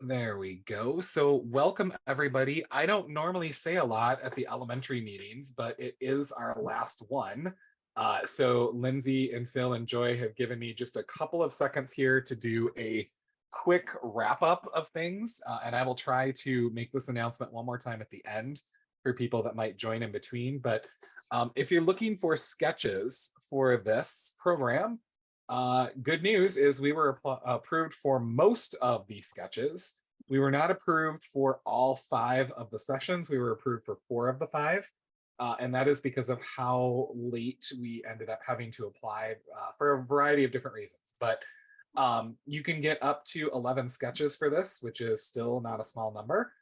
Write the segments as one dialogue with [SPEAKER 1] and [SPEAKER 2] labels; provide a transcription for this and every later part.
[SPEAKER 1] There we go. So, welcome everybody. I don't normally say a lot at the elementary meetings, but it is our last one. So, Lindsay and Phil and Joy have given me just a couple of seconds here to do a quick wrap up of things. And I will try to make this announcement one more time at the end for people that might join in between. But if you're looking for sketches for this program, good news is we were approved for most of the sketches. We were not approved for all five of the sessions. We were approved for four of the five. And that is because of how late we ended up having to apply for a variety of different reasons. But you can get up to 11 sketches for this, which is still not a small number.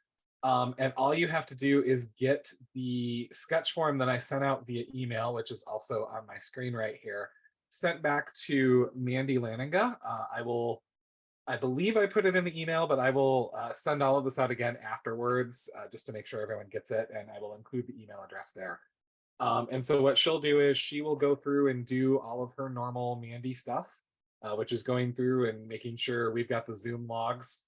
[SPEAKER 1] And all you have to do is get the sketch form that I sent out via email, which is also on my screen right here, sent back to Mandy Laninga. I believe I put it in the email, but I will send all of this out again afterwards just to make sure everyone gets it. And I will include the email address there. And so what she'll do is she will go through and do all of her normal Mandy stuff, which is going through and making sure we've got the Zoom logs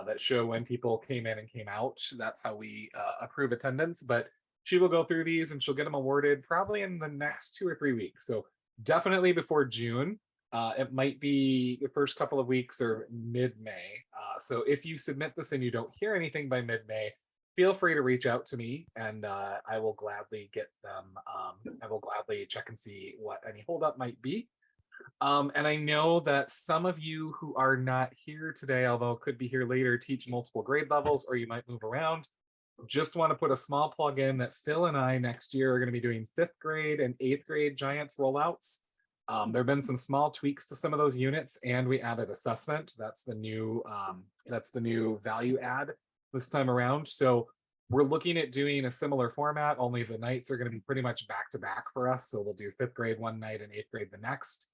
[SPEAKER 1] that show when people came in and came out. That's how we approve attendance. But she will go through these and she'll get them awarded probably in the next 2 or 3 weeks. So definitely before June. It might be the first couple of weeks or mid-May. So if you submit this and you don't hear anything by mid-May, feel free to reach out to me and I will gladly get them. I will gladly check and see what any holdup might be. And I know that some of you who are not here today, although could be here later, teach multiple grade levels or you might move around. Just want to put a small plug in that Phil and I next year are going to be doing 5th grade and 8th grade Giants rollouts. There have been some small tweaks to some of those units, and we added assessment. That's the new value add this time around. So we're looking at doing a similar format, only the nights are going to be pretty much back to back for us. So we'll do 5th grade one night and 8th grade the next.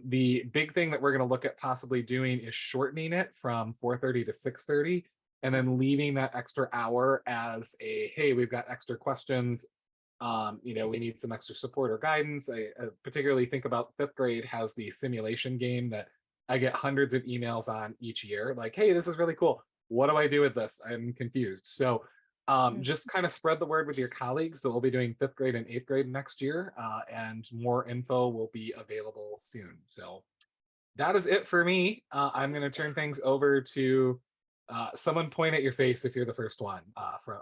[SPEAKER 1] The big thing that we're going to look at possibly doing is shortening it from 4:30 to 6:30, and then leaving that extra hour as a, hey, we've got extra questions. We need some extra support or guidance. I particularly think about 5th grade has the simulation game that I get hundreds of emails on each year. Like, hey, this is really cool. What do I do with this? I'm confused. So just kind of spread the word with your colleagues. So we'll be doing 5th grade and 8th grade next year, and more info will be available soon. So that is it for me. I'm going to turn things over to someone point at your face if you're the first one.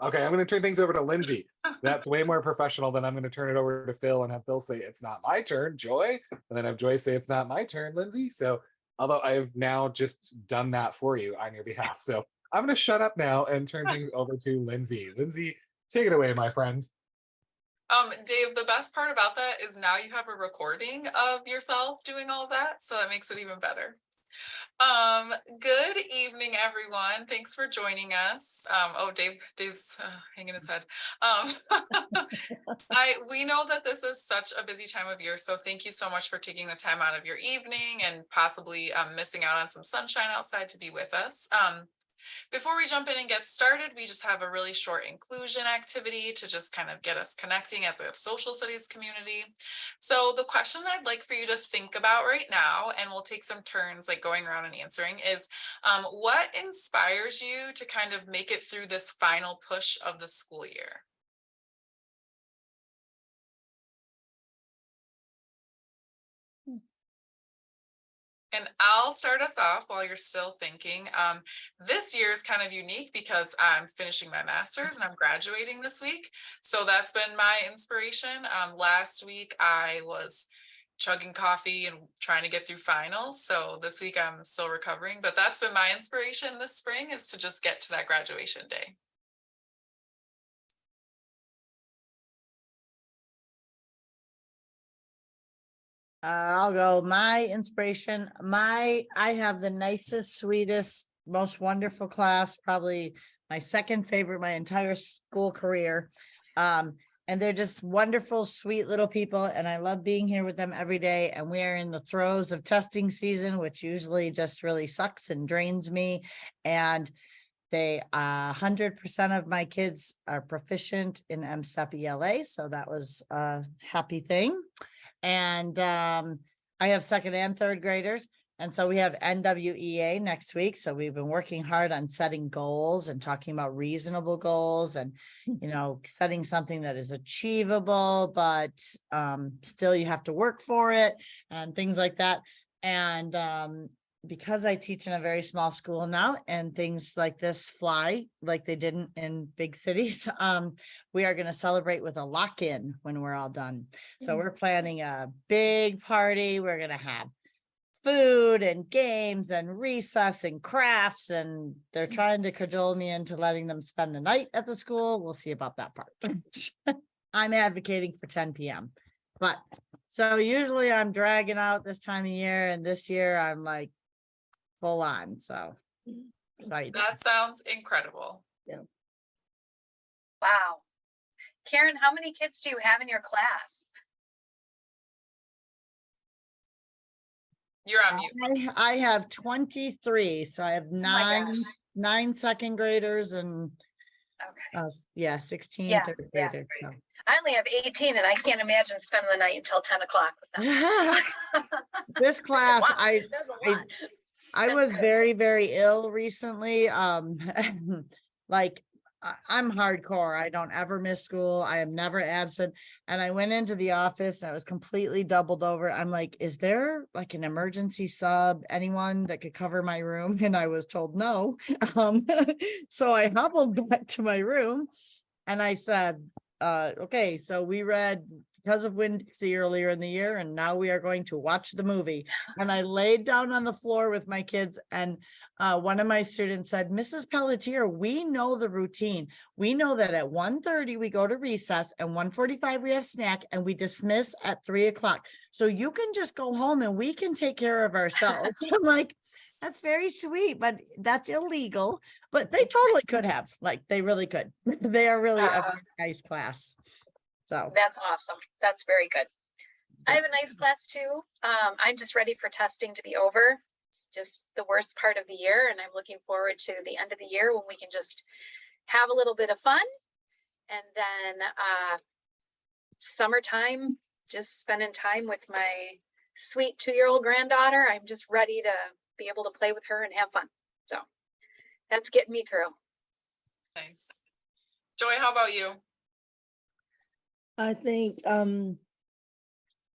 [SPEAKER 1] Okay, I'm going to turn things over to Lindsay. That's way more professional than I'm going to turn it over to Phil and have Phil say, it's not my turn, Joy. And then have Joy say, it's not my turn, Lindsay. So, although I've now just done that for you on your behalf. So, I'm going to shut up now and turn things over to Lindsay. Lindsay, take it away, my friend.
[SPEAKER 2] Dave, the best part about that is now you have a recording of yourself doing all of that, so that makes it even better. Good evening, everyone. Thanks for joining us. Dave's hanging his head. We know that this is such a busy time of year, so thank you so much for taking the time out of your evening and possibly missing out on some sunshine outside to be with us. Before we jump in and get started, we just have a really short inclusion activity to just kind of get us connecting as a social studies community. So the question I'd like for you to think about right now, and we'll take some turns like going around and answering, is what inspires you to kind of make it through this final push of the school year? And I'll start us off while you're still thinking. This year is kind of unique because I'm finishing my master's and I'm graduating this week. So that's been my inspiration. Last week I was chugging coffee and trying to get through finals. So this week I'm still recovering, but that's been my inspiration this spring, is to just get to that graduation day.
[SPEAKER 3] I'll go. My inspiration, I have the nicest, sweetest, most wonderful class, probably my second favorite my entire school career. And they're just wonderful, sweet little people. And I love being here with them every day. And we are in the throes of testing season, which usually just really sucks and drains me. And they 100% of my kids are proficient in MSTEP ELA. So that was a happy thing. And I have second and third graders. And so we have NWEA next week. So we've been working hard on setting goals and talking about reasonable goals and, setting something that is achievable, but still you have to work for it and things like that. And because I teach in a very small school now and things like this fly like they didn't in big cities, we are going to celebrate with a lock-in when we're all done. So we're planning a big party. We're going to have food and games and recess and crafts, and they're trying to cajole me into letting them spend the night at the school. We'll see about that part. I'm advocating for 10 p.m. But so usually I'm dragging out this time of year, and this year I'm like full on. So excited.
[SPEAKER 2] That sounds incredible.
[SPEAKER 4] Wow. Karen, how many kids do you have in your class?
[SPEAKER 2] You're on mute.
[SPEAKER 3] I have 23, so I have nine second graders and
[SPEAKER 4] Okay.
[SPEAKER 3] 16
[SPEAKER 4] Yeah,
[SPEAKER 3] third
[SPEAKER 4] yeah,
[SPEAKER 3] graders. So.
[SPEAKER 4] I only have 18 and I can't imagine spending the night until 10 o'clock with them.
[SPEAKER 3] This class,
[SPEAKER 4] Wow,
[SPEAKER 3] I
[SPEAKER 4] that's a lot.
[SPEAKER 3] I was very, very ill recently. Like I'm hardcore. I don't ever miss school. I am never absent. And I went into the office and I was completely doubled over. I'm like, is there like an emergency sub, anyone that could cover my room? And I was told no. So I hobbled back to my room and I said, okay, so we read Because of Winn-Dixie earlier in the year, and now we are going to watch the movie. And I laid down on the floor with my kids, and one of my students said, Mrs. Pelletier, we know the routine. We know that at 1:30 we go to recess, and 1:45 we have snack, and we dismiss at 3 o'clock. So you can just go home and we can take care of ourselves. I'm like, that's very sweet, but that's illegal. But they totally could have, like, they really could. They are really a very nice class. So
[SPEAKER 4] That's awesome. That's very good. I have a nice class too. I'm just ready for testing to be over. It's just the worst part of the year, and I'm looking forward to the end of the year when we can just have a little bit of fun. And then summertime, just spending time with my sweet 2-year-old granddaughter. I'm just ready to be able to play with her and have fun. So that's getting me through.
[SPEAKER 2] Nice. Joy, how about you?
[SPEAKER 5] I think I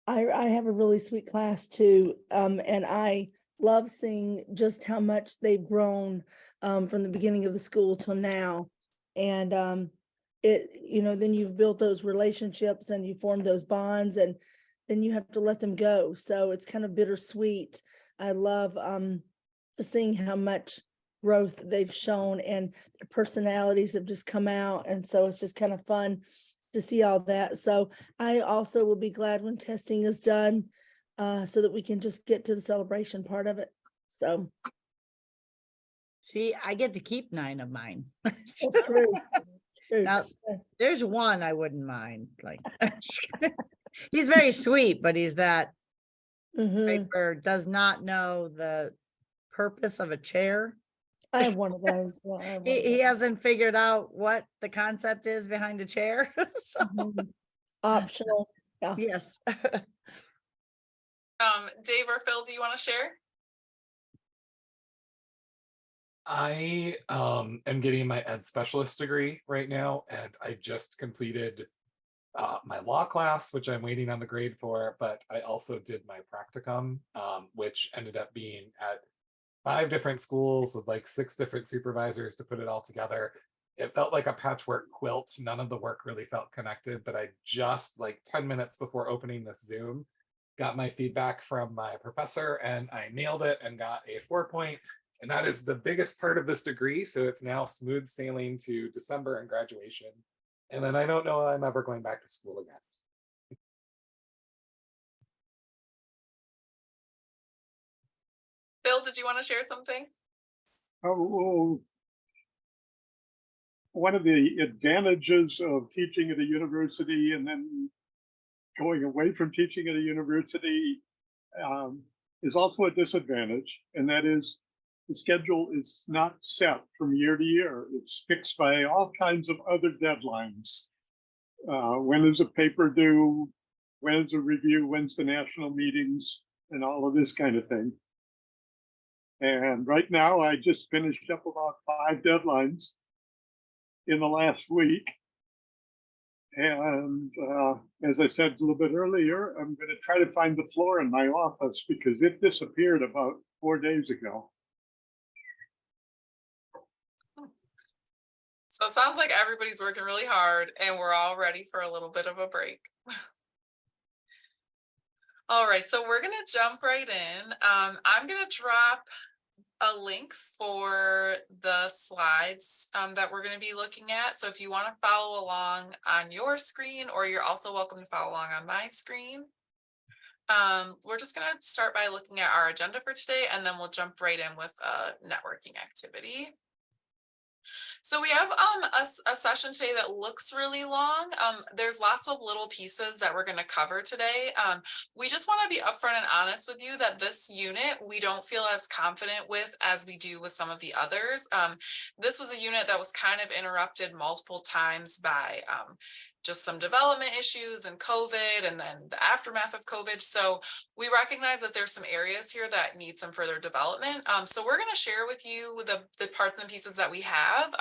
[SPEAKER 5] have a really sweet class too, and I love seeing just how much they've grown from the beginning of the school till now. And then you've built those relationships and you form those bonds, and then you have to let them go. So it's kind of bittersweet. I love just seeing how much growth they've shown, and their personalities have just come out, and so it's just kind of fun to see all that. So I also will be glad when testing is done, so that we can just get to the celebration part of it. So
[SPEAKER 3] see, I get to keep 9 of mine.
[SPEAKER 5] that's true.
[SPEAKER 3] Now, there's one I wouldn't mind. Like he's very sweet, but he's that
[SPEAKER 5] Mhm.
[SPEAKER 3] or does not know the purpose of a chair.
[SPEAKER 5] I have one of those. Yeah, I have one of
[SPEAKER 3] He
[SPEAKER 5] those.
[SPEAKER 3] hasn't figured out what the concept is behind a chair. So
[SPEAKER 5] Mhm. Optional. Yeah.
[SPEAKER 3] yes.
[SPEAKER 2] Dave or Phil, do you want to share?
[SPEAKER 1] I am getting my ed specialist degree right now, and I just completed my law class, which I'm waiting on the grade for, but I also did my practicum, which ended up being at 5 different schools with like 6 different supervisors to put it all together. It felt like a patchwork quilt. None of the work really felt connected, but I just like 10 minutes before opening this Zoom got my feedback from my professor, and I nailed it and got a 4 point. And that is the biggest part of this degree. So it's now smooth sailing to December and graduation. And then I don't know I'm ever going back to school again.
[SPEAKER 2] Bill, did you want to share something?
[SPEAKER 6] Oh, one of the advantages of teaching at a university and then going away from teaching at a university is also a disadvantage, and that is the schedule is not set from year to year. It's fixed by all kinds of other deadlines. When is a paper due? When is a review? When's the national meetings? And all of this kind of thing. And right now, I just finished up about 5 deadlines in the last week. And as I said a little bit earlier, I'm going to try to find the floor in my office because it disappeared about 4 days ago.
[SPEAKER 2] So it sounds like everybody's working really hard and we're all ready for a little bit of a break. All right, so we're gonna jump right in. I'm gonna drop a link for the slides that we're gonna be looking at. So if you wanna follow along on your screen, or you're also welcome to follow along on my screen. We're just gonna start by looking at our agenda for today, and then we'll jump right in with a networking activity. So we have a session today that looks really long. There's lots of little pieces that we're going to cover today. We just want to be upfront and honest with you that this unit we don't feel as confident with as we do with some of the others. This was a unit that was kind of interrupted multiple times by just some development issues and COVID, and then the aftermath of COVID. So we recognize that there's some areas here that need some further development. So we're going to share with you the parts and pieces that we have.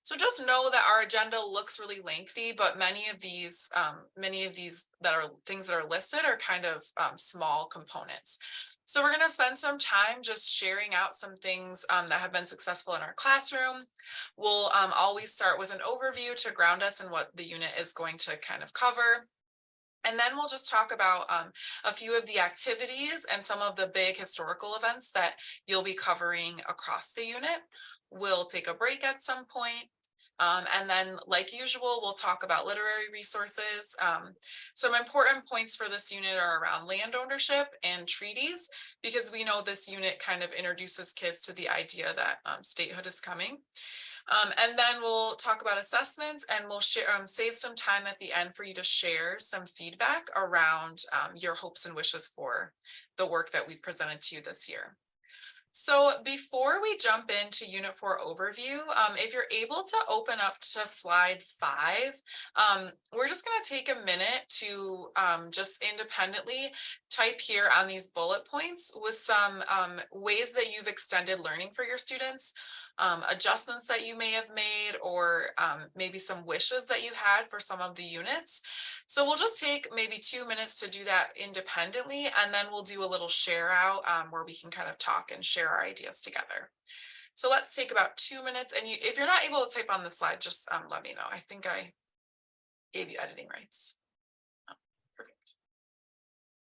[SPEAKER 2] So just know that our agenda looks really lengthy, but many of these that are things that are listed are kind of small components. So we're going to spend some time just sharing out some things that have been successful in our classroom. We'll always start with an overview to ground us in what the unit is going to kind of cover. And then we'll just talk about a few of the activities and some of the big historical events that you'll be covering across the unit. We'll take a break at some point. And then, like usual, we'll talk about literary resources. Some important points for this unit are around land ownership and treaties, because we know this unit kind of introduces kids to the idea that statehood is coming. And then we'll talk about assessments, and we'll save some time at the end for you to share some feedback around your hopes and wishes for the work that we presented to you this year. So before we jump into Unit 4 overview, if you're able to open up to slide 5, we're just going to take a minute to just independently type here on these bullet points with some ways that you've extended learning for your students, adjustments that you may have made, or maybe some wishes that you had for some of the units. So we'll just take maybe 2 minutes to do that independently, and then we'll do a little share out where we can kind of talk and share our ideas together. So let's take about 2 minutes, and if you're not able to type on the slide, just let me know. I think I gave you editing rights. Oh, perfect.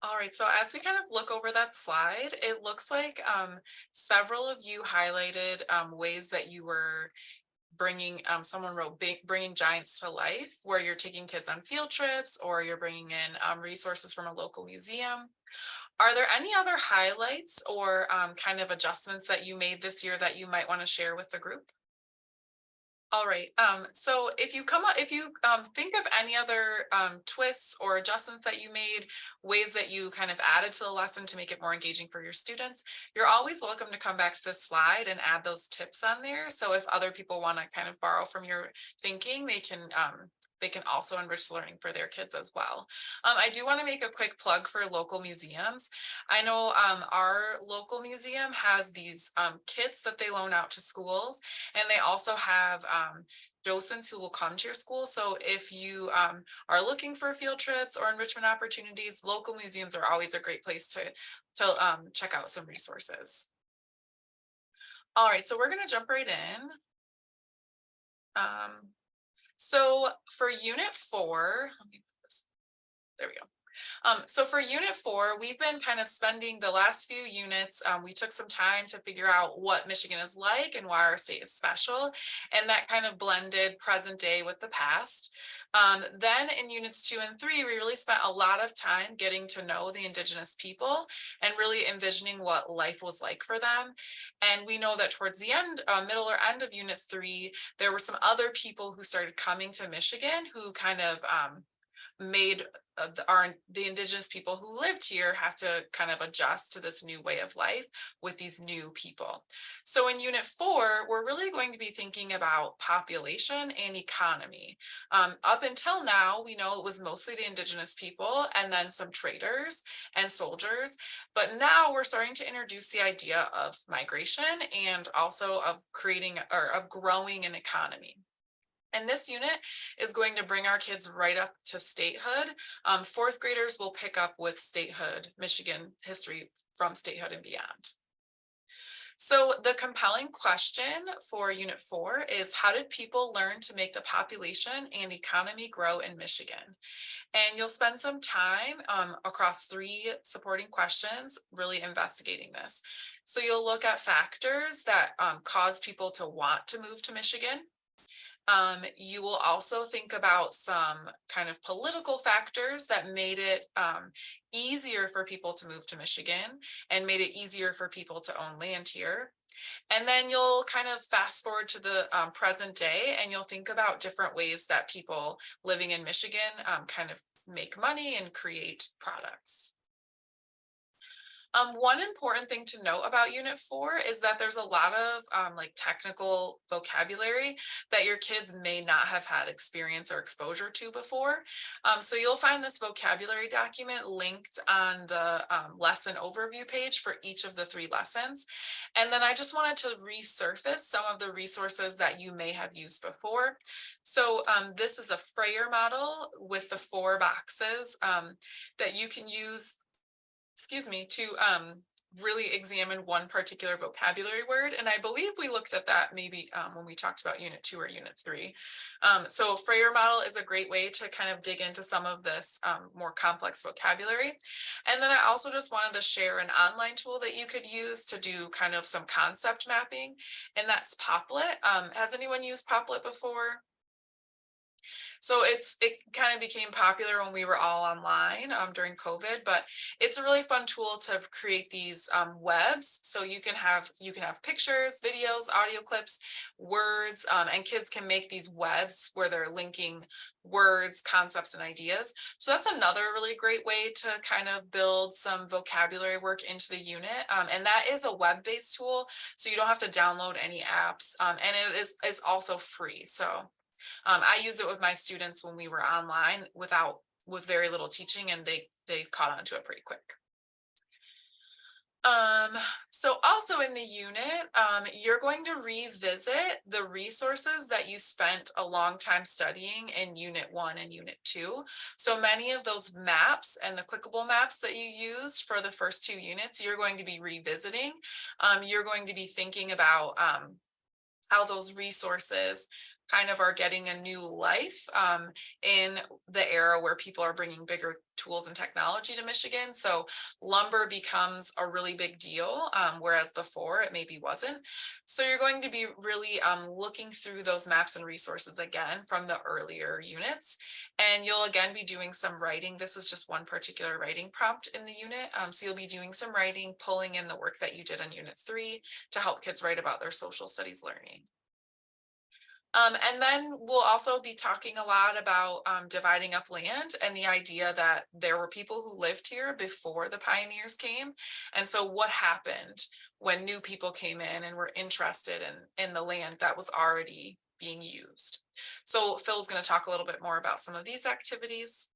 [SPEAKER 2] All right, so as we kind of look over that slide, it looks like several of you highlighted ways that you were bringing, someone wrote bringing giants to life, where you're taking kids on field trips, or you're bringing in resources from a local museum. Are there any other highlights or kind of adjustments that you made this year that you might want to share with the group? All right, so if you think of any other twists or adjustments that you made, ways that you kind of added to the lesson to make it more engaging for your students, you're always welcome to come back to this slide and add those tips on there. So if other people want to kind of borrow from your thinking, they can also enrich learning for their kids as well. I do want to make a quick plug for local museums. I know our local museum has these kits that they loan out to schools, and they also have docents who will come to your school. So if you are looking for field trips or enrichment opportunities, local museums are always a great place to check out some resources. All right, so we're going to jump right in. So for Unit 4, let me put this, there we go. So for Unit 4, we've been kind of spending the last few units, we took some time to figure out what Michigan is like and why our state is special, and that kind of blended present day with the past. Then in Units 2 and 3, we really spent a lot of time getting to know the Indigenous people and really envisioning what life was like for them. And we know that towards the end, middle or end of Unit 3, there were some other people who started coming to Michigan who kind of made the indigenous people who lived here have to kind of adjust to this new way of life with these new people. So in Unit 4, we're really going to be thinking about population and economy. Up until now, we know it was mostly the indigenous people and then some traders and soldiers. But now we're starting to introduce the idea of migration and also of creating or of growing an economy. And this unit is going to bring our kids right up to statehood. Fourth graders will pick up with statehood, Michigan history from statehood and beyond. So the compelling question for Unit 4 is, how did people learn to make the population and economy grow in Michigan? And you'll spend some time across 3 supporting questions really investigating this. So you'll look at factors that cause people to want to move to Michigan. You will also think about some kind of political factors that made it easier for people to move to Michigan and made it easier for people to own land here. And then you'll kind of fast forward to the present day, and you'll think about different ways that people living in Michigan kind of make money and create products. One important thing to note about Unit 4 is that there's a lot of like technical vocabulary that your kids may not have had experience or exposure to before. So you'll find this vocabulary document linked on the lesson overview page for each of the 3 lessons. And then I just wanted to resurface some of the resources that you may have used before. So this is a Frayer model with the 4 boxes that you can use, to really examine one particular vocabulary word. And I believe we looked at that maybe when we talked about Unit 2 or Unit 3. So Frayer model is a great way to kind of dig into some of this more complex vocabulary. And then I also just wanted to share an online tool that you could use to do kind of some concept mapping, and that's Poplet. Has anyone used Poplet before? So it kind of became popular when we were all online during COVID, but it's a really fun tool to create these webs. So you can have pictures, videos, audio clips, words, and kids can make these webs where they're linking words, concepts, and ideas. So that's another really great way to kind of build some vocabulary work into the unit. And that is a web-based tool, so you don't have to download any apps, and it is also free. So I used it with my students when we were online with very little teaching, and they caught on to it pretty quick. So also in the unit, you're going to revisit the resources that you spent a long time studying in Unit 1 and Unit 2. So many of those maps and the clickable maps that you used for the first 2 units, you're going to be revisiting. You're going to be thinking about how those resources kind of are getting a new life in the era where people are bringing bigger tools and technology to Michigan. So lumber becomes a really big deal, whereas before it maybe wasn't. So you're going to be really looking through those maps and resources again from the earlier units. And you'll again be doing some writing. This is just one particular writing prompt in the unit. So you'll be doing some writing, pulling in the work that you did on Unit 3 to help kids write about their social studies learning. And then we'll also be talking a lot about dividing up land and the idea that there were people who lived here before the pioneers came. And so what happened when new people came in and were interested in the land that was already being used. So Phil's going to talk a little bit more about some of these activities.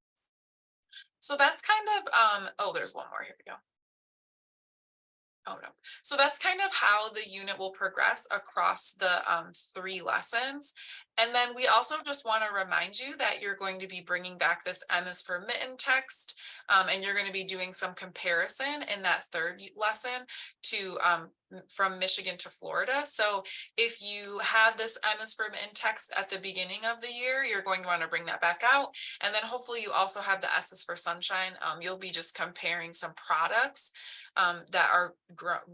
[SPEAKER 2] So that's kind of, oh, there's one more, here we go. Oh no. So that's kind of how the unit will progress across the 3 lessons. And then we also just want to remind you that you're going to be bringing back this M is for mitten text, and you're going to be doing some comparison in that 3rd lesson to from Michigan to Florida. So if you have this M is for mitten text at the beginning of the year, you're going to want to bring that back out. And then hopefully you also have the S is for sunshine. You'll be just comparing some products that are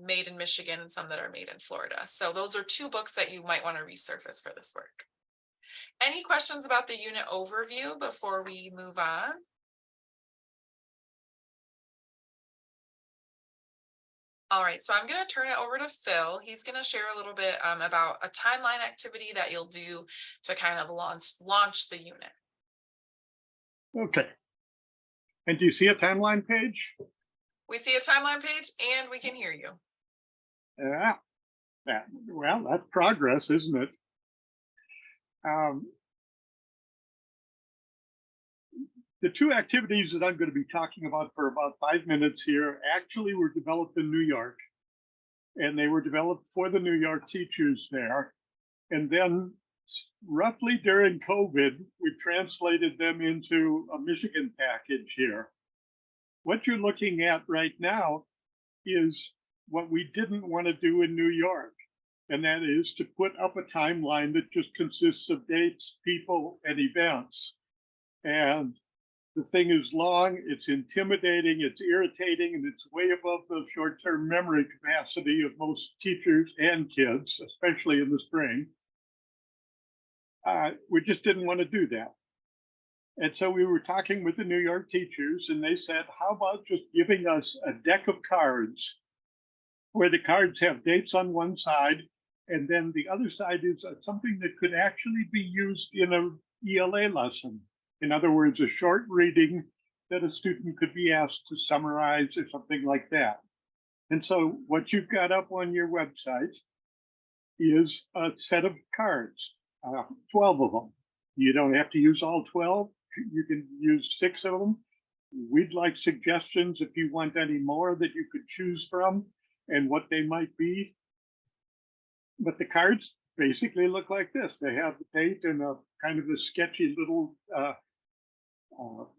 [SPEAKER 2] made in Michigan and some that are made in Florida. So those are 2 books that you might want to resurface for this work. Any questions about the unit overview before we move on? All right, so I'm going to turn it over to Phil. He's going to share a little bit about a timeline activity that you'll do to kind of launch the unit.
[SPEAKER 6] Okay. And do you see a timeline page?
[SPEAKER 2] We see a timeline page and we can hear you.
[SPEAKER 6] Yeah. Well, that's progress, isn't it? The two activities that I'm going to be talking about for about 5 minutes here actually were developed in New York, and they were developed for the New York teachers there. And then roughly during COVID, we translated them into a Michigan package here. What you're looking at right now is what we didn't want to do in New York. And that is to put up a timeline that just consists of dates, people, and events. And the thing is long, it's intimidating, it's irritating, and it's way above the short-term memory capacity of most teachers and kids, especially in the spring. We just didn't want to do that. And so we were talking with the New York teachers, and they said, how about just giving us a deck of cards where the cards have dates on one side, and then the other side is something that could actually be used in an ELA lesson. In other words, a short reading that a student could be asked to summarize or something like that. And so what you've got up on your website is a set of cards, 12 of them. You don't have to use all 12. You can use 6 of them. We'd like suggestions if you want any more that you could choose from and what they might be. But the cards basically look like this. They have the date and a kind of a sketchy little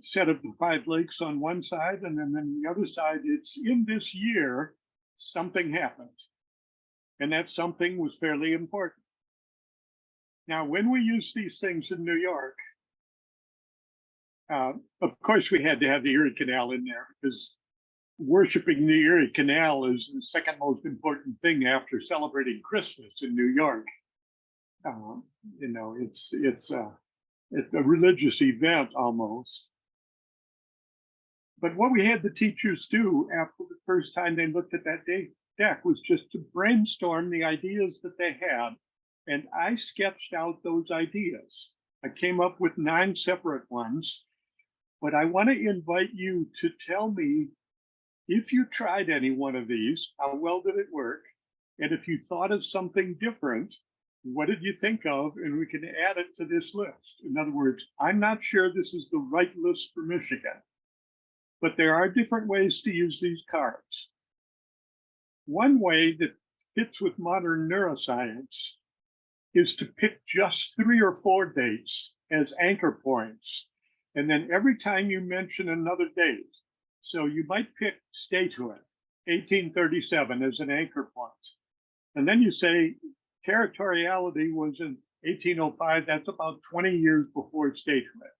[SPEAKER 6] set of the 5 lakes on one side, and then on the other side, it's in this year, something happened. And that something was fairly important. Now, when we use these things in New York, of course, we had to have the Erie Canal in there because worshiping the Erie Canal is the second most important thing after celebrating Christmas in New York. You know, it's a religious event almost. But what we had the teachers do after the first time they looked at that deck was just to brainstorm the ideas that they had. And I sketched out those ideas. I came up with 9 separate ones. But I want to invite you to tell me if you tried any one of these, how well did it work? And if you thought of something different, what did you think of? And we can add it to this list. In other words, I'm not sure this is the right list for Michigan, but there are different ways to use these cards. One way that fits with modern neuroscience is to pick just 3 or 4 dates as anchor points. And then every time you mention another date, so you might pick statehood, 1837 as an anchor point. And then you say territoriality was in 1805, that's about 20 years before statehood.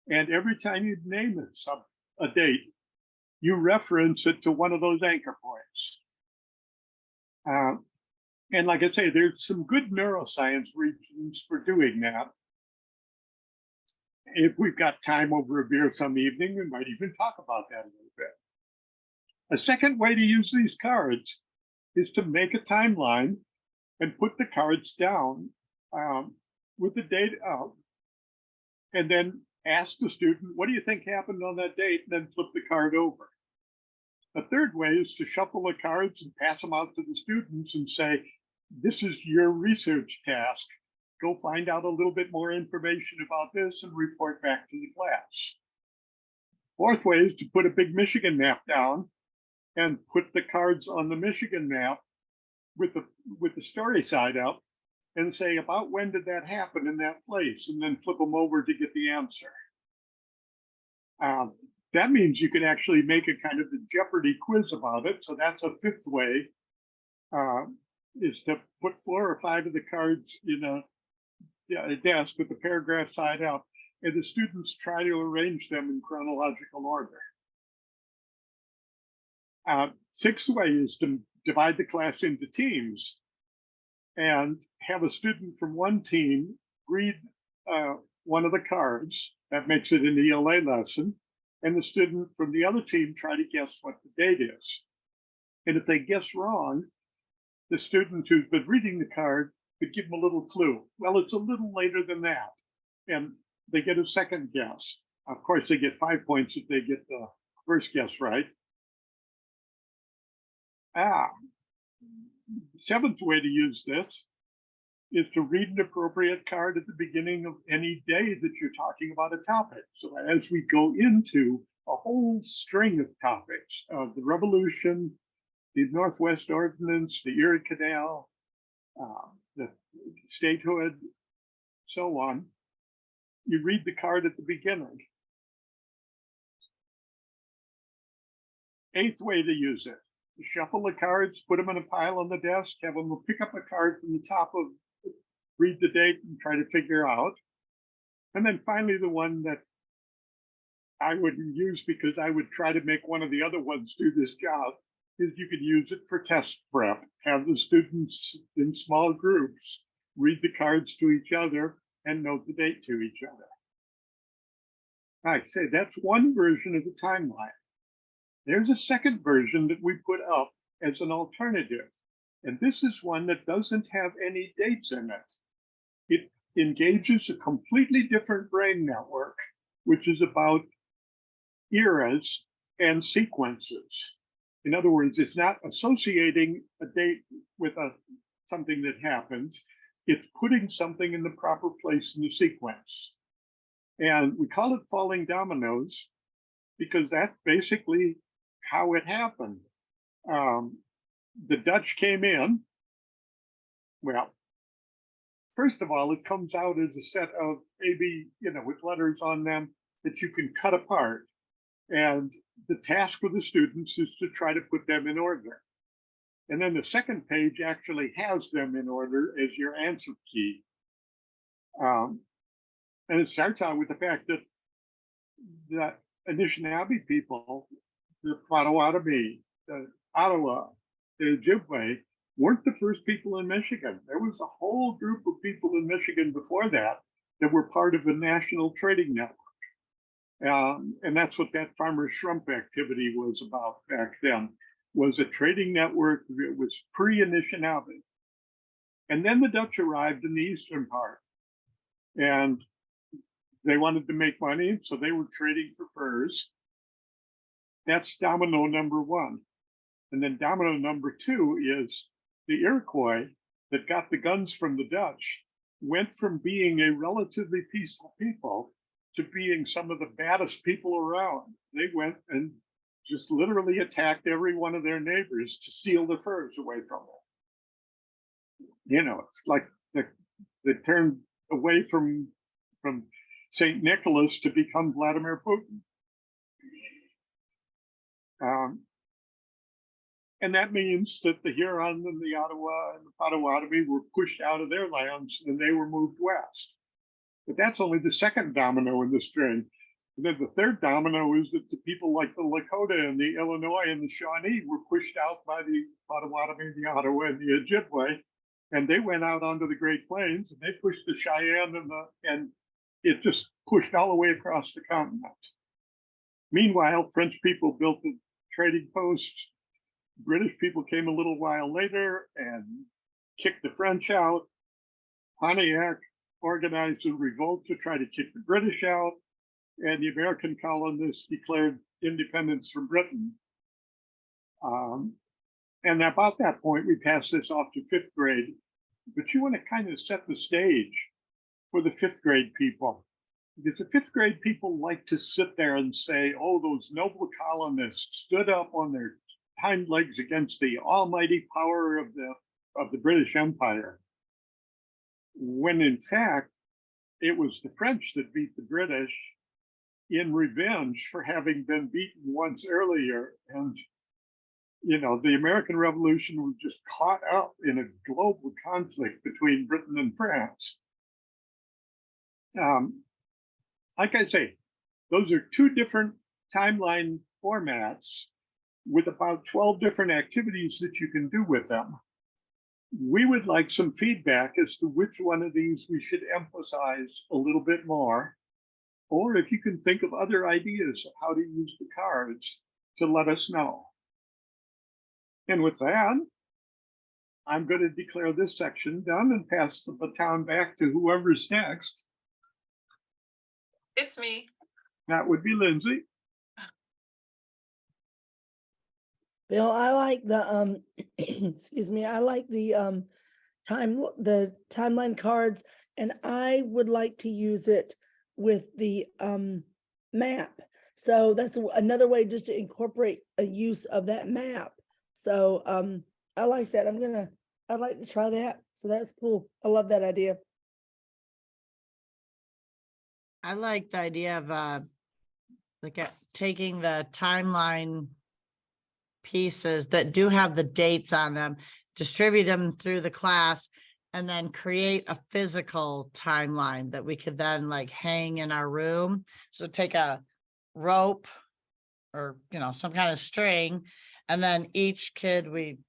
[SPEAKER 6] And every time you name a date, you reference it to one of those anchor points. And like I say, there's some good neuroscience reasons for doing that. If we've got time over a beer some evening, we might even talk about that a little bit. A second way to use these cards is to make a timeline and put the cards down with the date out, and then ask the student, what do you think happened on that date? And then flip the card over. A third way is to shuffle the cards and pass them out to the students and say, this is your research task. Go find out a little bit more information about this and report back to the class. Fourth way is to put a big Michigan map down and put the cards on the Michigan map with the story side up and say, about when did that happen in that place? And then flip them over to get the answer. That means you can actually make a kind of a Jeopardy quiz about it. So that's a fifth way, is to put 4 or 5 of the cards in a desk with the paragraph side up, and the students try to arrange them in chronological order. Sixth way is to divide the class into teams and have a student from one team read one of the cards. That makes it an ELA lesson. And the student from the other team try to guess what the date is. And if they guess wrong, the student who's been reading the card could give them a little clue. Well, it's a little later than that. And they get a second guess. Of course, they get 5 points if they get the first guess right. Seventh way to use this is to read an appropriate card at the beginning of any day that you're talking about a topic. So as we go into a whole string of topics, the Revolution, the Northwest Ordinance, the Erie Canal, the statehood, so on, you read the card at the beginning. Eighth way to use it, shuffle the cards, put them in a pile on the desk, have them pick up a card from the top of, read the date and try to figure out. And then finally, the one that I wouldn't use because I would try to make one of the other ones do this job is you could use it for test prep. Have the students in small groups read the cards to each other and note the date to each other. I say that's one version of the timeline. There's a second version that we put up as an alternative. And this is one that doesn't have any dates in it. It engages a completely different brain network, which is about eras and sequences. In other words, it's not associating a date with something that happened. It's putting something in the proper place in the sequence. And we call it falling dominoes because that's basically how it happened. The Dutch came in. Well, first of all, it comes out as a set of AB, with letters on them that you can cut apart. And the task for the students is to try to put them in order. And then the second page actually has them in order as your answer key. And it starts out with the fact that the Anishinaabe people, the Potawatomi, the Ottawa, the Ojibwe, weren't the first people in Michigan. There was a whole group of people in Michigan before that that were part of a national trading network. And that's what that farmer shrimp activity was about back then, was a trading network. It was pre-Anishinaabe. And then the Dutch arrived in the eastern part. And they wanted to make money, so they were trading for furs. That's domino number one. And then domino number two is the Iroquois that got the guns from the Dutch went from being a relatively peaceful people to being some of the baddest people around. They went and just literally attacked every one of their neighbors to steal the furs away from them. It's like they turned away from St. Nicholas to become Vladimir Putin. And that means that the Huron and the Ottawa and the Potawatomi were pushed out of their lands and they were moved west. But that's only the second domino in the string. And then the third domino is that the people like the Lakota and the Illinois and the Shawnee were pushed out by the Potawatomi, the Ottawa, and the Ojibwe. And they went out onto the Great Plains and they pushed the Cheyenne and it just pushed all the way across the continent. Meanwhile, French people built the trading posts. British people came a little while later and kicked the French out. Pontiac organized a revolt to try to kick the British out, and the American colonists declared independence from Britain. And about that point, we passed this off to fifth grade, but you want to kind of set the stage for the fifth grade people. Because the fifth grade people like to sit there and say, oh, those noble colonists stood up on their hind legs against the almighty power of the British Empire. When in fact, it was the French that beat the British in revenge for having been beaten once earlier. And, the American Revolution was just caught up in a global conflict between Britain and France. Like I say, those are two different timeline formats with about 12 different activities that you can do with them. We would like some feedback as to which one of these we should emphasize a little bit more, or if you can think of other ideas of how to use the cards to let us know. And with that, I'm going to declare this section done and pass the baton back to whoever's next.
[SPEAKER 2] It's me.
[SPEAKER 6] That would be Lindsay.
[SPEAKER 5] Bill, I like the, excuse me, I like the, the timeline cards, and I would like to use it with the, map. So that's another way just to incorporate a use of that map. So, I like that. I'd like to try that. So that's cool. I love that idea.
[SPEAKER 3] I like the idea of taking the timeline pieces that do have the dates on them, distribute them through the class, and then create a physical timeline that we could then like hang in our room. So take a rope or, you know, some kind of string, and then each kid we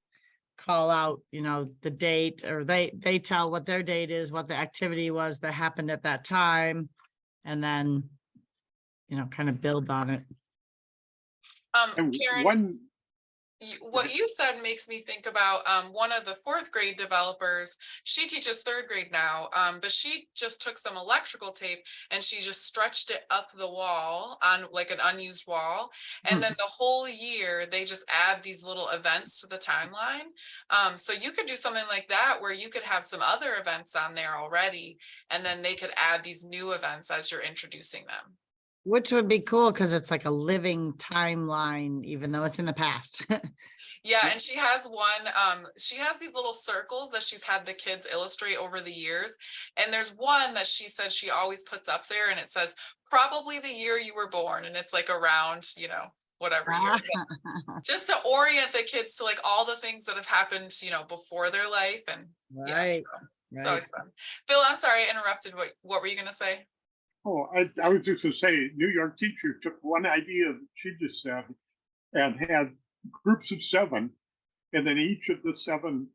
[SPEAKER 3] call out, you know, the date, or they tell what their date is, what the activity was that happened at that time, and then, you know, kind of build on it.
[SPEAKER 6] And
[SPEAKER 2] Karen,
[SPEAKER 6] one,
[SPEAKER 2] what you said makes me think about one of the fourth grade developers. She teaches third grade now, but she just took some electrical tape and she just stretched it up the wall on like an unused wall. And then the whole year they just add these little events to the timeline. So you could do something like that where you could have some other events on there already, and then they could add these new events as you're introducing them.
[SPEAKER 3] Which would be cool because it's like a living timeline, even though it's in the past.
[SPEAKER 2] Yeah, and she has one, she has these little circles that she's had the kids illustrate over the years. And there's one that she said she always puts up there, and it says, probably the year you were born. And it's like around, you know, whatever year. But just to orient the kids to like all the things that have happened, you know, before their life. And
[SPEAKER 3] Right.
[SPEAKER 2] yeah, so it's fun. Phil, I'm sorry I interrupted. What were you gonna say?
[SPEAKER 6] oh, I was just gonna say, New York teacher took one idea that she just said and had groups of 7, and then each of the 7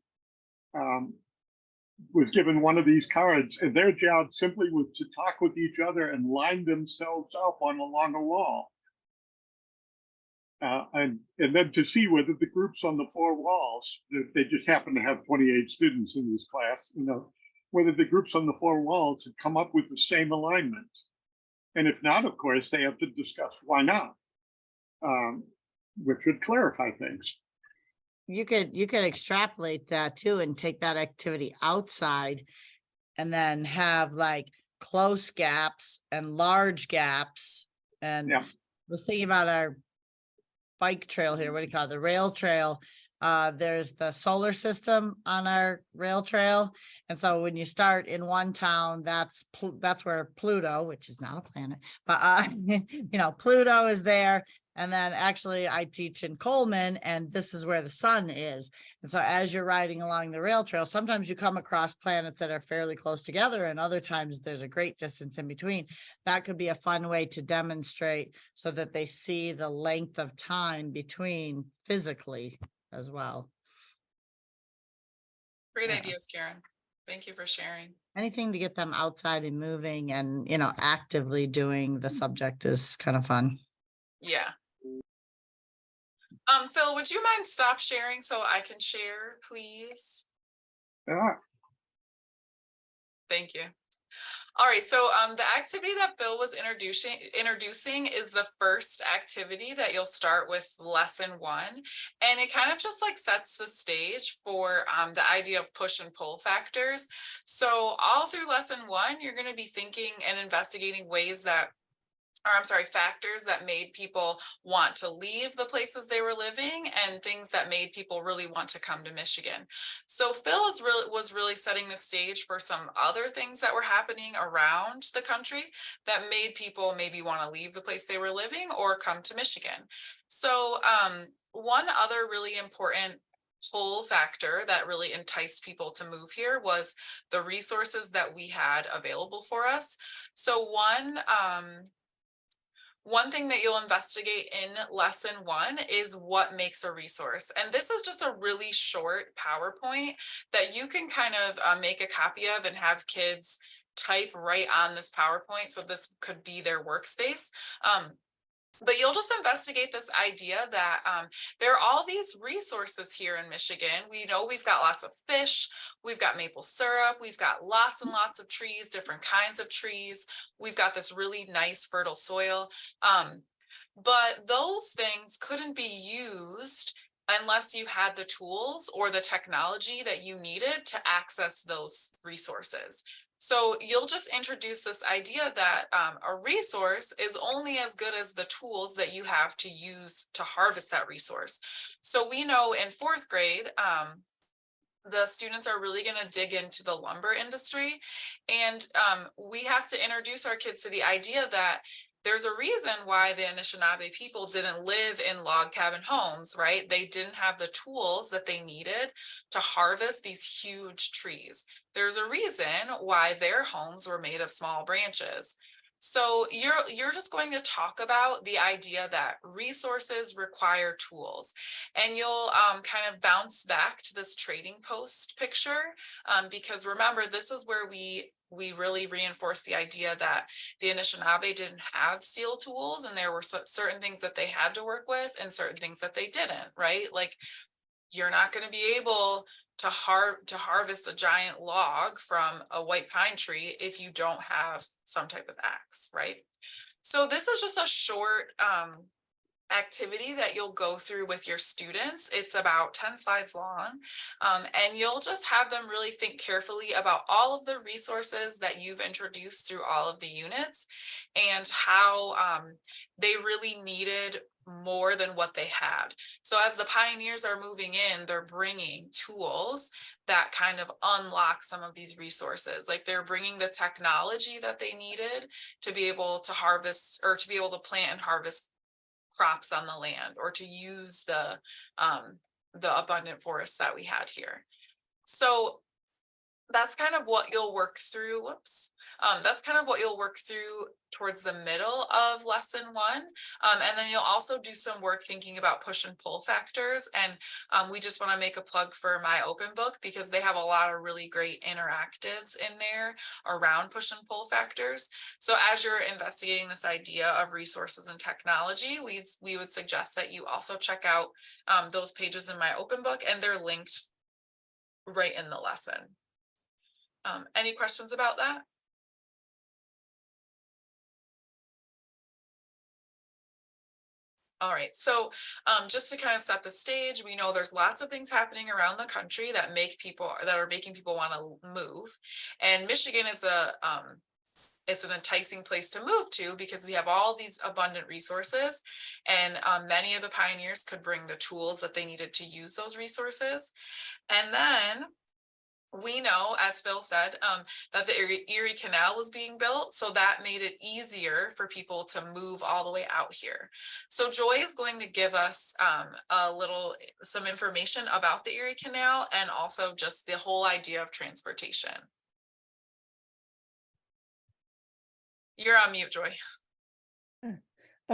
[SPEAKER 6] was given one of these cards, and their job simply was to talk with each other and line themselves up along a wall. And then to see whether the groups on the 4 walls, they just happen to have 28 students in this class, you know, whether the groups on the 4 walls had come up with the same alignment. And if not, of course, they have to discuss why not, which would clarify things.
[SPEAKER 3] You could extrapolate that too and take that activity outside and then have like close gaps and large gaps. And
[SPEAKER 6] Yeah.
[SPEAKER 3] I was thinking about our bike trail here. What do you call it? The rail trail. There's the solar system on our rail trail. And so when you start in one town, that's where Pluto, which is not a planet, but you know, Pluto is there. And then actually I teach in Coleman, and this is where the sun is. And so as you're riding along the rail trail, sometimes you come across planets that are fairly close together, and other times there's a great distance in between. That could be a fun way to demonstrate so that they see the length of time between physically as well.
[SPEAKER 2] Great
[SPEAKER 3] Yeah.
[SPEAKER 2] ideas, Karen. Thank you for sharing.
[SPEAKER 3] Anything to get them outside and moving and, you know, actively doing the subject is kind of fun.
[SPEAKER 2] Yeah. Phil, would you mind stop sharing so I can share, please?
[SPEAKER 6] Yeah.
[SPEAKER 2] Thank you. All right, so the activity that Phil was introducing is the first activity that you'll start with lesson 1. And it kind of just like sets the stage for the idea of push and pull factors. So all through lesson 1, you're going to be thinking and investigating factors that made people want to leave the places they were living and things that made people really want to come to Michigan. So Phil was really setting the stage for some other things that were happening around the country that made people maybe want to leave the place they were living or come to Michigan. So one other really important pull factor that really enticed people to move here was the resources that we had available for us. So one thing that you'll investigate in lesson 1 is what makes a resource. And this is just a really short PowerPoint that you can kind of make a copy of and have kids type right on this PowerPoint. So this could be their workspace. But you'll just investigate this idea that there are all these resources here in Michigan. We know we've got lots of fish, we've got maple syrup, we've got lots and lots of trees, different kinds of trees. We've got this really nice fertile soil. But those things couldn't be used unless you had the tools or the technology that you needed to access those resources. So you'll just introduce this idea that a resource is only as good as the tools that you have to use to harvest that resource. So we know in fourth grade, the students are really going to dig into the lumber industry. And we have to introduce our kids to the idea that there's a reason why the Anishinaabe people didn't live in log cabin homes, right? They didn't have the tools that they needed to harvest these huge trees. There's a reason why their homes were made of small branches. So you're just going to talk about the idea that resources require tools, and you'll kind of bounce back to this trading post picture, because remember, this is where we really reinforce the idea that the Anishinaabe didn't have steel tools, and there were certain things that they had to work with and certain things that they didn't, right? Like, you're not going to be able to harvest a giant log from a white pine tree if you don't have some type of axe, right? So this is just a short activity that you'll go through with your students. It's about 10 slides long, and you'll just have them really think carefully about all of the resources that you've introduced through all of the units and how they really needed more than what they had. So as the pioneers are moving in, they're bringing tools that kind of unlock some of these resources. Like, they're bringing the technology that they needed to be able to harvest, or to be able to plant and harvest crops on the land, or to use the abundant forests that we had here. So that's kind of what you'll work through. That's kind of what you'll work through towards the middle of lesson 1. And then you'll also do some work thinking about push and pull factors. And we just want to make a plug for My Open Book, because they have a lot of really great interactives in there around push and pull factors. So as you're investigating this idea of resources and technology, we would suggest that you also check out those pages in My Open Book, and they're linked right in the lesson. Any questions about that? All right, so just to kind of set the stage, we know there's lots of things happening around the country that are making people want to move, and Michigan is it's an enticing place to move to because we have all these abundant resources, and many of the pioneers could bring the tools that they needed to use those resources. And then we know, as Phil said, that the Erie Canal was being built, so that made it easier for people to move all the way out here. So Joy is going to give us some information about the Erie Canal, and also just the whole idea of transportation. You're on mute, Joy.
[SPEAKER 5] All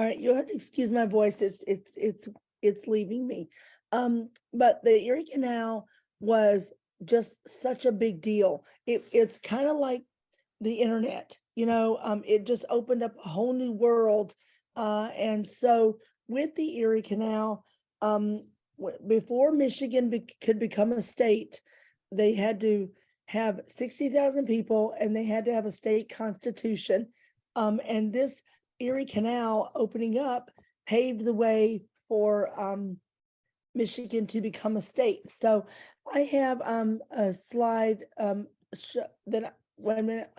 [SPEAKER 5] right, you'll have to excuse my voice. It's leaving me. But the Erie Canal was just such a big deal. It's kind of like the internet, it just opened up a whole new world. And so with the Erie Canal, before Michigan could become a state, they had to have 60,000 people, and they had to have a state constitution. And this Erie Canal opening up paved the way for Michigan to become a state. So I have a slide that wait a minute,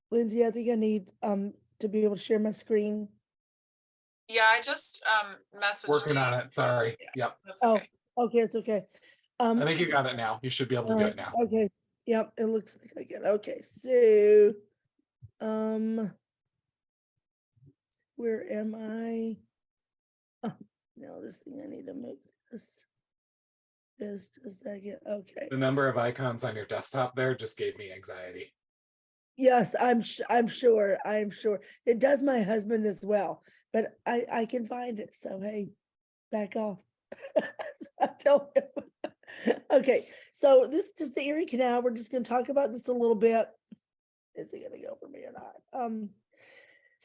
[SPEAKER 5] Lindsay, I think I need to be able to share my screen.
[SPEAKER 2] Yeah, I just messaged
[SPEAKER 1] Working
[SPEAKER 2] you.
[SPEAKER 1] on it. Sorry. Yep.
[SPEAKER 2] That's
[SPEAKER 5] Oh,
[SPEAKER 2] okay.
[SPEAKER 5] okay, it's okay.
[SPEAKER 1] I think you got it now. You should be able to do it now.
[SPEAKER 5] Okay, yep, it looks like I get it. Okay, so where am I? Oh, no, this thing, I need to move this just a second. Okay.
[SPEAKER 1] The number of icons on your desktop there just gave me anxiety.
[SPEAKER 5] Yes, I'm sure. It does my husband as well, but I can find it. So hey, back off. I tell him. Okay, so this is the Erie Canal. We're just going to talk about this a little bit. Is it going to go for me or not?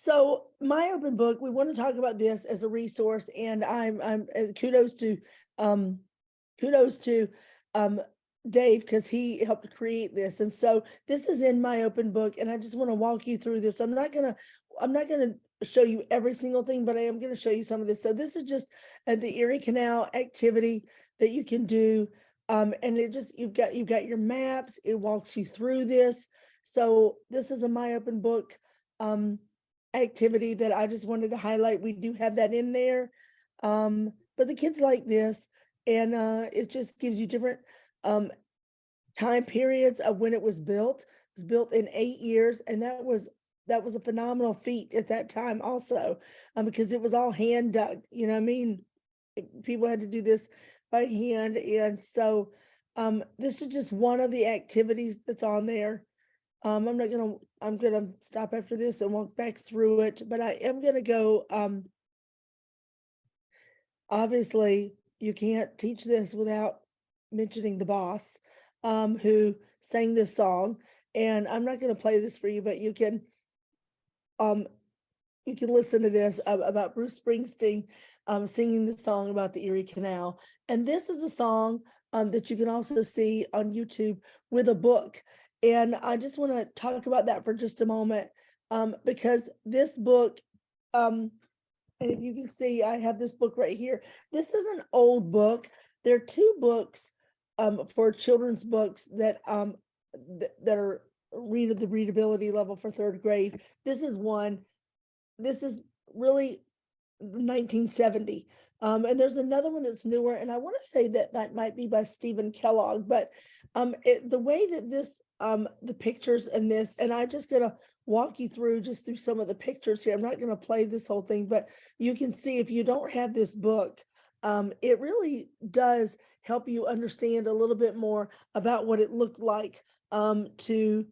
[SPEAKER 5] So my open book, we want to talk about this as a resource, and I'm kudos to kudos to um Dave, because he helped create this. And so this is in my open book, and I just want to walk you through this. I'm not gonna show you every single thing, but I am gonna show you some of this. So this is just the Erie Canal activity that you can do. And it just, you've got your maps, it walks you through this. So this is a my open book activity that I just wanted to highlight. We do have that in there. But the kids like this, and it just gives you different time periods of when it was built. It was built in 8 years, and that was a phenomenal feat at that time also, because it was all hand dug, you know what I mean? People had to do this by hand, and so this is just one of the activities that's on there. I'm gonna stop after this and walk back through it, but I am gonna go, obviously, you can't teach this without mentioning the boss, who sang this song. And I'm not gonna play this for you, but um, you can listen to this about Bruce Springsteen, singing the song about the Erie Canal. And this is a song, that you can also see on YouTube with a book. And I just want to talk about that for just a moment, because this book, and if you can see, I have this book right here. This is an old book. There are 2 books for children's books that that are the readability level for 3rd grade. This is one. This is really 1970. And there's another one that's newer, and I want to say that that might be by Stephen Kellogg. But the way that this the pictures in this, and I'm just gonna walk you through some of the pictures here. I'm not gonna play this whole thing, but you can see, if you don't have this book, it really does help you understand a little bit more about what it looked like to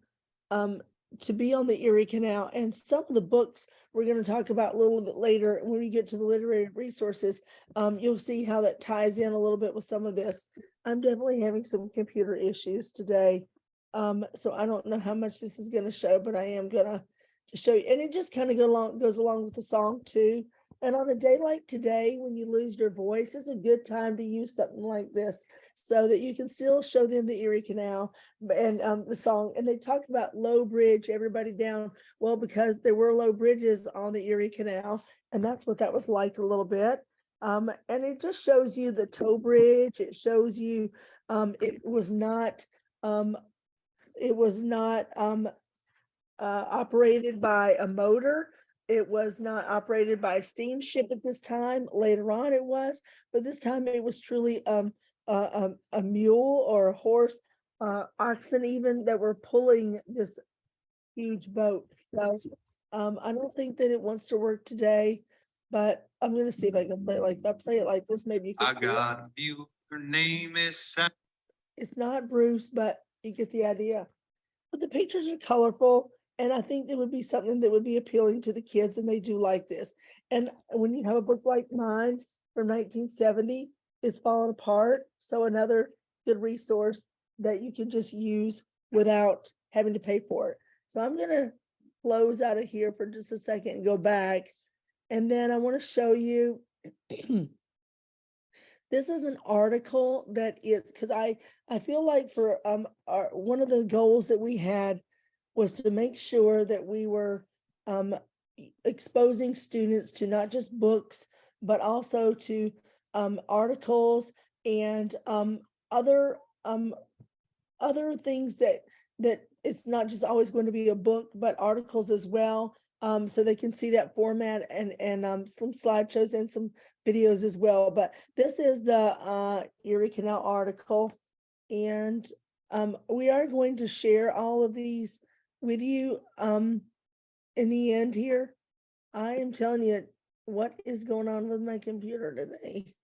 [SPEAKER 5] be on the Erie Canal. And some of the books we're going to talk about a little bit later when we get to the literary resources. You'll see how that ties in a little bit with some of this. I'm definitely having some computer issues today. So I don't know how much this is going to show, but I am going to show you. And it just kind of goes along with the song too. And on a day like today, when you lose your voice, it's a good time to use something like this so that you can still show them the Erie Canal and the song. And they talk about low bridge, everybody down. Well, because there were low bridges on the Erie Canal, and that's what that was like a little bit. And it just shows you the tow bridge. It shows you it was not operated by a motor. It was not operated by a steamship at this time. Later on it was, but this time it was truly a mule or a horse, oxen even, that were pulling this huge boat. So I don't think that it wants to work today, but I'm gonna see if I can play it like that. Play it like this, maybe you can see it.
[SPEAKER 7] You, her name is Sam.
[SPEAKER 5] It's not Bruce, but you get the idea. But the pictures are colorful, and I think it would be something that would be appealing to the kids, and they do like this. And when you have a book like mine from 1970, it's fallen apart. So another good resource that you can just use without having to pay for it. So I'm gonna close out of here for just a second and go back. And then I want to show you this is an article that is, because I feel like for one of the goals that we had was to make sure that we were exposing students to not just books, but also to articles and other things that it's not just always going to be a book, but articles as well. So they can see that format and some slideshows and some videos as well. But this is the Erie Canal article, and we are going to share all of these with you in the end here. I am telling you what is going on with my computer today.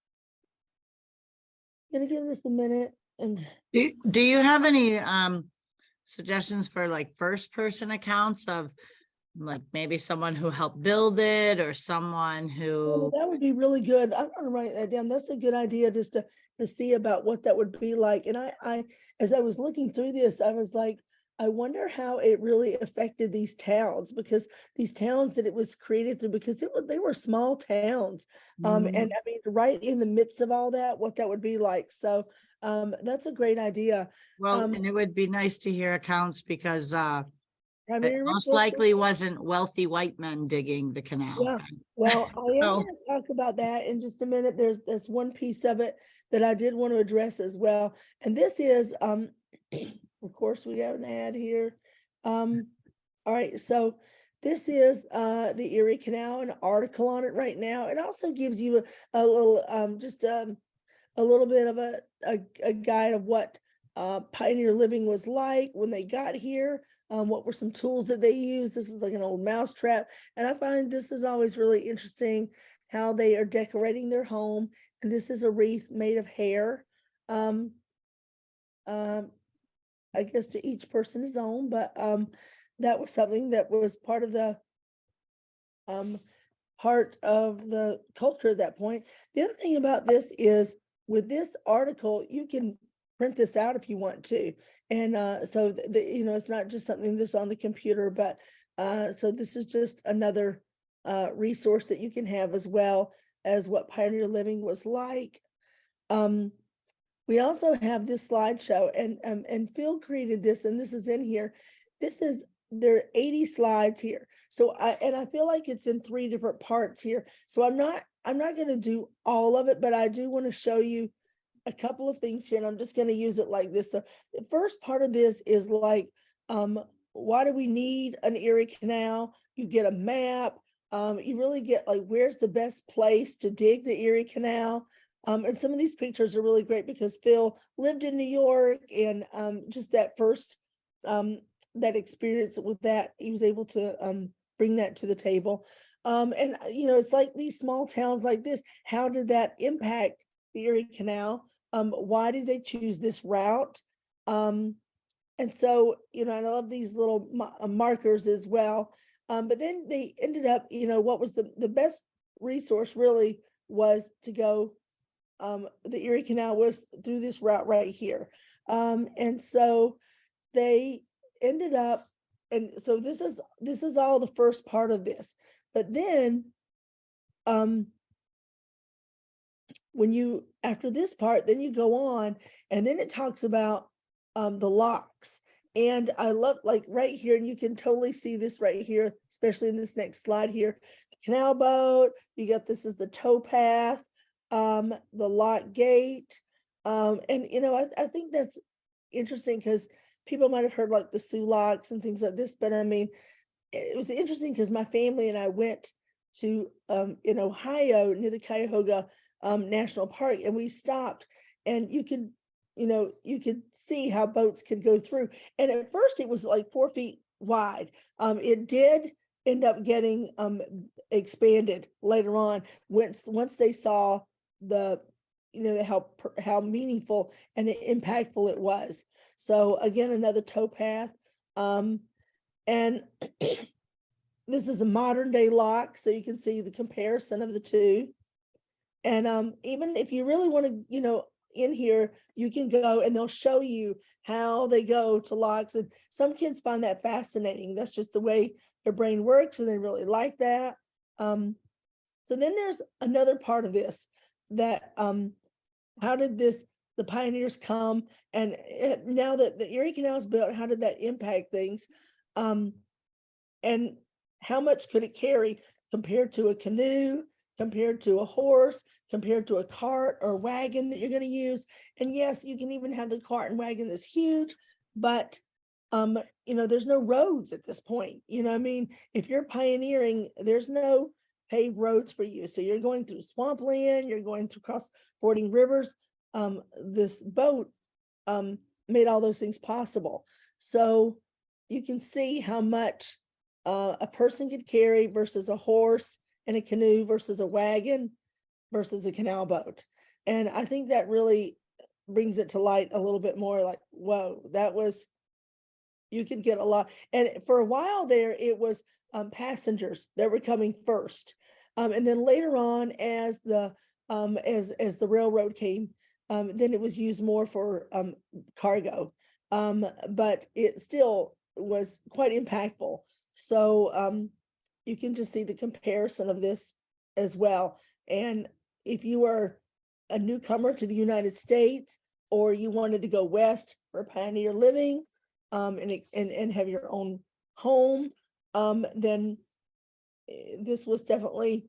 [SPEAKER 5] Gonna give this a minute. And
[SPEAKER 3] Do you have any suggestions for like first person accounts of like maybe someone who helped build it or someone who
[SPEAKER 5] that would be really good. I'm gonna write that down. That's a good idea, just to see about what that would be like. And I as I was looking through this, I was like, I wonder how it really affected these towns, because these towns that it was created through, because they were small towns. And I mean, right in the midst of all that, what that would be like. So that's a great idea.
[SPEAKER 3] Well,
[SPEAKER 5] Um,
[SPEAKER 3] and it would be nice to hear accounts because it
[SPEAKER 5] Primary
[SPEAKER 3] most
[SPEAKER 5] resources.
[SPEAKER 3] likely wasn't wealthy white men digging the canal.
[SPEAKER 5] Yeah, well, I am
[SPEAKER 3] So-
[SPEAKER 5] going to talk about that in just a minute. There's one piece of it that I did want to address as well. And this is, of course, we have an ad here. All right, so this is the Erie Canal, an article on it right now. It also gives you a little, just a little bit of a guide of what pioneer living was like when they got here. What were some tools that they used? This is like an old mousetrap. And I find this is always really interesting how they are decorating their home. And this is a wreath made of hair. I guess to each person his own, but that was something that was part of the culture at that point. The other thing about this is with this article, you can print this out if you want to. And so it's not just something that's on the computer, but so this is just another resource that you can have, as well as what pioneer living was like. We also have this slideshow, and Phil created this, and this is in here. There are 80 slides here. So I feel like it's in 3 different parts here. So I'm not going to do all of it, but I do want to show you a couple of things here, and I'm just going to use it like this. So the first part of this is like, why do we need an Erie Canal? You get a map. You really get like, where's the best place to dig the Erie Canal? And some of these pictures are really great because Phil lived in New York, and just that first, that experience with that, he was able to bring that to the table. And it's like these small towns like this, how did that impact the Erie Canal? Why did they choose this route? And so, and I love these little markers as well. But then they ended up, what was the best resource really was to go, the Erie Canal was through this route right here. And so they ended up, and so this is all the first part of this. But then, after this part, then you go on, and then it talks about the locks. And I love, like right here, and you can totally see this right here, especially in this next slide here, the canal boat, you got, this is the towpath, the lock gate. And I think that's interesting because people might have heard like the Sioux locks and things like this, but I mean, it was interesting because my family and I went to in Ohio near the Cuyahoga National Park, and we stopped, and you could see how boats could go through. And at first it was like 4 feet wide. It did end up getting expanded later on once they saw the how meaningful and impactful it was. So again, another towpath. And this is a modern day lock, so you can see the comparison of the two. And even if you really want to, in here, you can go and they'll show you how they go to locks. And some kids find that fascinating. That's just the way their brain works, and they really like that. So then there's another part of this that, how did the pioneers come? And now that the Erie Canal is built, how did that impact things? And how much could it carry compared to a canoe, compared to a horse, compared to a cart or wagon that you're going to use? And yes, you can even have the cart and wagon that's huge, but there's no roads at this point. I mean, if you're pioneering, there's no paved roads for you. So you're going through swampland, you're going through cross-fording rivers. This boat made all those things possible. So you can see how much a person could carry versus a horse and a canoe versus a wagon versus a canal boat. And I think that really brings it to light a little bit more, like, whoa, you could get a lot. And for a while there, it was passengers that were coming first. And then later on, as the railroad came, then it was used more for cargo. But it still was quite impactful. So you can just see the comparison of this as well. And if you are a newcomer to the United States, or you wanted to go west for pioneer living, and have your own home, then this was definitely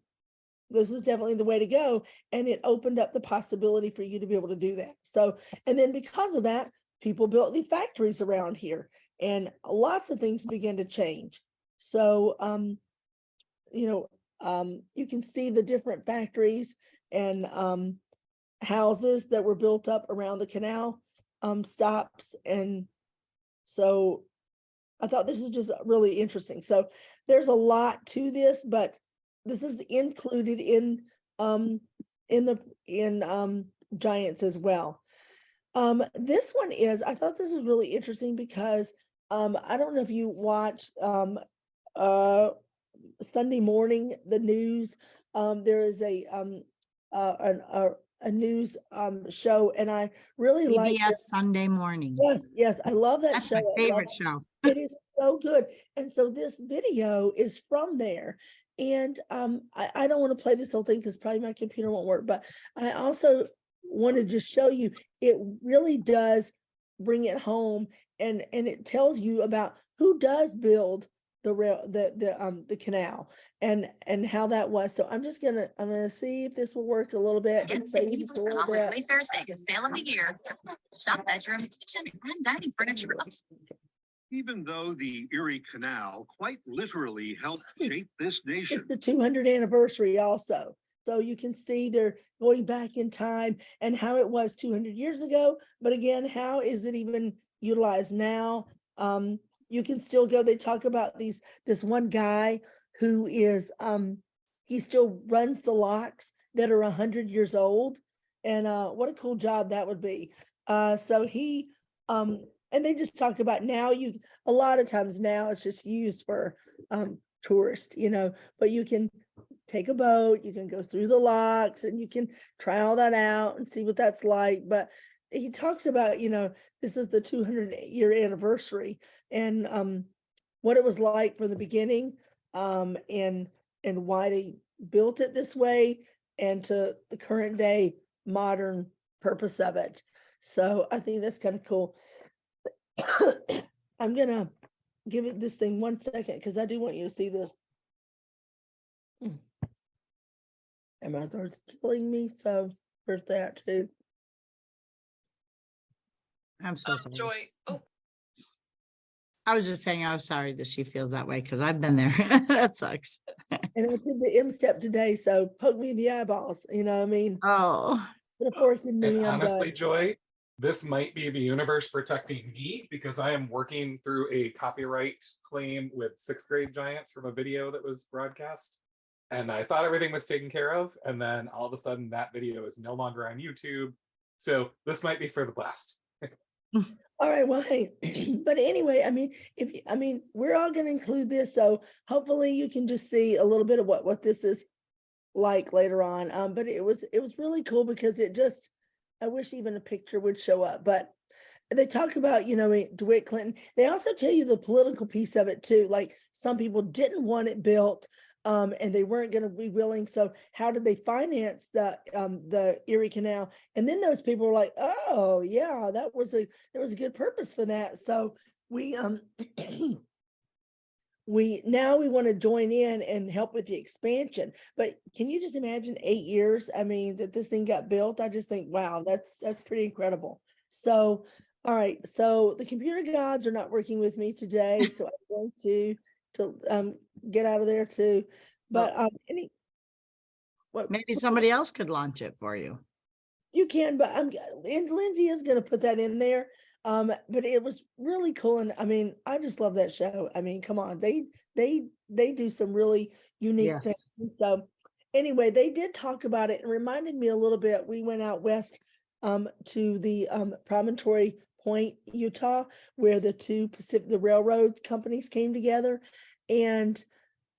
[SPEAKER 5] the way to go. And it opened up the possibility for you to be able to do that. So, and then because of that, people built the factories around here, and lots of things began to change. So, you can see the different factories and houses that were built up around the canal stops. And so I thought this is just really interesting. So there's a lot to this, but this is included in Giants as well. This one is, I thought this was really interesting because I don't know if you watch Sunday morning, the news. There is a news show, and I really like
[SPEAKER 3] CBS Sunday Morning.
[SPEAKER 5] Yes, I love that
[SPEAKER 3] That's
[SPEAKER 5] show.
[SPEAKER 3] my
[SPEAKER 5] I love
[SPEAKER 3] favorite
[SPEAKER 5] it.
[SPEAKER 3] show.
[SPEAKER 5] It is so good. And so this video is from there. And I don't want to play this whole thing because probably my computer won't work, but I also want to just show you, it really does bring it home, and it tells you about who does build the canal and how that was. So I'm gonna see if this will work a little bit.
[SPEAKER 8] Get
[SPEAKER 5] and show you
[SPEAKER 8] 50%
[SPEAKER 5] before
[SPEAKER 8] off
[SPEAKER 5] that.
[SPEAKER 8] with Wayfair's Vegas sale of the year. Shop bedroom, kitchen, and dining furniture.
[SPEAKER 7] Even though the Erie Canal quite literally helped shape this nation.
[SPEAKER 5] It's the 200th anniversary also. So you can see they're going back in time and how it was 200 years ago. But again, how is it even utilized now? You can still go, they talk about this one guy who is, he still runs the locks that are 100 years old. And what a cool job that would be. So he, and they just talk about now, a lot of times now it's just used for tourists, but you can take a boat, you can go through the locks, and you can try all that out and see what that's like. But he talks about, this is the 200-year anniversary, and what it was like from the beginning, and why they built it this way, and to the current day modern purpose of it. So I think that's kind of cool. I'm gonna give it this thing 1 second because I do want you to see this. And my throat's killing me, so there's that too.
[SPEAKER 3] I'm so sorry.
[SPEAKER 2] Joy, oh,
[SPEAKER 3] I was just saying I was sorry that she feels that way because I've been there. That sucks.
[SPEAKER 5] And I did the M-step today, so poke me in the eyeballs, what I mean?
[SPEAKER 3] Oh,
[SPEAKER 5] Put a fork in me,
[SPEAKER 1] And
[SPEAKER 5] I'm
[SPEAKER 1] honestly,
[SPEAKER 5] done.
[SPEAKER 1] Joy, this might be the universe protecting me because I am working through a copyright claim with 6th grade Giants from a video that was broadcast. And I thought everything was taken care of. And then all of a sudden that video is no longer on YouTube. So this might be for the blast.
[SPEAKER 5] All right, well, hey, but anyway, we're all gonna include this, so hopefully you can just see a little bit of what this is like later on. But it was really cool because I wish even a picture would show up, but they talk about, DeWitt Clinton. They also tell you the political piece of it too. Like some people didn't want it built, and they weren't going to be willing. So how did they finance the Erie Canal? And then those people were like, oh yeah, there was a good purpose for that. So we we want to join in and help with the expansion. But can you just imagine 8 years? That this thing got built. I just think, wow, that's pretty incredible. So, all right. So the computer gods are not working with me today. So I'm going to get out of there too. But
[SPEAKER 3] maybe somebody else could launch it for you.
[SPEAKER 5] you can, but and Lindsay is going to put that in there. But it was really cool, and I just love that show. Come on, they do some really unique
[SPEAKER 3] Yes.
[SPEAKER 5] things. So anyway, they did talk about it and reminded me a little bit. We went out west to the Promontory Point, Utah, where the two the railroad companies came together, and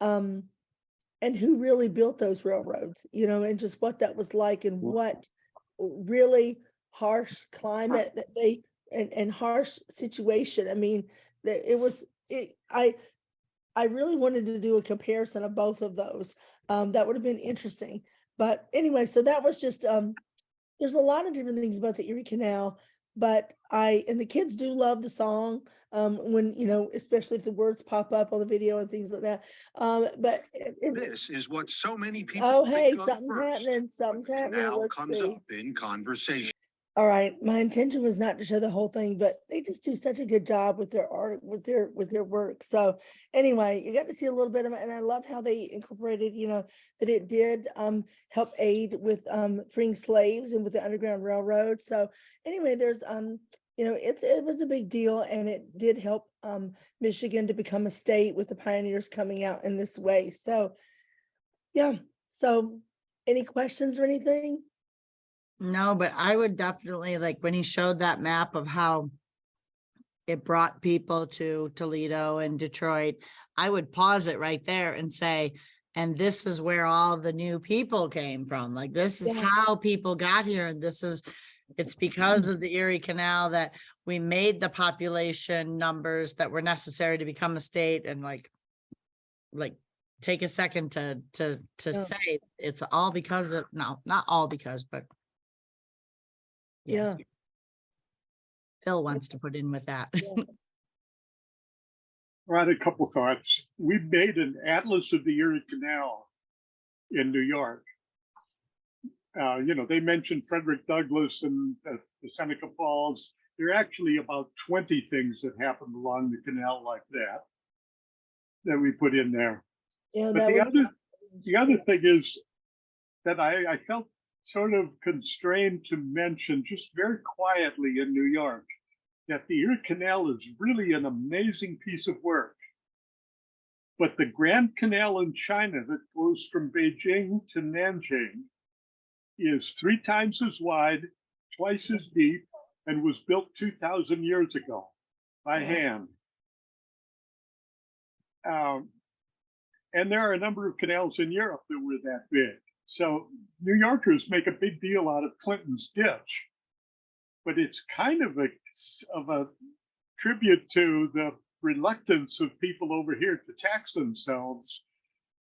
[SPEAKER 5] who really built those railroads, and just what that was like, and what really harsh climate that they, and harsh situation. I mean, that it was, I really wanted to do a comparison of both of those. That would have been interesting. But anyway, so that was just, there's a lot of different things about the Erie Canal, but and the kids do love the song, when, especially if the words pop up on the video and things like that. But
[SPEAKER 7] This is what so many people
[SPEAKER 5] oh, hey,
[SPEAKER 7] think of
[SPEAKER 5] something's
[SPEAKER 7] first.
[SPEAKER 5] happening, something's happening.
[SPEAKER 7] Now
[SPEAKER 5] Let's
[SPEAKER 7] comes
[SPEAKER 5] see.
[SPEAKER 7] up in conversation.
[SPEAKER 5] All right, my intention was not to show the whole thing, but they just do such a good job with their art, with their work. So anyway, you got to see a little bit of it, and I loved how they incorporated, that it did help aid with freeing slaves and with the Underground Railroad. So anyway, there's it was a big deal, and it did help Michigan to become a state with the pioneers coming out in this way. So yeah. So any questions or anything?
[SPEAKER 3] No, but I would definitely, like, when he showed that map of how it brought people to Toledo and Detroit, I would pause it right there and say, and this is where all the new people came from. Like, this is
[SPEAKER 5] Yeah.
[SPEAKER 3] how people got here. And it's because of the Erie Canal that we made the population numbers that were necessary to become a state. And like take a second to say it's all because of, no, not all because, but yes.
[SPEAKER 5] Yeah.
[SPEAKER 3] Phil wants to put in with that.
[SPEAKER 6] I had a couple thoughts. We made an atlas of the Erie Canal in New York. They mentioned Frederick Douglass and the Seneca Falls. There are actually about 20 things that happened along the canal like that we put in there.
[SPEAKER 5] Yeah,
[SPEAKER 6] But the other thing is that I felt sort of constrained to mention just very quietly in New York that the Erie Canal is really an amazing piece of work. But the Grand Canal in China that goes from Beijing to Nanjing is 3 times as wide, twice as deep, and was built 2,000 years ago by hand. And there are a number of canals in Europe that were that big. So New Yorkers make a big deal out of Clinton's Ditch, but it's kind of a tribute to the reluctance of people over here to tax themselves.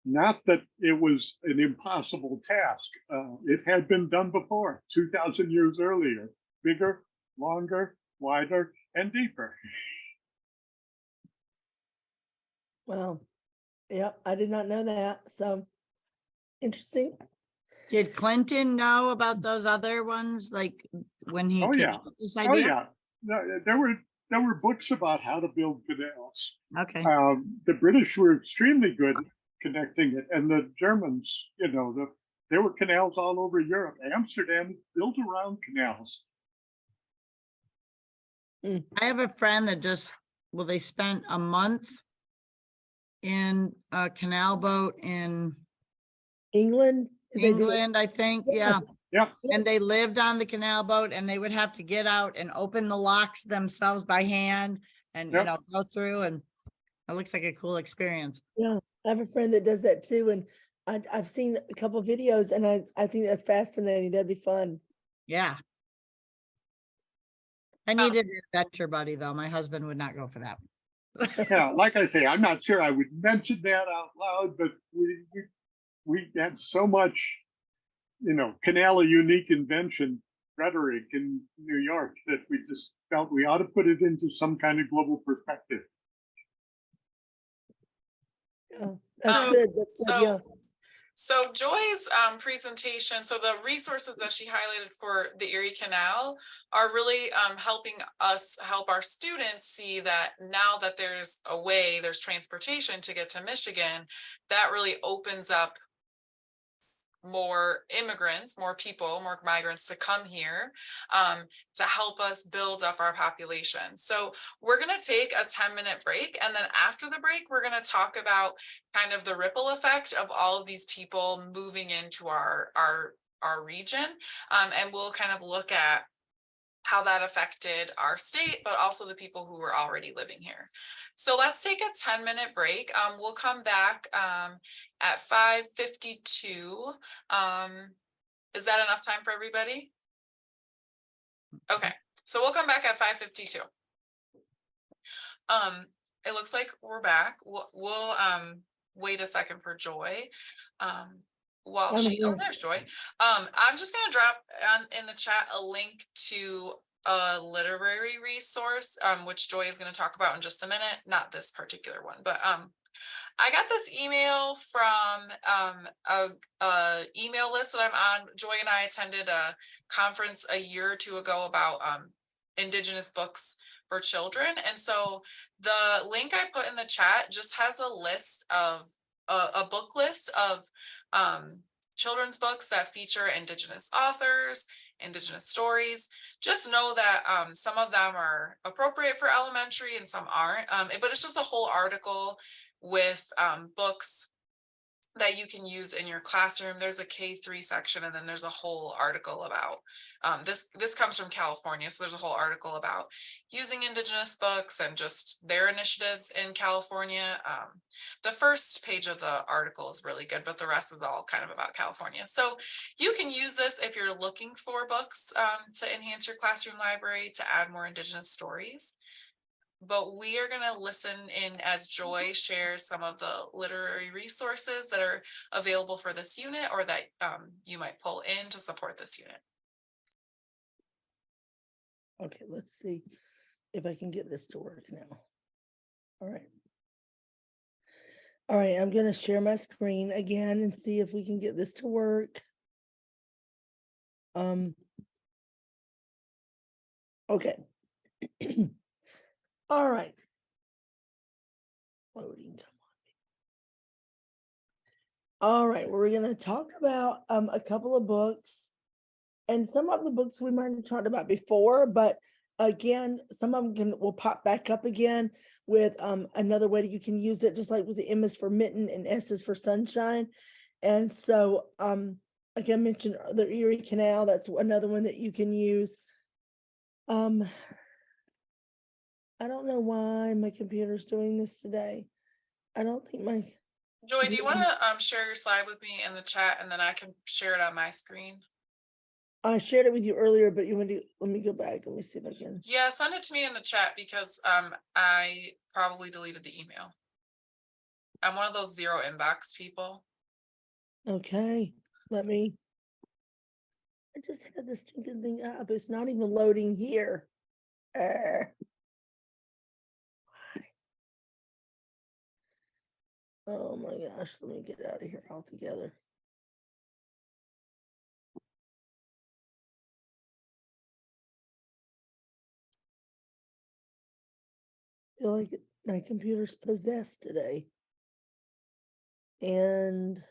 [SPEAKER 6] Not that it was an impossible task. It had been done before, 2,000 years earlier, bigger, longer, wider, and deeper.
[SPEAKER 5] Well, yeah, I did not know that. So interesting.
[SPEAKER 3] Did Clinton know about those other ones? Like when he
[SPEAKER 6] Oh,
[SPEAKER 3] came
[SPEAKER 6] yeah.
[SPEAKER 3] up with this
[SPEAKER 6] Oh
[SPEAKER 3] idea?
[SPEAKER 6] yeah, there were books about how to build canals.
[SPEAKER 3] Okay.
[SPEAKER 6] The British were extremely good at connecting it, and the Germans, there were canals all over Europe. Amsterdam built around canals.
[SPEAKER 3] I have a friend that they spent a month in a canal boat in
[SPEAKER 5] England. Did they do it?
[SPEAKER 3] England, I think. Yeah.
[SPEAKER 6] Yeah,
[SPEAKER 3] And they lived on the canal boat, and they would have to get out and open the locks themselves by hand and,
[SPEAKER 6] Yep.
[SPEAKER 3] go through, and it looks like a cool experience.
[SPEAKER 5] Yeah, I have a friend that does that too, and I've seen a couple videos, and I think that's fascinating. That'd be fun.
[SPEAKER 3] Yeah. I needed an adventure buddy though. My husband would not go for that.
[SPEAKER 6] yeah. Like I say, I'm not sure I would mention that out loud, but we had so much, canal a unique invention rhetoric in New York that we just felt we ought to put it into some kind of global perspective.
[SPEAKER 5] Yeah, that's
[SPEAKER 2] Um,
[SPEAKER 5] good. That's good. Yeah.
[SPEAKER 2] So Joy's presentation, so the resources that she highlighted for the Erie Canal are really helping us help our students see that now that there's transportation to get to Michigan, that really opens up more immigrants, more people, more migrants to come here to help us build up our population. So we're going to take a 10-minute break. And then after the break, we're going to talk about kind of the ripple effect of all of these people moving into our region. And we'll kind of look at how that affected our state, but also the people who were already living here. So let's take a 10-minute break. We'll come back at 5:52. Is that enough time for everybody? Okay, so we'll come back at 5:52. It looks like we're back. We'll wait a second for Joy. While
[SPEAKER 5] I'm
[SPEAKER 2] she, oh,
[SPEAKER 5] here.
[SPEAKER 2] there's Joy. I'm just gonna drop in the chat a link to a literary resource, which Joy is gonna talk about in just a minute. Not this particular one, but I got this email from a email list that I'm on. Joy and I attended a conference a year or two ago about Indigenous books for children. And so the link I put in the chat just has a list of a book list of children's books that feature Indigenous authors, Indigenous stories. Just know that some of them are appropriate for elementary and some aren't, but it's just a whole article with books that you can use in your classroom. There's a K3 section, and then there's a whole article about this comes from California, so there's a whole article about using Indigenous books and just their initiatives in California. The first page of the article is really good, but the rest is all kind of about California. So you can use this if you're looking for books to enhance your classroom library, to add more Indigenous stories. But we are going to listen in as Joy shares some of the literary resources that are available for this unit, or that you might pull in to support this unit.
[SPEAKER 5] Okay, let's see if I can get this to work now. All right. All right, I'm gonna share my screen again and see if we can get this to work. Okay. All right. Loading, come on. All right, we're gonna talk about a couple of books. And some of the books we might have talked about before, but again, some of them will pop back up again with another way that you can use it, just like with the M is for mitten and S is for sunshine. And so like I mentioned, the Erie Canal, that's another one that you can use. I don't know why my computer's doing this today. I don't think my
[SPEAKER 2] Joy, do you want to share your slide with me in the chat, and then I can share it on my screen?
[SPEAKER 5] I shared it with you earlier, but you want to, let me go back. Let me see if I can.
[SPEAKER 2] Yeah, send it to me in the chat, because I probably deleted the email. I'm one of those zero inbox people.
[SPEAKER 5] Okay, let me. I just had this stinking thing up. It's not even loading here. Oh my gosh, let me get out of here altogether. I feel like my computer's possessed today. And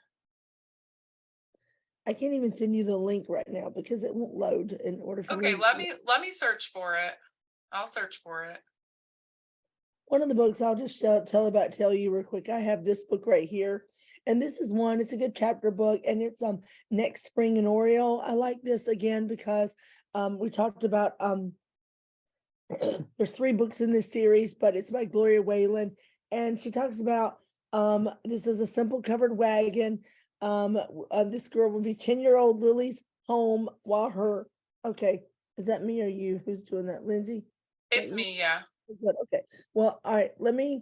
[SPEAKER 5] I can't even send you the link right now because it won't load in order for
[SPEAKER 2] Okay,
[SPEAKER 5] me.
[SPEAKER 2] let me search for it. I'll search for it.
[SPEAKER 5] One of the books I'll just tell you real quick. I have this book right here. And this is one, it's a good chapter book, and it's Next Spring in Oriole. I like this again because we talked about there's 3 books in this series, but it's by Gloria Whalen, and she talks about this is a simple covered wagon. This girl will be 10-year-old Lily's home while her, okay, is that me or you? Who's doing that, Lindsay?
[SPEAKER 2] It's me, yeah.
[SPEAKER 5] Good, okay. Well, all right, let me,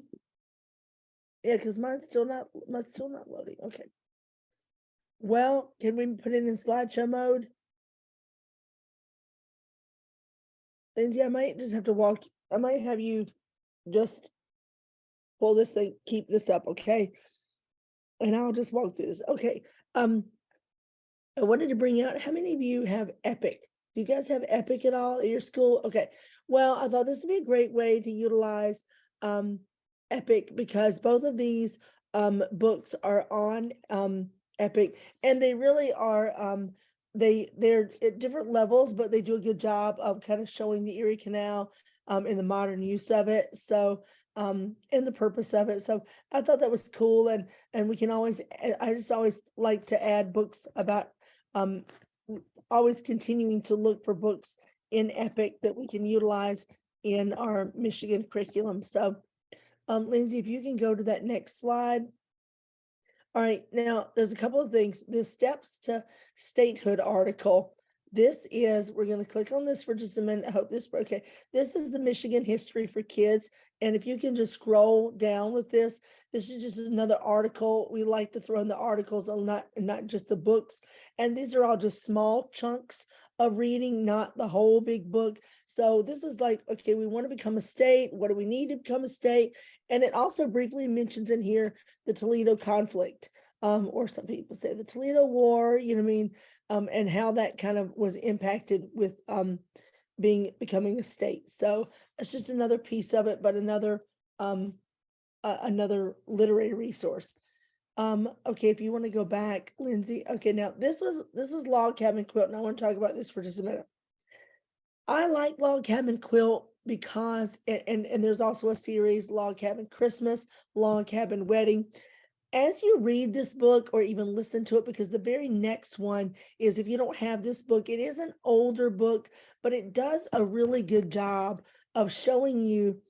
[SPEAKER 5] yeah, because mine's still not loading. Okay. Well, can we put it in slideshow mode? Lindsay, I might just have to I might have you just pull this thing, keep this up, okay? And I'll just walk through this. Okay. I wanted to bring out, how many of you have Epic? Do you guys have Epic at all at your school? Okay. Well, I thought this would be a great way to utilize Epic, because both of these books are on Epic, and they really are they're at different levels, but they do a good job of kind of showing the Erie Canal in the modern use of it. So and the purpose of it. So I thought that was cool, and we can always, I just always like to add books about always continuing to look for books in Epic that we can utilize in our Michigan curriculum. So Lindsay, if you can go to that next slide. All right, now there's a couple of things. The Steps to Statehood article. This is, we're gonna click on this for just a minute. I hope this, okay. This is the Michigan History for Kids. And if you can just scroll down with this is just another article. We like to throw in the articles on not just the books. And these are all just small chunks of reading, not the whole big book. So this is like, okay, we want to become a state. What do we need to become a state? And it also briefly mentions in here the Toledo conflict. Or some people say the Toledo War, you know what I mean? And how that kind of was impacted with becoming a state. So it's just another piece of it, but another another literary resource. Okay, if you want to go back, Lindsay. Okay, now this is Log Cabin Quilt, and I want to talk about this for just a minute. I like Log Cabin Quilt because and there's also a series, Log Cabin Christmas, Log Cabin Wedding. As you read this book or even listen to it, because the very next one is, if you don't have this book, it is an older book, but it does a really good job of showing you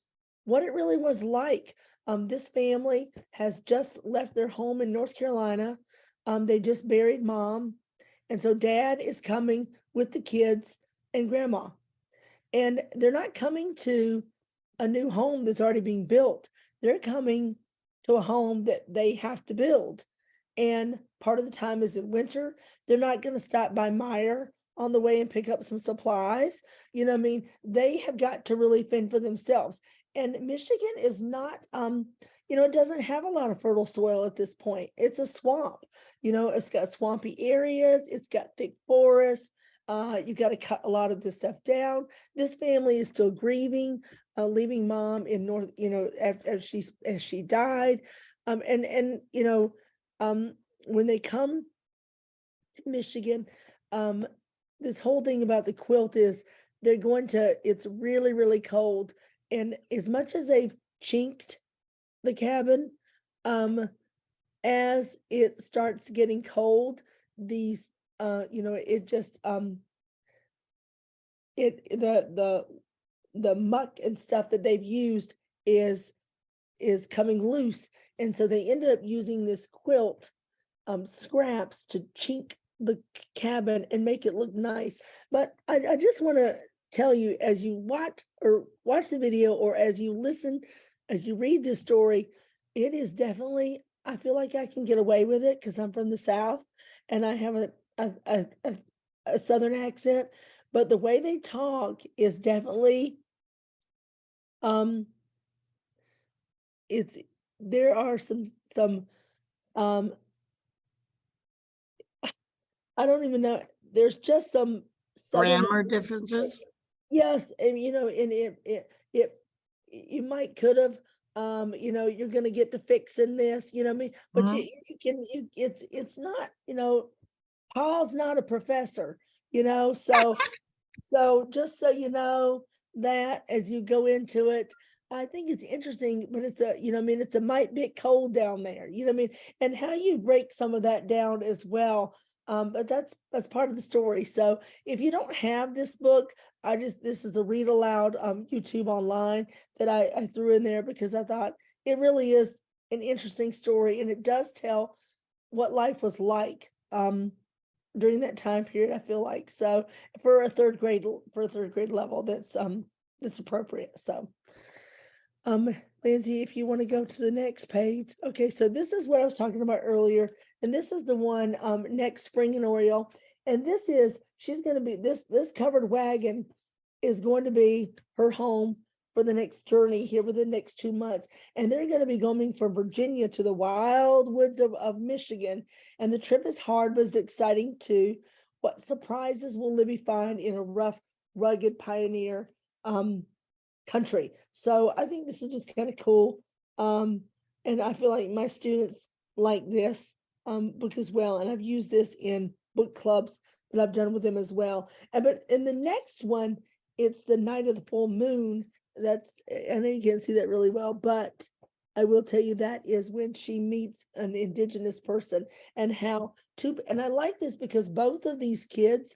[SPEAKER 5] what it really was like. This family has just left their home in North Carolina. They just buried mom. And so dad is coming with the kids and grandma. And they're not coming to a new home that's already being built. They're coming to a home that they have to build. And part of the time is in winter. They're not going to stop by Meijer on the way and pick up some supplies. You know what I mean? They have got to really fend for themselves. And Michigan is not, it doesn't have a lot of fertile soil at this point. It's a swamp. It's got swampy areas. It's got thick forest. You got to cut a lot of this stuff down. This family is still grieving, leaving mom in North, as she died. When they come to Michigan, this whole thing about the quilt is it's really, really cold. And as much as they've chinked the cabin, as it starts getting cold, these it just the muck and stuff that they've used is coming loose, and so they ended up using this quilt scraps to chink the cabin and make it look nice. But I just want to tell you, as you watch the video, or as you read this story, it is definitely, I feel like I can get away with it because I'm from the South and I have a Southern accent, but the way they talk is definitely, there are some, I don't even know, there's just some Southern
[SPEAKER 3] Grammar differences.
[SPEAKER 5] Yes, and you might could have, you're gonna get to fixing this, you know what I mean? But
[SPEAKER 3] Mhm.
[SPEAKER 5] it's not, Paul's not a professor, so just so you know that as you go into it, I think it's interesting, but it's it's a might bit cold down there, you know what I mean? And how you break some of that down as well. But that's part of the story. So if you don't have this book, this is a read aloud YouTube online that I threw in there because I thought it really is an interesting story, and it does tell what life was like during that time period, I feel like. So for a third grade level, that's appropriate. So Lindsay, if you want to go to the next page. Okay, so this is what I was talking about earlier. And this is the one next Spring and Oriole. And she's going to be, this covered wagon is going to be her home for the next journey here for the next 2 months. And they're going to be going from Virginia to the wild woods of Michigan. And the trip is hard, but it's exciting too. What surprises will Libby find in a rough, rugged pioneer country? So I think this is just kind of cool. And I feel like my students like this book as well. And I've used this in book clubs that I've done with them as well. But in the next one, it's the night of the full moon. I know you can't see that really well, but I will tell you that is when she meets an indigenous person and and I like this because both of these kids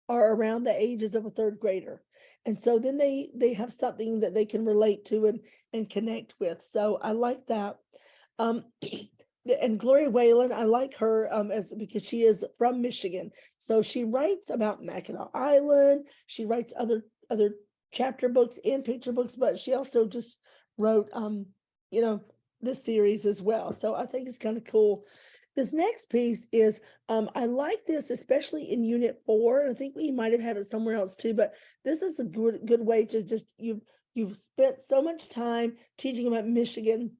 [SPEAKER 5] are around the ages of a third grader. And so then they have something that they can relate to and connect with. So I like that. and Gloria Whalen, I like her as because she is from Michigan. So she writes about Mackinac Island. She writes other chapter books and picture books, but she also just wrote you know, this series as well. So I think it's kind of cool. This next piece is I like this, especially in Unit 4. And I think we might have had it somewhere else too, but this is a good way to just you've spent so much time teaching about Michigan.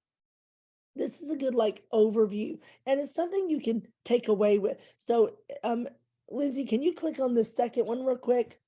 [SPEAKER 5] This is a good like overview, and it's something you can take away with. So Lindsay, can you click on the second one real quick?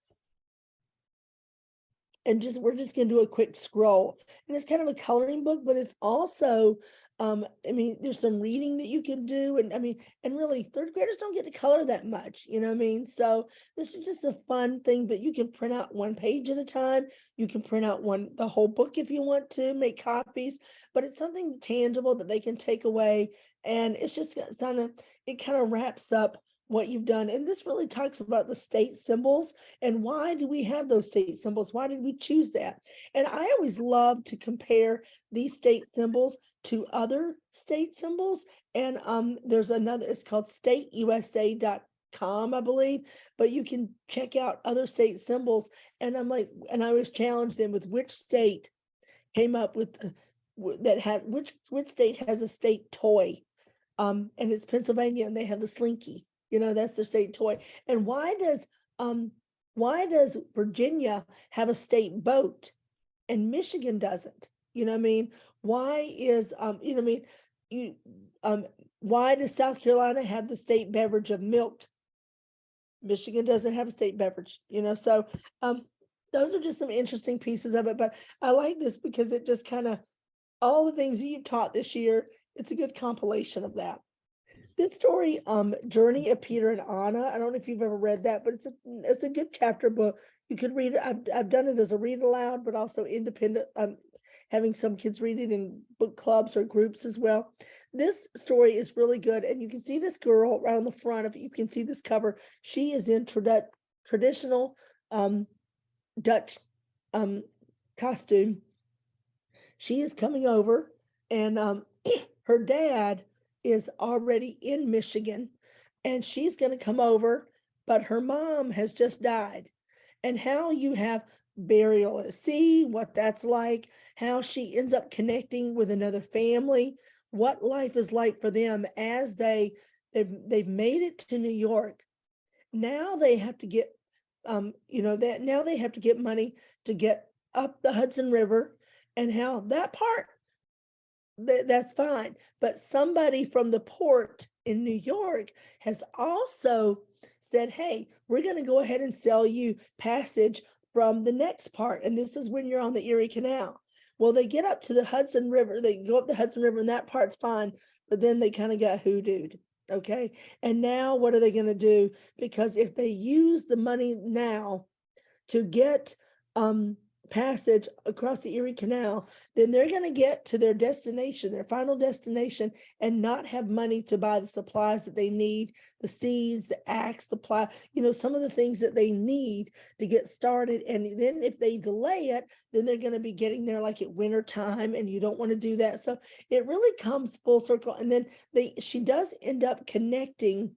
[SPEAKER 5] And we're just gonna do a quick scroll. And it's kind of a coloring book, but it's also I mean, there's some reading that you can do, and I mean, and really third graders don't get to color that much, you know what I mean? So this is just a fun thing, but you can print out one page at a time. You can print out the whole book if you want to, make copies, but it's something tangible that they can take away. And it's just it kind of wraps up what you've done. And this really talks about the state symbols and why do we have those state symbols? Why did we choose that? And I always love to compare these state symbols to other state symbols. And there's another, it's called stateusa.com, I believe, but you can check out other state symbols. And I'm like, and I always challenge them with which state came up with which state has a state toy. And it's Pennsylvania, and they have the Slinky. You know, that's the state toy. And why does Virginia have a state boat and Michigan doesn't? You know what I mean? Why is you know what I mean? Why does South Carolina have the state beverage of milk? Michigan doesn't have a state beverage, you know. So those are just some interesting pieces of it. But I like this because it just kind of all the things you've taught this year, it's a good compilation of that. This story, Journey of Peter and Anna, I don't know if you've ever read that, but it's a good chapter book. You could read it. I've done it as a read aloud, but also independent, having some kids read it in book clubs or groups as well. This story is really good. And you can see this girl right on the front of it. You can see this cover. She is in traditional Dutch costume. She is coming over, and her dad is already in Michigan, and she's going to come over, but her mom has just died. And how you have burial at sea, what that's like, how she ends up connecting with another family, what life is like for them as they've made it to New York. Now they have to get now they have to get money to get up the Hudson River, and how that part that's fine. But somebody from the port in New York has also said, hey, we're going to go ahead and sell you passage from the next part. And this is when you're on the Erie Canal. Well, they get up to the Hudson River, they go up the Hudson River, and that part's fine. But then they kind of got hoodooed. Okay. And now what are they going to do? Because if they use the money now to get passage across the Erie Canal, then they're going to get to their destination, their final destination, and not have money to buy the supplies that they need, the seeds, the axe, the plow, you know, some of the things that they need to get started. And then if they delay it, then they're going to be getting there like at winter time, and you don't want to do that. So it really comes full circle. And then she does end up connecting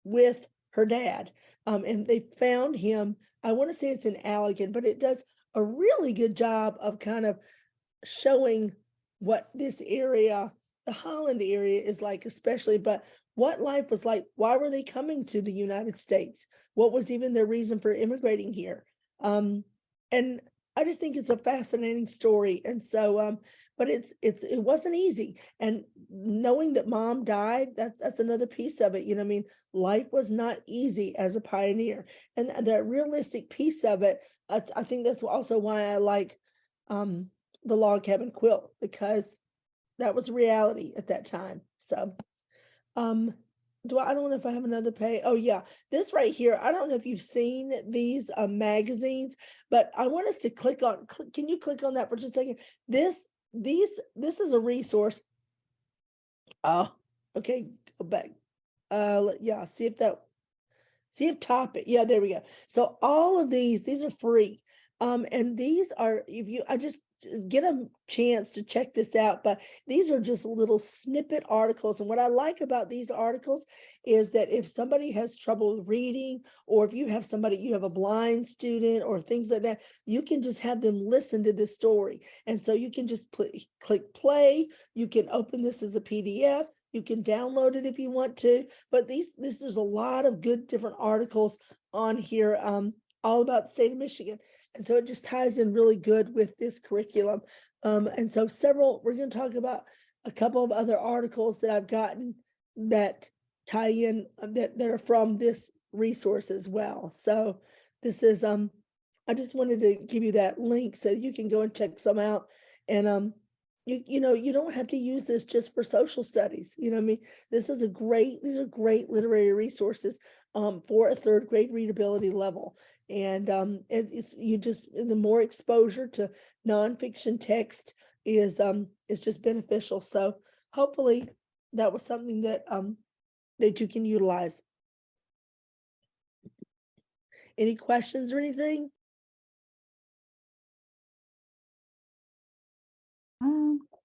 [SPEAKER 5] with her dad, and they found him. I want to say it's in Allegan, but it does a really good job of kind of showing what this area, the Holland area, is like, especially, but what life was like. Why were they coming to the United States? What was even their reason for immigrating here? And I just think it's a fascinating story. And so, but it wasn't easy. And knowing that mom died, that's another piece of it. You know, I mean, life was not easy as a pioneer, and that realistic piece of it. I think that's also why I like the log cabin quilt, because that was reality at that time. So, I don't know if I have another page. Oh yeah, this right here. I don't know if you've seen these magazines, but I want us to click on. Can you click on that for just a second? This is a resource. Oh, okay. Go back. Yeah. See if topic. Yeah, there we go. So all of these are free. And these are, I just get a chance to check this out, but these are just little snippet articles. And what I like about these articles is that if somebody has trouble reading, or if you have somebody, you have a blind student or things like that, you can just have them listen to this story. And so you can just click play, you can open this as a PDF, you can download it if you want to, but there's a lot of good different articles on here, all about the state of Michigan. And so it just ties in really good with this curriculum. And so we're going to talk about a couple of other articles that I've gotten that tie in, that are from this resource as well. So this is, I just wanted to give you that link so you can go and check some out. And, you know, you don't have to use this just for social studies. You know what I mean? These are great literary resources for a third grade readability level. And the more exposure to nonfiction text is just beneficial. So hopefully that was something that that you can utilize. Any questions or anything?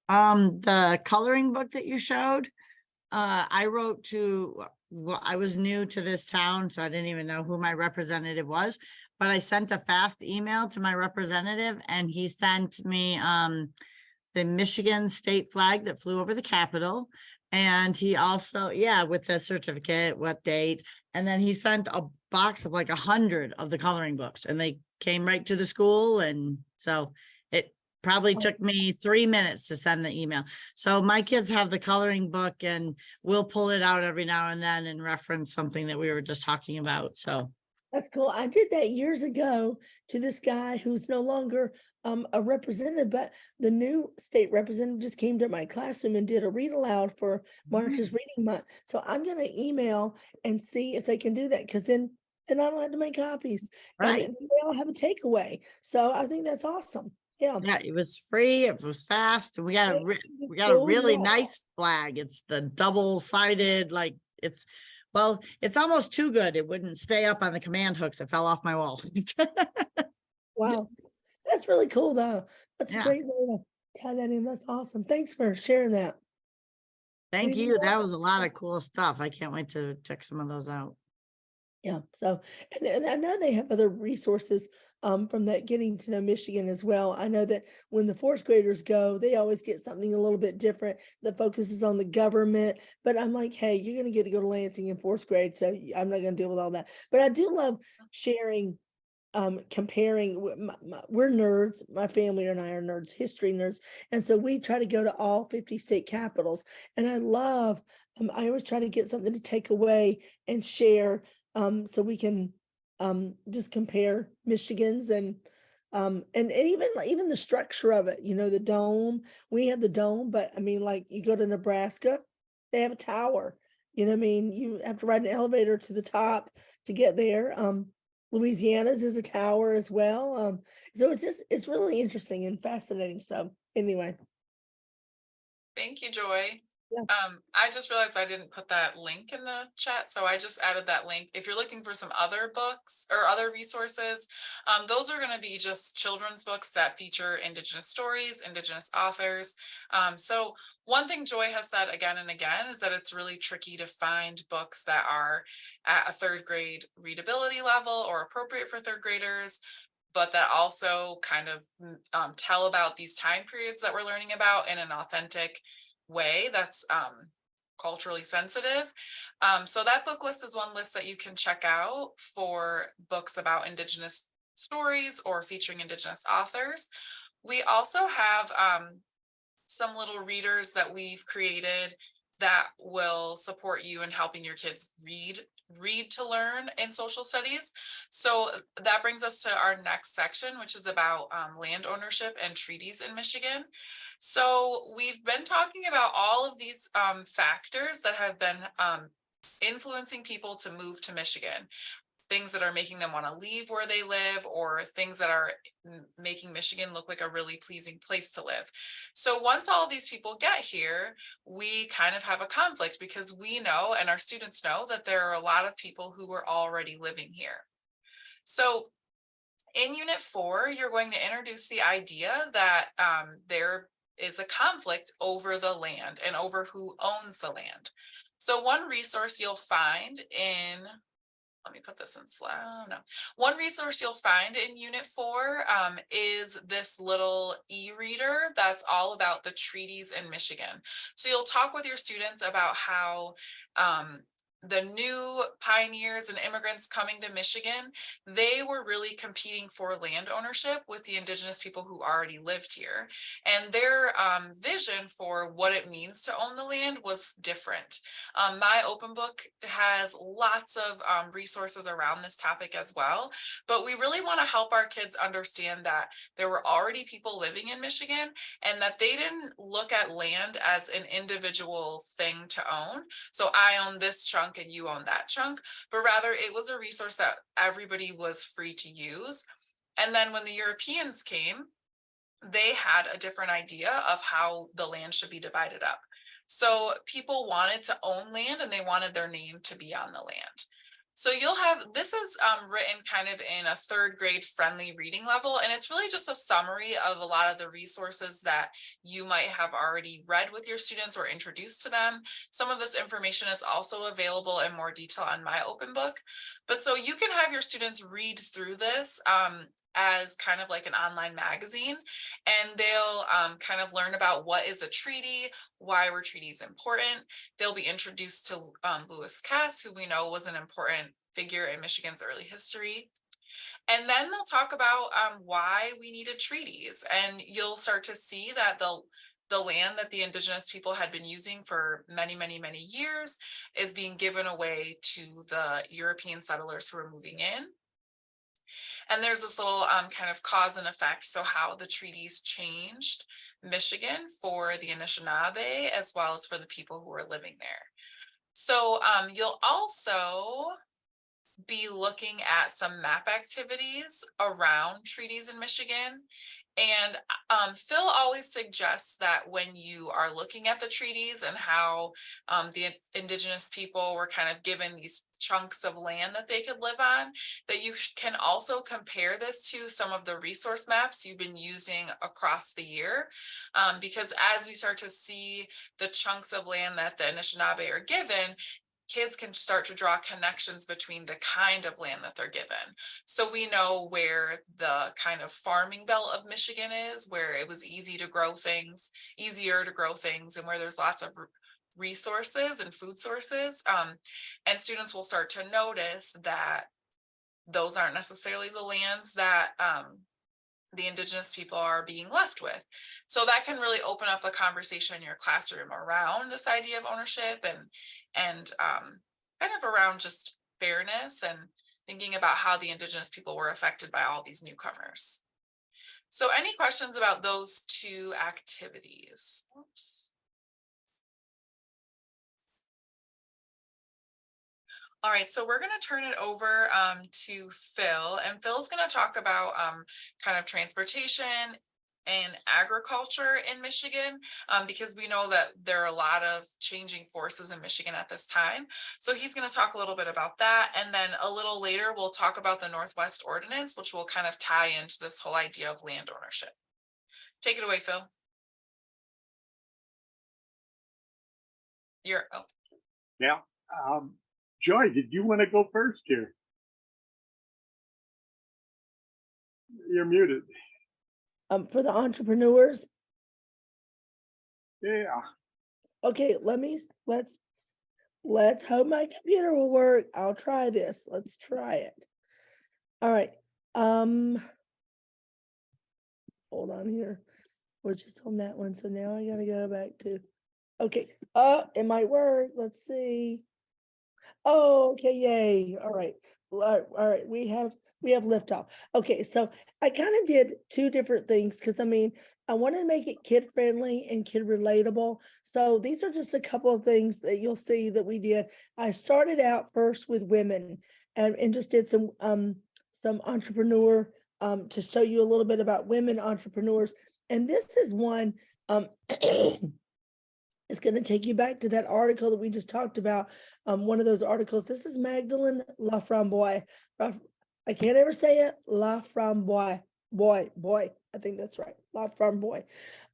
[SPEAKER 3] The coloring book that you showed, I wrote to, well, I was new to this town, so I didn't even know who my representative was, but I sent a fast email to my representative and he sent me, the Michigan state flag that flew over the Capitol. And he also, with the certificate, what date, and then he sent a box of like 100 of the coloring books and they came right to the school. And so it probably took me 3 minutes to send the email. So my kids have the coloring book and we'll pull it out every now and then and reference something that we were just talking about. So
[SPEAKER 5] That's cool. I did that years ago to this guy who's no longer a representative, but the new state representative just came to my classroom and did a read aloud for March's Reading Month. So I'm going to email and see if they can do that, because then I don't have to make copies.
[SPEAKER 3] Right.
[SPEAKER 5] And they all have a takeaway. So I think that's awesome. Yeah.
[SPEAKER 3] yeah, it was free, it was fast. We got
[SPEAKER 5] It's
[SPEAKER 3] we got a
[SPEAKER 5] so
[SPEAKER 3] really
[SPEAKER 5] raw.
[SPEAKER 3] nice flag. It's the double-sided, like well, it's almost too good. It wouldn't stay up on the command hooks. It fell off my wall.
[SPEAKER 5] Wow. That's really cool though. That's a
[SPEAKER 3] Yeah.
[SPEAKER 5] great way to tie that in. That's awesome. Thanks for sharing that.
[SPEAKER 3] Thank
[SPEAKER 5] Anything
[SPEAKER 3] you. That
[SPEAKER 5] else?
[SPEAKER 3] was a lot of cool stuff. I can't wait to check some of those out.
[SPEAKER 5] Yeah, so, and I know they have other resources from that Getting to Know Michigan as well. I know that when the fourth graders go, they always get something a little bit different that focuses on the government. But I'm like, hey, you're going to get to go to Lansing in fourth grade, so I'm not going to deal with all that. But I do love sharing, comparing. We're nerds. My family and I are nerds, history nerds, and so we try to go to all 50 state capitals. And I love. I always try to get something to take away and share. So we can just compare Michigan's and even the structure of it, you know, the dome. We have the dome, but I mean, like you go to Nebraska, they have a tower. You know what I mean? You have to ride an elevator to the top to get there. Louisiana's is a tower as well. So it's really interesting and fascinating. So anyway.
[SPEAKER 2] Thank you, Joy.
[SPEAKER 5] Yeah.
[SPEAKER 2] I just realized I didn't put that link in the chat, so I just added that link. If you're looking for some other books or other resources, those are going to be just children's books that feature Indigenous stories, Indigenous authors. So one thing Joy has said again and again is that it's really tricky to find books that are at a third grade readability level or appropriate for third graders, but that also kind of tell about these time periods that we're learning about in an authentic way that's culturally sensitive. So that book list is one list that you can check out for books about Indigenous stories or featuring Indigenous authors. We also have some little readers that we've created that will support you in helping your kids read to learn in social studies. So that brings us to our next section, which is about land ownership and treaties in Michigan. So we've been talking about all of these factors that have been influencing people to move to Michigan, things that are making them want to leave where they live, or things that are making Michigan look like a really pleasing place to live. So once all of these people get here, we kind of have a conflict because we know, and our students know, that there are a lot of people who are already living here. So In Unit 4, you're going to introduce the idea that there is a conflict over the land and over who owns the land. So one resource you'll find in, let me put this in slow, no. One resource you'll find in Unit 4 is this little e-reader that's all about the treaties in Michigan. So you'll talk with your students about how the new pioneers and immigrants coming to Michigan, they were really competing for land ownership with the indigenous people who already lived here. And their vision for what it means to own the land was different. My open book has lots of resources around this topic as well, but we really want to help our kids understand that there were already people living in Michigan and that they didn't look at land as an individual thing to own. So I own this chunk and you own that chunk, but rather it was a resource that everybody was free to use. And then when the Europeans came, they had a different idea of how the land should be divided up. So people wanted to own land and they wanted their name to be on the land. So you'll have, this is written kind of in a 3rd grade friendly reading level, and it's really just a summary of a lot of the resources that you might have already read with your students or introduced to them. Some of this information is also available in more detail on my open book. But so you can have your students read through this as kind of like an online magazine, and they'll kind of learn about what is a treaty, why were treaties important. They'll be introduced to Lewis Cass, who we know was an important figure in Michigan's early history. And then they'll talk about why we needed treaties. And you'll start to see that the land that the indigenous people had been using for many, many, many years is being given away to the European settlers who are moving in. And there's this little kind of cause and effect. So how the treaties changed Michigan for the Anishinaabe, as well as for the people who were living there. So you'll also be looking at some map activities around treaties in Michigan. And Phil always suggests that when you are looking at the treaties and how the indigenous people were kind of given these chunks of land that they could live on, that you can also compare this to some of the resource maps you've been using across the year. Because as we start to see the chunks of land that the Anishinaabe are given, kids can start to draw connections between the kind of land that they're given. So we know where the kind of farming belt of Michigan is, where it was easier to grow things, and where there's lots of resources and food sources. And students will start to notice that those aren't necessarily the lands that the indigenous people are being left with. So that can really open up a conversation in your classroom around this idea of ownership and kind of around just fairness and thinking about how the indigenous people were affected by all these newcomers. So any questions about those 2 activities? Oops. All right, so we're going to turn it over to Phil, and Phil's going to talk about kind of transportation and agriculture in Michigan, because we know that there are a lot of changing forces in Michigan at this time. So he's going to talk a little bit about that. And then a little later, we'll talk about the Northwest Ordinance, which will kind of tie into this whole idea of land ownership. Take it away, Phil.
[SPEAKER 6] Yeah. Joy, did you want to go first here? You're muted.
[SPEAKER 5] For the entrepreneurs,
[SPEAKER 6] Yeah.
[SPEAKER 5] okay, let's hope my computer will work. I'll try this. Let's try it. All right. Hold on here. We're just on that one. So now I gotta go back to, okay. It might work. Let's see. Oh, okay, yay. All right. All right. We have liftoff. Okay, so I kind of did 2 different things because I mean, I wanted to make it kid friendly and kid relatable. So these are just a couple of things that you'll see that we did. I started out first with women and just did some entrepreneur to show you a little bit about women entrepreneurs. And this is one it's going to take you back to that article that we just talked about. One of those articles. This is Magdalene Laframboise. I can't ever say it, La Framboise, boy, I think that's right, La Framboise.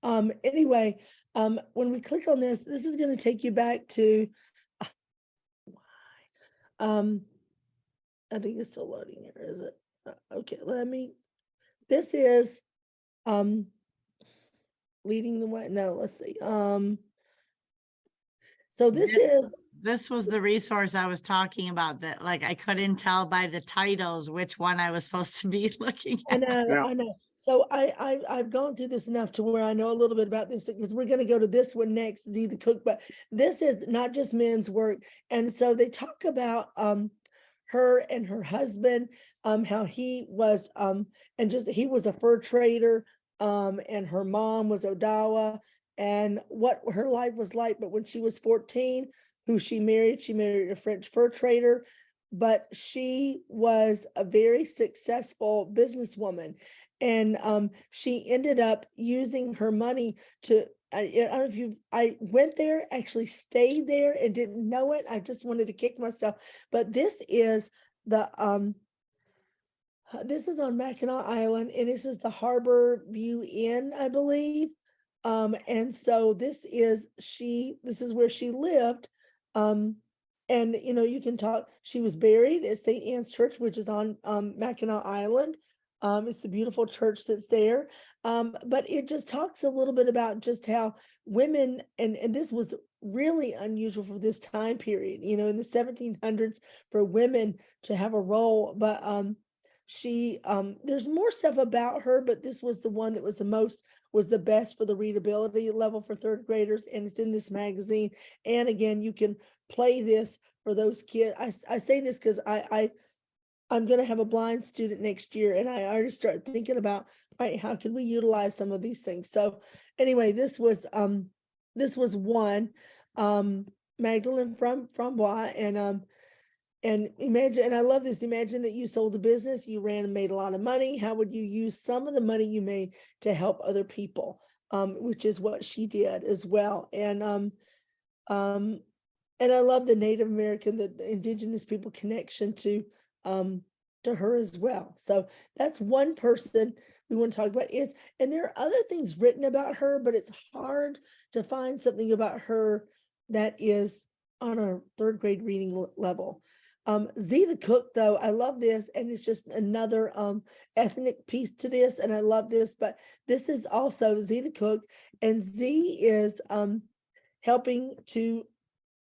[SPEAKER 5] Anyway, when we click on this, this is gonna take you back to, um, I think it's still loading here, is it? Okay, this is, leading the way, no, let's see, so this is,
[SPEAKER 3] This was the resource I was talking about, that like I couldn't tell by the titles which one I was supposed to be looking
[SPEAKER 5] I
[SPEAKER 3] at.
[SPEAKER 5] know,
[SPEAKER 6] Yeah.
[SPEAKER 5] I know. So I've gone through this enough to where I know a little bit about this, because we're gonna go to this one next, Z the Cook, but this is not just men's work. And so they talk about her and her husband, how he was and just he was a fur trader, and her mom was Odawa, and what her life was like. But when she was 14, who she married a French fur trader, but she was a very successful businesswoman. And she ended up using her money to, I don't know if you, I went there, actually stayed there and didn't know it. I just wanted to kick myself. But this is the, this is on Mackinac Island, and this is the Harbor View Inn, I believe. And so this is where she lived. And you know, you can talk, she was buried at St. Anne's Church, which is on Mackinac Island. It's a beautiful church that's there. But it just talks a little bit about just how women, and this was really unusual for this time period, you know, in the 1700s, for women to have a role. But she there's more stuff about her, but this was the one that was the best for the readability level for third graders, and it's in this magazine. And again, you can play this for those kids. I say this because I'm going to have a blind student next year, and I already start thinking about, right, how can we utilize some of these things? So anyway, this was one, Magdalene from Bois, and imagine, and I love this, imagine that you sold a business, you ran and made a lot of money. How would you use some of the money you made to help other people? Which is what she did as well. And I love the Native American, the indigenous people connection to her as well. So that's one person we want to talk about. And there are other things written about her, but it's hard to find something about her that is on a third grade reading level. Z the Cook, though, I love this, and it's just another ethnic piece to this, and I love this. But this is also Z the Cook, and Z is helping to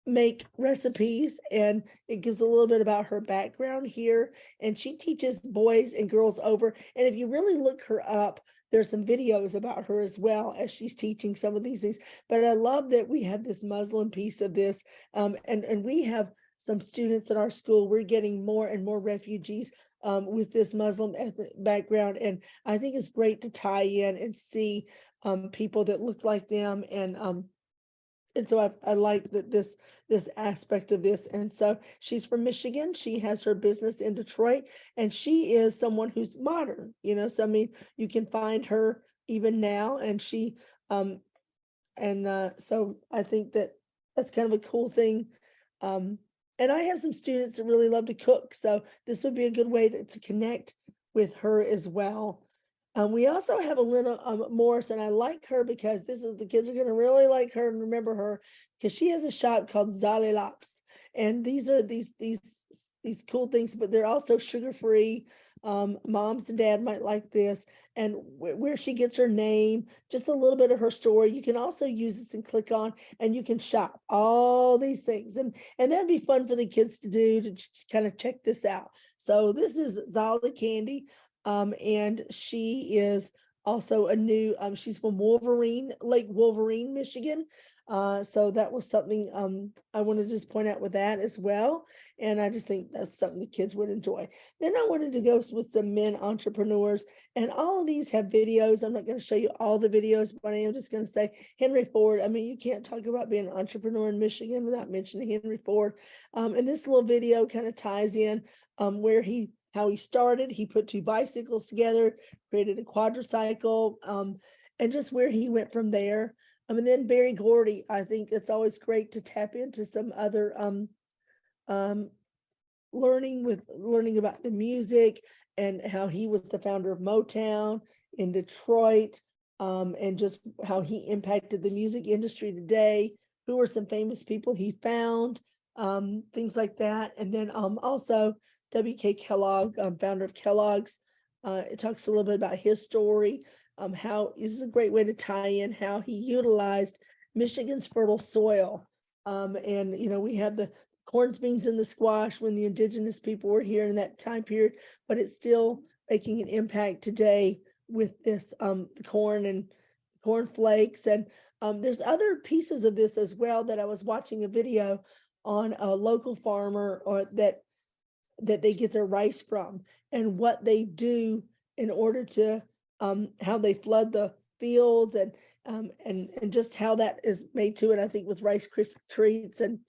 [SPEAKER 5] make recipes, and it gives a little bit about her background here. And she teaches boys and girls over, and if you really look her up, there's some videos about her as well, as she's teaching some of these things. But I love that we have this Muslim piece of this, and we have some students in our school. We're getting more and more refugees with this Muslim ethnic background, and I think it's great to tie in and see people that look like them. And so I like that this aspect of this. And so she's from Michigan. She has her business in Detroit, and she is someone who's modern, you know. So I mean, you can find her even now, and she so I think that that's kind of a cool thing. And I have some students that really love to cook, so this would be a good way to connect with her as well. We also have a little Morris, and I like her because the kids are going to really like her and remember her, because she has a shop called Zale Laps, and these are these cool things, but they're also sugar-free. Moms and dad might like this, and where she gets her name, just a little bit of her story. You can also use this and click on, and you can shop all these things, and that'd be fun for the kids to do, to just kind of check this out. So this is Zala Candy. And she is also a new, she's from Lake Wolverine, Michigan. So that was something I want to just point out with that as well. And I just think that's something the kids would enjoy. Then I wanted to go with some men entrepreneurs, and all of these have videos. I'm not going to show you all the videos, but I am just going to say Henry Ford. I mean, you can't talk about being an entrepreneur in Michigan without mentioning Henry Ford. And this little video kind of ties in how he started. He put two bicycles together, created a quadricycle, and just where he went from there. And then Barry Gordy, I think it's always great to tap into some other learning about the music and how he was the founder of Motown in Detroit, and just how he impacted the music industry today. Who were some famous people he found, things like that. And then also W.K. Kellogg, founder of Kellogg's. It talks a little bit about his story, how this is a great way to tie in how he utilized Michigan's fertile soil. And we have the corns, beans, and the squash when the indigenous people were here in that time period, but it's still making an impact today with this the corn and corn flakes. And there's other pieces of this as well that I was watching a video on a local farmer or that they get their rice from and what they do in order to how they flood the fields and just how that is made to it. I think with Rice Krispie treats and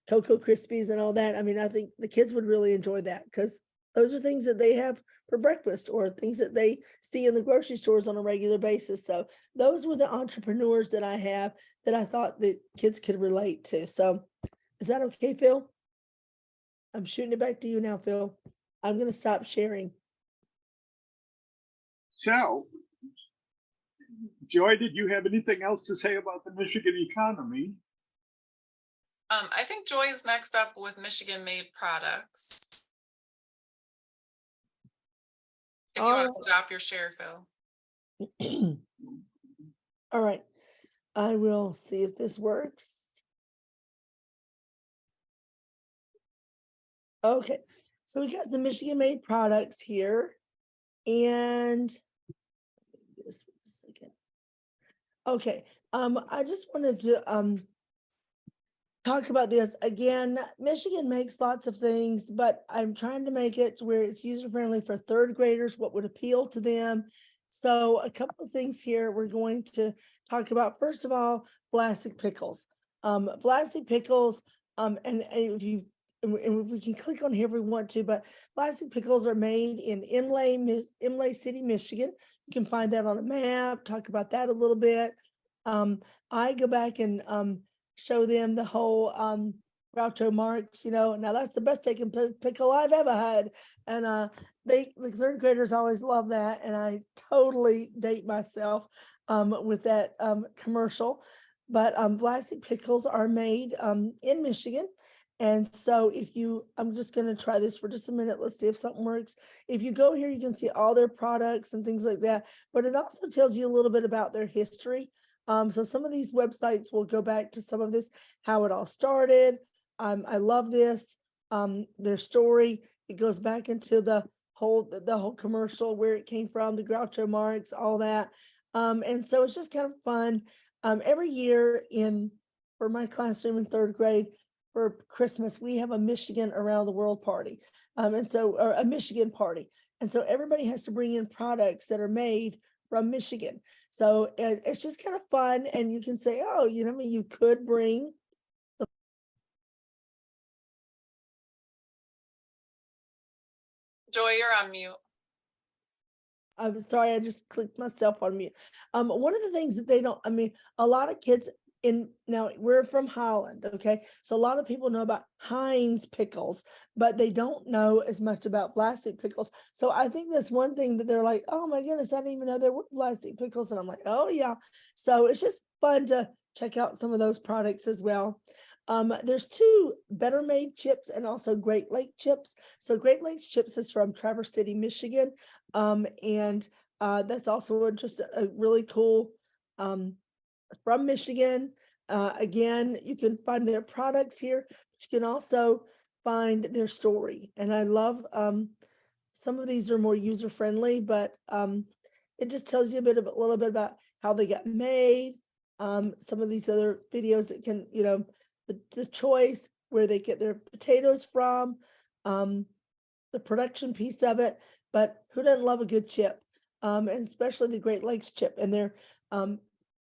[SPEAKER 5] Cocoa Krispies and all that. I mean, I think the kids would really enjoy that because those are things that they have for breakfast or things that they see in the grocery stores on a regular basis. So those were the entrepreneurs that I have that I thought that kids could relate to. So is that okay, Phil? I'm shooting it back to you now, Phil. I'm going to stop sharing.
[SPEAKER 6] So, Joy, did you have anything else to say about the Michigan economy?
[SPEAKER 2] I think Joy is next up with Michigan made products. If you want to stop your share, Phil.
[SPEAKER 5] All right. I will see if this works. Okay. So we got some Michigan made products here. And just a second. Okay. I just wanted to talk about this again. Michigan makes lots of things, but I'm trying to make it where it's user friendly for third graders, what would appeal to them. So a couple of things here we're going to talk about. First of all, Vlasic pickles. Vlasic pickles, and if we can click on here if we want to, but Vlasic pickles are made in Imlay City, Michigan. You can find that on a map, talk about that a little bit. I go back and show them the whole Groucho Marx, now that's the best taken pickle I've ever had. And the third graders always love that. And I totally date myself with that commercial. But Vlasic pickles are made in Michigan. And so I'm just going to try this for just a minute. Let's see if something works. If you go here, you can see all their products and things like that. But it also tells you a little bit about their history. So some of these websites will go back to some of this, how it all started. I love this, their story. It goes back into the whole commercial, where it came from, the Groucho Marx, all that. And so it's just kind of fun. Every year for my classroom in third grade, for Christmas, we have a Michigan Around the World party. Or a Michigan party. And so everybody has to bring in products that are made from Michigan. So it's just kind of fun. And you can say, oh, you could bring.
[SPEAKER 2] Joy, you're on mute.
[SPEAKER 5] I'm sorry, I just clicked myself on mute. One of the things that a lot of kids now we're from Holland, okay? So a lot of people know about Heinz pickles, but they don't know as much about Vlasic pickles. So I think that's one thing that they're like, oh my goodness, I didn't even know there were Vlasic pickles. And I'm like, oh yeah. So it's just fun to check out some of those products as well. There's two Better Made chips and also Great Lake chips. So Great Lakes chips is from Traverse City, Michigan. And that's also just a really cool from Michigan. Again, you can find their products here, but you can also find their story. And I love some of these are more user friendly, but it just tells you a little bit about how they got made. Some of these other videos that can, the choice, where they get their potatoes from, the production piece of it. But who doesn't love a good chip? And especially the Great Lakes chip, and their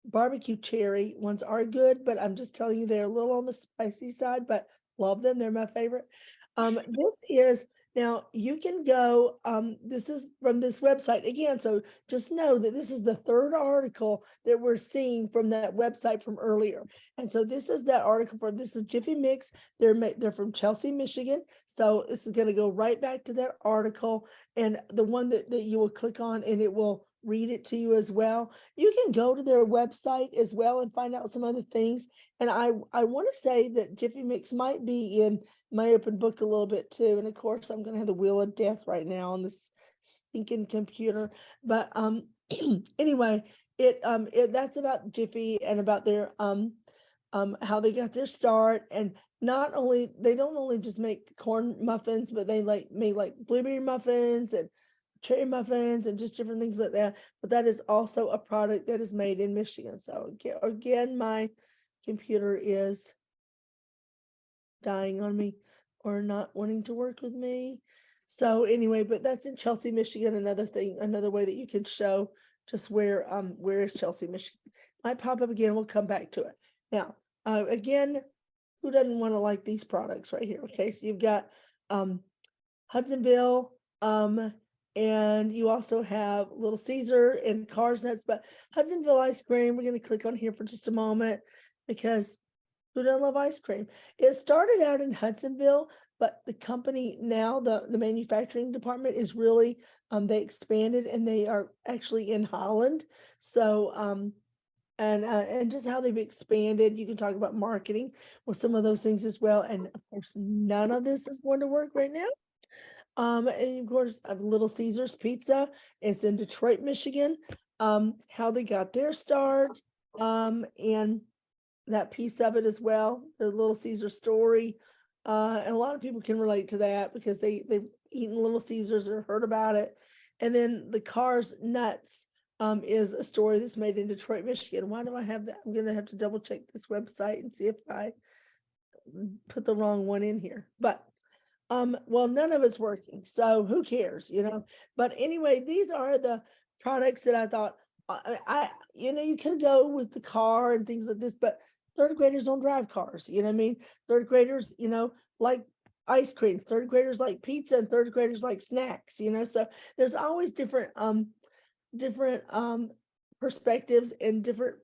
[SPEAKER 5] barbecue cherry ones are good, but I'm just telling you, they're a little on the spicy side, but love them. They're my favorite. This is Now you can go, this is from this website again. So just know that this is the third article that we're seeing from that website from earlier. And so this is that article this is Jiffy Mix. They're from Chelsea, Michigan. So this is going to go right back to that article, and the one that you will click on, and it will read it to you as well. You can go to their website as well and find out some other things. And I want to say that Jiffy Mix might be in my open book a little bit too. And of course, I'm going to have the wheel of death right now on this stinking computer. But anyway, that's about Jiffy and about their how they got their start. And they don't only just make corn muffins, but they make like blueberry muffins and cherry muffins and just different things like that. But that is also a product that is made in Michigan. So again, my computer is dying on me or not wanting to work with me. So anyway, but that's in Chelsea, Michigan. Another way that you can show just where is Chelsea, Michigan. Might pop up again. We'll come back to it. Now, again, who doesn't want to like these products right here? Okay, so you've got Hudsonville, and you also have Little Caesar and Cars Nuts, but Hudsonville ice cream, we're going to click on here for just a moment because who doesn't love ice cream? It started out in Hudsonville, but the company now, the manufacturing department is really, they expanded and they are actually in Holland. So, and just how they've expanded, you can talk about marketing with some of those things as well. And of course, none of this is going to work right now. And of course, I have Little Caesars Pizza. It's in Detroit, Michigan. How they got their start, and that piece of it as well. Their Little Caesar story, and a lot of people can relate to that because they've eaten Little Caesars or heard about it. And then the Cars Nuts is a story that's made in Detroit, Michigan. Why do I have that? I'm gonna have to double check this website and see if I put the wrong one in here. But well, none of it's working, so who cares, But anyway, these are the products that I thought you could go with the car and things like this, but third graders don't drive cars, you know what I mean? Third graders, like ice cream, third graders like pizza, and third graders like snacks, so there's always different perspectives and different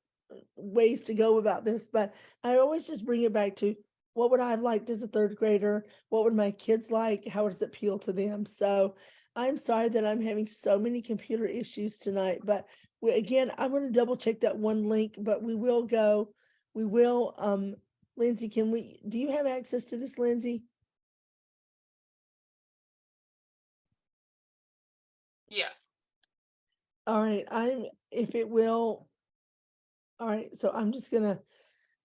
[SPEAKER 5] ways to go about this. But I always just bring it back to, what would I have liked as a third grader? What would my kids like? How does it appeal to them? So I'm sorry that I'm having so many computer issues tonight, but again, I'm going to double check that one link, but we will, Lindsay, do you have access to this, Lindsay?
[SPEAKER 2] Yeah.
[SPEAKER 5] All right, all right, so I'm just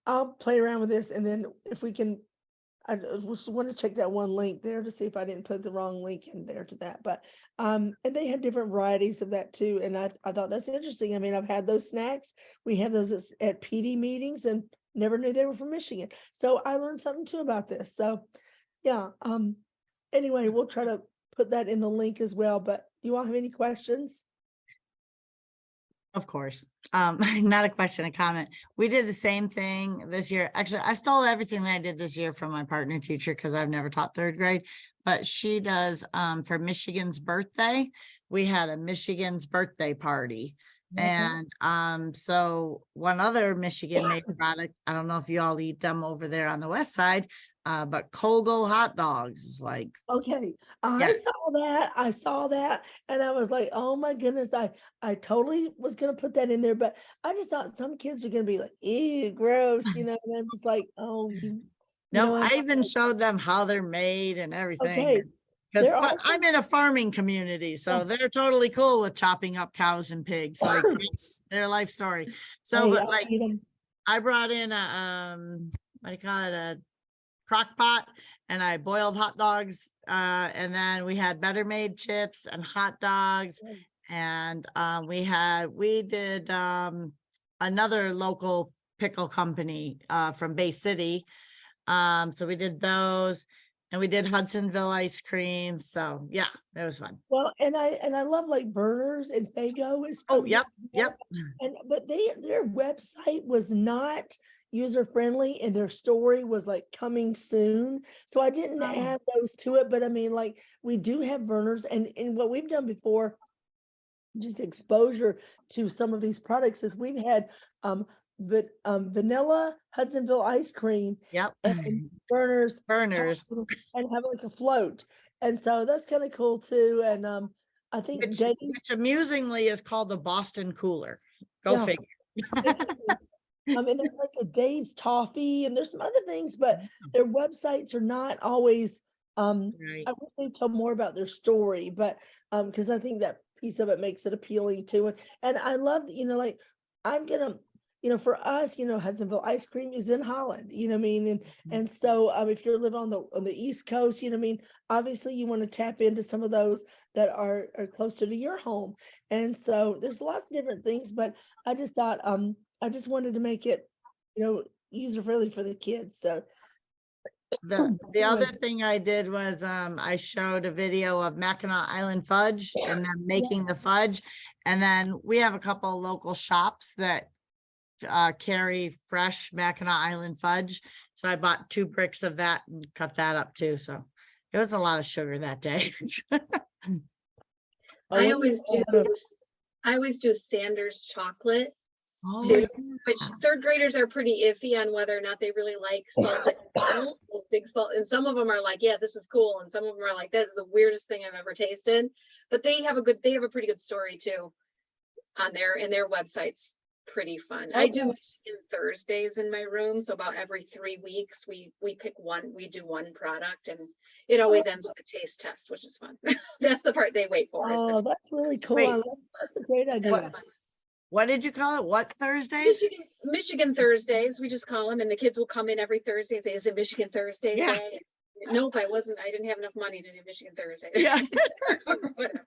[SPEAKER 5] I'll play around with this, and then if we can, I just want to check that one link there to see if I didn't put the wrong link in there to that. But and they had different varieties of that too, and I thought that's interesting. I mean, I've had those snacks. We have those at PD meetings, and never knew they were from Michigan. So I learned something too about this. So yeah. Anyway, we'll try to put that in the link as well. But do you all have any questions?
[SPEAKER 3] Of course. Not a question, a comment. We did the same thing this year. Actually, I stole everything that I did this year from my partner teacher because I've never taught third grade, but she does for Michigan's birthday. We had a Michigan's birthday party. And so one other Michigan made product, I don't know if you all eat them over there on the west side, but Kogel hot dogs is like,
[SPEAKER 5] okay, I
[SPEAKER 3] yeah.
[SPEAKER 5] saw that, and I was like, oh my goodness, I totally was gonna put that in there, but I just thought some kids are gonna be like, ew, gross, and I'm just like, oh,
[SPEAKER 3] No,
[SPEAKER 5] I'm
[SPEAKER 3] I even
[SPEAKER 5] like,
[SPEAKER 3] showed them how they're made and everything.
[SPEAKER 5] okay.
[SPEAKER 3] Because
[SPEAKER 5] There are
[SPEAKER 3] I'm in a farming community, so they're totally cool with chopping up cows and pigs. Like it's their life story. So,
[SPEAKER 5] Hey,
[SPEAKER 3] but
[SPEAKER 5] I'll
[SPEAKER 3] like
[SPEAKER 5] eat 'em.
[SPEAKER 3] I brought in a what do you call it, a crock pot, and I boiled hot dogs. And then we had Better Made chips and hot dogs, and we did another local pickle company from Bay City. So we did those. And we did Hudsonville ice cream. So yeah, it was fun.
[SPEAKER 5] Well, and I love like Burners and Fago is
[SPEAKER 3] Oh,
[SPEAKER 5] from
[SPEAKER 3] yep,
[SPEAKER 5] there.
[SPEAKER 3] yep.
[SPEAKER 5] But their website was not user friendly and their story was like coming soon. So I didn't
[SPEAKER 3] Oh.
[SPEAKER 5] add those to it, but I mean, like, we do have burners, and what we've done before, just exposure to some of these products, is we've had vanilla Hudsonville ice cream
[SPEAKER 3] Yep.
[SPEAKER 5] and burners
[SPEAKER 3] Burners.
[SPEAKER 5] and have like a float. And so that's kind of cool too. And I think
[SPEAKER 3] Which,
[SPEAKER 5] Dave,
[SPEAKER 3] which amusingly is called the Boston Cooler. Go
[SPEAKER 5] Yeah.
[SPEAKER 3] figure.
[SPEAKER 5] I mean, there's like a Dave's Toffee and there's some other things, but their websites are not always,
[SPEAKER 3] Right.
[SPEAKER 5] I wish they tell more about their story, but, because I think that piece of it makes it appealing too. And I love, like, I'm gonna, for us, Hudsonville ice cream is in Holland, you know what I mean? And so, if you're living on the East Coast, you know what I mean? Obviously you want to tap into some of those that are closer to your home. And so there's lots of different things, but I just thought, I just wanted to make it, user friendly for the kids. So
[SPEAKER 3] The other thing I did was I showed a video of Mackinac Island fudge and them making the fudge. And then we have a couple of local shops that carry fresh Mackinac Island fudge. So I bought 2 bricks of that and cut that up too. So it was a lot of sugar that day.
[SPEAKER 9] I always do Sanders chocolate
[SPEAKER 3] Oh,
[SPEAKER 9] too, which
[SPEAKER 3] yeah.
[SPEAKER 9] third graders are pretty iffy on whether or not they really like salted caramel, those big salt. And some of them are like, yeah, this is cool. And some of them are like, that's the weirdest thing I've ever tasted. But they have a pretty good story too on their website's pretty fun. I do Michigan Thursdays in my room. So about every 3 weeks, we pick one, we do one product, and it always ends with a taste test, which is fun. That's the part they wait for. Is the
[SPEAKER 5] Oh, that's really cool.
[SPEAKER 3] Wait.
[SPEAKER 5] That's a great idea.
[SPEAKER 9] That's fun.
[SPEAKER 3] What did you call it? What Thursdays?
[SPEAKER 9] Michigan Thursdays, we just call them, and the kids will come in every Thursday and say, is it Michigan Thursday
[SPEAKER 3] Yeah.
[SPEAKER 9] today? Nope, I didn't have enough money to do Michigan Thursday.
[SPEAKER 3] Yeah.
[SPEAKER 9] Or whatever.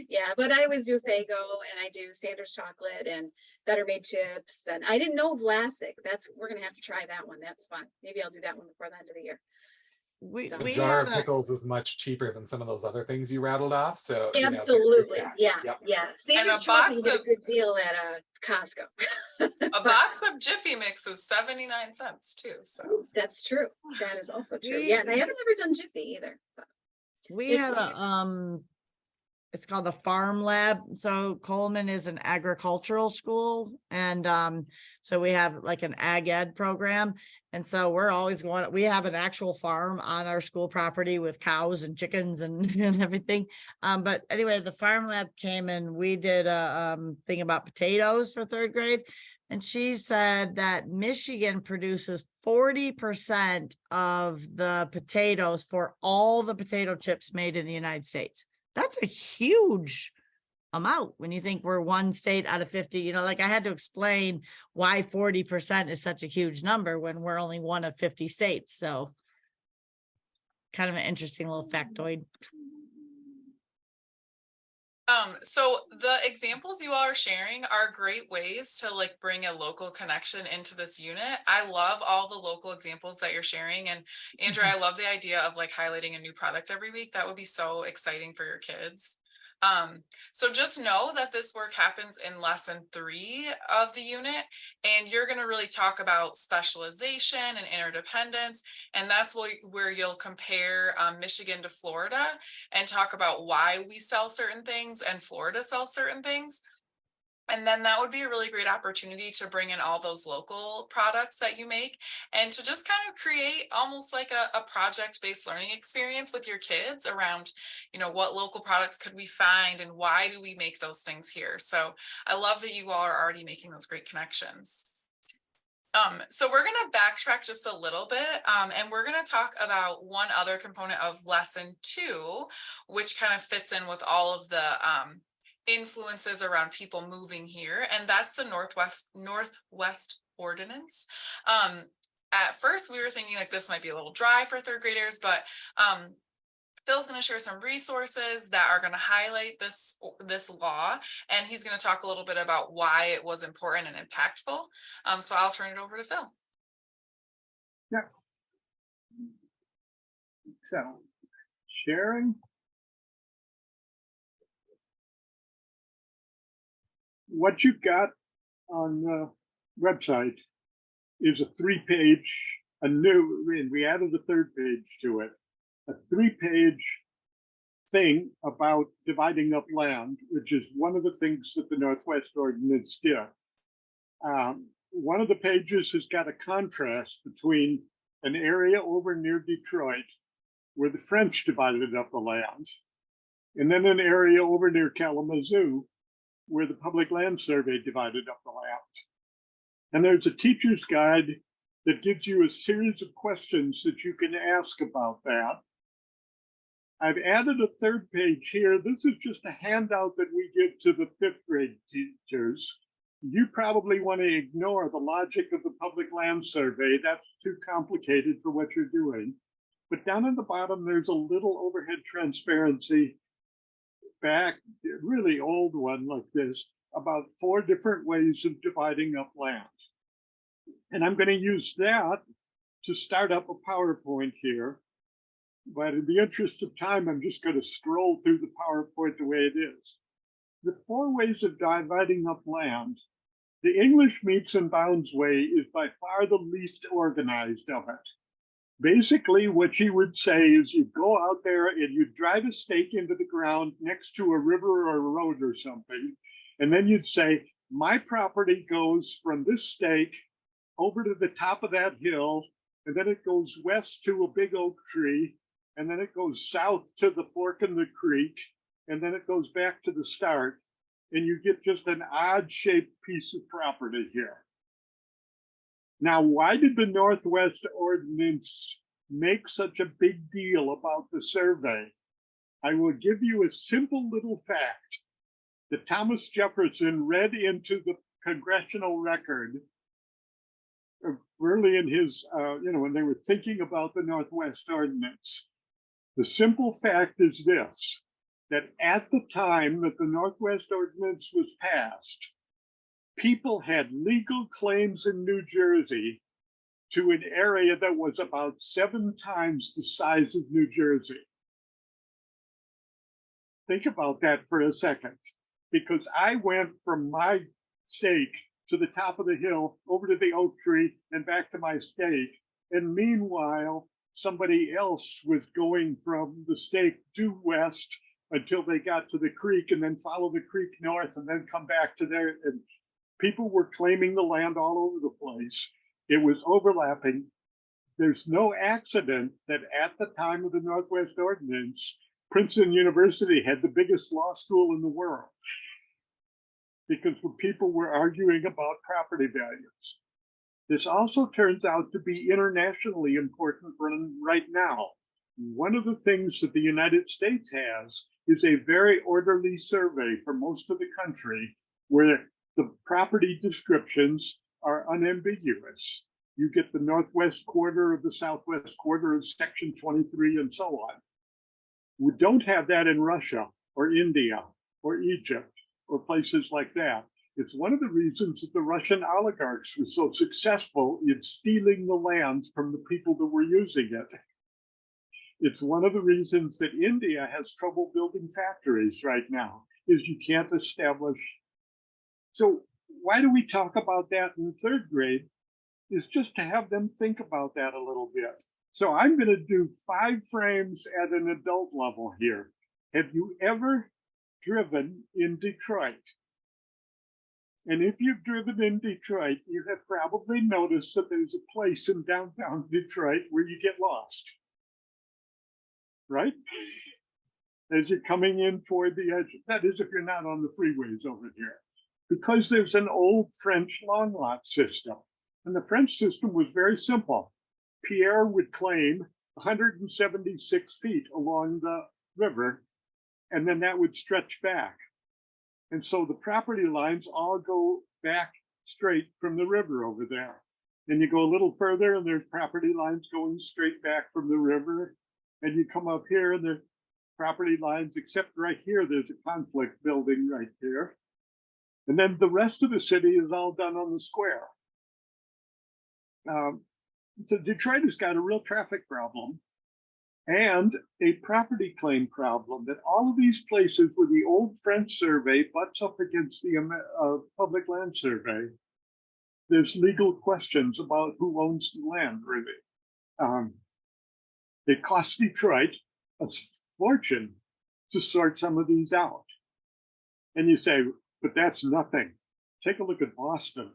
[SPEAKER 9] Yeah, but I always do Faygo, and I do Sanders chocolate and Better Made chips. And I didn't know Vlasic. We're gonna have to try that one. That's fun. Maybe I'll do that one before the end of the year.
[SPEAKER 3] We
[SPEAKER 1] A
[SPEAKER 3] we
[SPEAKER 1] jar of
[SPEAKER 3] had a-
[SPEAKER 1] pickles is much cheaper than some of those other things you rattled off. So you know, there's
[SPEAKER 9] Absolutely,
[SPEAKER 1] that.
[SPEAKER 9] yeah,
[SPEAKER 1] Yep.
[SPEAKER 9] yeah. Sanders
[SPEAKER 2] a
[SPEAKER 9] chocolate, you
[SPEAKER 2] box
[SPEAKER 9] get a
[SPEAKER 2] of-
[SPEAKER 9] good deal at Costco.
[SPEAKER 2] A box of Jiffy Mix is 79 cents too, so.
[SPEAKER 9] That's true. That is also true.
[SPEAKER 3] We-
[SPEAKER 9] Yeah, and I haven't ever done Jiffy either. But
[SPEAKER 3] We
[SPEAKER 9] It's
[SPEAKER 3] had
[SPEAKER 9] fine.
[SPEAKER 3] it's called the Farm Lab. So Coleman is an agricultural school. And so we have like an ag ed program. And so we're always we have an actual farm on our school property with cows and chickens and, and everything. But anyway, the Farm Lab came and we did a thing about potatoes for 3rd grade. And she said that Michigan produces 40% of the potatoes for all the potato chips made in the United States. That's a huge amount when you think we're one state out of 50. Like I had to explain why 40% is such a huge number when we're only one of 50 states. So kind of an interesting little factoid.
[SPEAKER 2] So the examples you all are sharing are great ways to like bring a local connection into this unit. I love all the local examples that you're sharing. And Andrea, I love the idea of like highlighting a new product every week. That would be so exciting for your kids. So just know that this work happens in lesson 3 of the unit, and you're going to really talk about specialization and interdependence. And that's where you'll compare Michigan to Florida and talk about why we sell certain things and Florida sells certain things. And then that would be a really great opportunity to bring in all those local products that you make and to just kind of create almost like a project-based learning experience with your kids around, what local products could we find and why do we make those things here? So I love that you all are already making those great connections. So we're going to backtrack just a little bit, and we're going to talk about one other component of lesson 2, which kind of fits in with all of the influences around people moving here, and that's the Northwest Ordinance. At first we were thinking like this might be a little dry for 3rd graders, but Phil's going to share some resources that are going to highlight this law, and he's going to talk a little bit about why it was important and impactful. So I'll turn it over to Phil.
[SPEAKER 6] Yeah. So, sharing. What you've got on the website is a 3-page, and we added a 3rd page to it, a 3-page thing about dividing up land, which is one of the things that the Northwest Ordinance did. One of the pages has got a contrast between an area over near Detroit where the French divided up the land, and then an area over near Kalamazoo where the Public Land Survey divided up the land. And there's a teacher's guide that gives you a series of questions that you can ask about that. I've added a 3rd page here. This is just a handout that we give to the 5th grade teachers. You probably want to ignore the logic of the Public Land Survey. That's too complicated for what you're doing. But down at the bottom, there's a little overhead transparency back, really old one like this, about 4 different ways of dividing up land. And I'm going to use that to start up a PowerPoint here. But in the interest of time, I'm just going to scroll through the PowerPoint the way it is. The 4 ways of dividing up land. The English meets and bounds way is by far the least organized of it. Basically, what you would say is you go out there and you drive a stake into the ground next to a river or a road or something. And then you'd say, my property goes from this stake over to the top of that hill, and then it goes west to a big oak tree, and then it goes south to the fork in the creek, and then it goes back to the start, and you get just an odd-shaped piece of property here. Now, why did the Northwest Ordinance make such a big deal about the survey? I will give you a simple little fact that Thomas Jefferson read into the congressional record early in his, when they were thinking about the Northwest Ordinance. The simple fact is this, that at the time that the Northwest Ordinance was passed, people had legal claims in New Jersey to an area that was about 7 times the size of New Jersey. Think about that for a second, because I went from my stake to the top of the hill, over to the oak tree, and back to my stake. And meanwhile, somebody else was going from the stake due west until they got to the creek, and then follow the creek north, and then come back to there. And people were claiming the land all over the place. It was overlapping. There's no accident that at the time of the Northwest Ordinance, Princeton University had the biggest law school in the world, because when people were arguing about property values. This also turns out to be internationally important right now. One of the things that the United States has is a very orderly survey for most of the country where the property descriptions are unambiguous. You get the northwest quarter of the southwest quarter of section 23 and so on. We don't have that in Russia or India or Egypt or places like that. It's one of the reasons that the Russian oligarchs were so successful in stealing the land from the people that were using it. It's one of the reasons that India has trouble building factories right now, is you can't establish. So why do we talk about that in 3rd grade? Is just to have them think about that a little bit. So I'm going to do 5 frames at an adult level here. Have you ever driven in Detroit? And if you've driven in Detroit, you have probably noticed that there's a place in downtown Detroit where you get lost, right? As you're coming in toward the edge, that is if you're not on the freeways over here, because there's an old French long lot system. And the French system was very simple. Pierre would claim 176 feet along the river, and then that would stretch back. And so the property lines all go back straight from the river over there. And you go a little further and there's property lines going straight back from the river. And you come up here and there's property lines, except right here, there's a conflict building right there. And then the rest of the city is all done on the square. So Detroit has got a real traffic problem and a property claim problem, that all of these places where the old French survey butts up against the public land survey, there's legal questions about who owns the land, really. It costs Detroit a fortune to sort some of these out. And you say, but that's nothing. Take a look at Boston.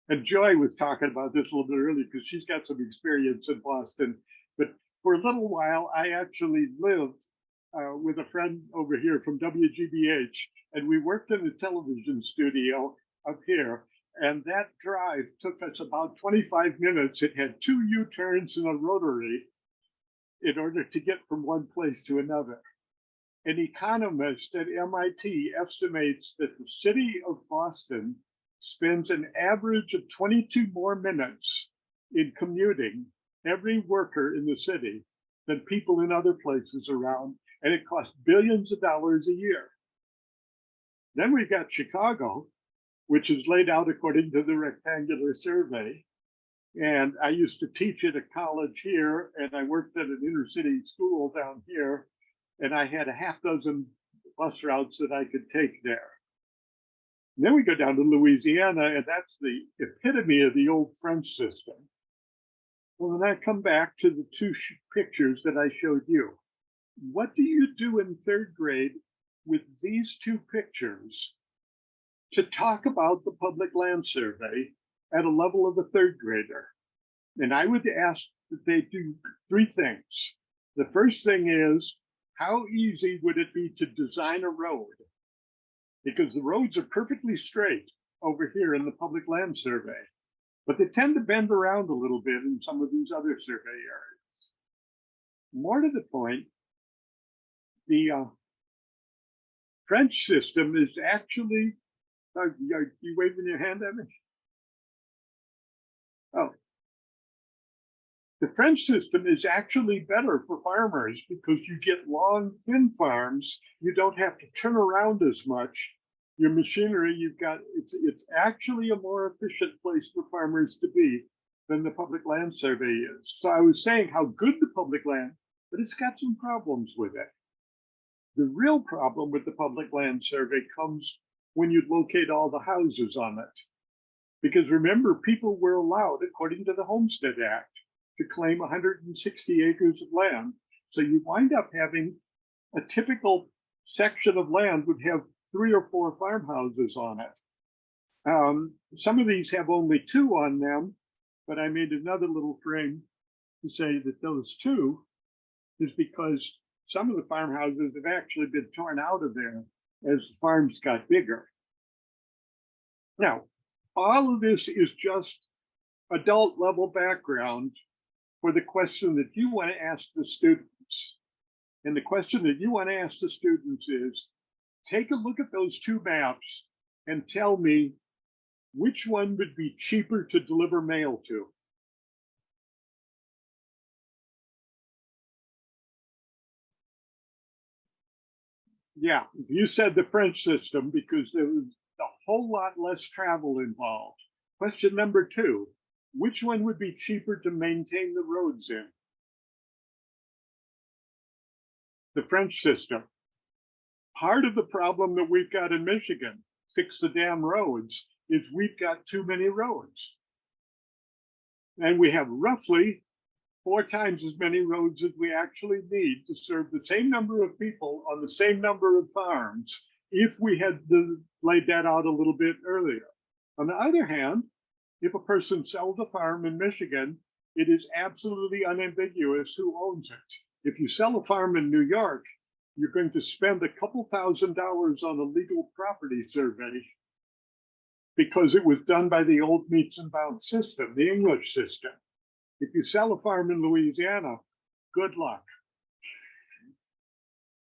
[SPEAKER 6] And Joy was talking about this a little bit earlier because she's got some experience in Boston. But for a little while, I actually lived with a friend over here from WGBH, and we worked in a television studio up here. And that drive took us about 25 minutes. It had 2 U-turns and a rotary in order to get from one place to another. An economist at MIT estimates that the city of Boston spends an average of 22 more minutes in commuting, every worker in the city, than people in other places around, and it costs billions of dollars a year. Then we've got Chicago, which is laid out according to the rectangular survey. And I used to teach at a college here, and I worked at an inner city school down here, and I had a half dozen bus routes that I could take there. And then we go down to Louisiana, and that's the epitome of the old French system. Well, then I come back to the 2 pictures that I showed you. What do you do in 3rd grade with these 2 pictures to talk about the public land survey at a level of a 3rd grader? And I would ask that they do 3 things. The first thing is, how easy would it be to design a road? Because the roads are perfectly straight over here in the public land survey, but they tend to bend around a little bit in some of these other survey areas. More to the point, the French system is actually, are you waving your hand at me? Oh. The French system is actually better for farmers because you get long, thin farms. You don't have to turn around as much. Your machinery, you've got, it's actually a more efficient place for farmers to be than the public land survey is. So I was saying how good the public land, but it's got some problems with it. The real problem with the public land survey comes when you locate all the houses on it. Because remember, people were allowed, according to the Homestead Act, to claim 160 acres of land. So you wind up having a typical section of land would have 3 or 4 farmhouses on it. Some of these have only 2 on them, but I made another little frame to say that those 2 is because some of the farmhouses have actually been torn out of there as the farms got bigger. Now, all of this is just adult level background for the question that you want to ask the students. And the question that you want to ask the students is, take a look at those 2 maps and tell me which one would be cheaper to deliver mail to. Yeah, you said the French system because there was a whole lot less travel involved. Question number 2, which one would be cheaper to maintain the roads in? The French system. Part of the problem that we've got in Michigan, fix the damn roads, is we've got too many roads. And we have roughly 4 times as many roads as we actually need to serve the same number of people on the same number of farms if we had laid that out a little bit earlier. On the other hand, if a person sells a farm in Michigan, it is absolutely unambiguous who owns it. If you sell a farm in New York, you're going to spend a couple $1,000s on a legal property survey because it was done by the old meets and bounds system, the English system. If you sell a farm in Louisiana, good luck.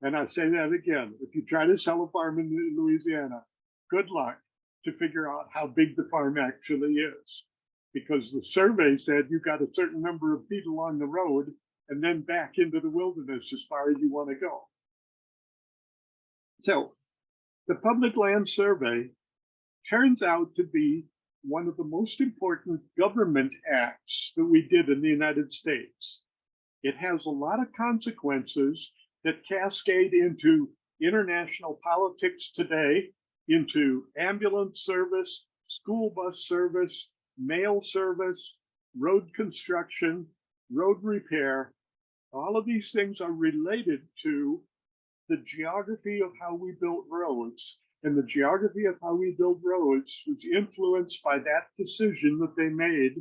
[SPEAKER 6] And I say that again, if you try to sell a farm in Louisiana, good luck to figure out how big the farm actually is. Because the survey said you got a certain number of feet along the road and then back into the wilderness as far as you want to go. So the public land survey turns out to be one of the most important government acts that we did in the United States. It has a lot of consequences that cascade into international politics today, into ambulance service, school bus service, mail service, road construction, road repair. All of these things are related to the geography of how we built roads. And the geography of how we build roads was influenced by that decision that they made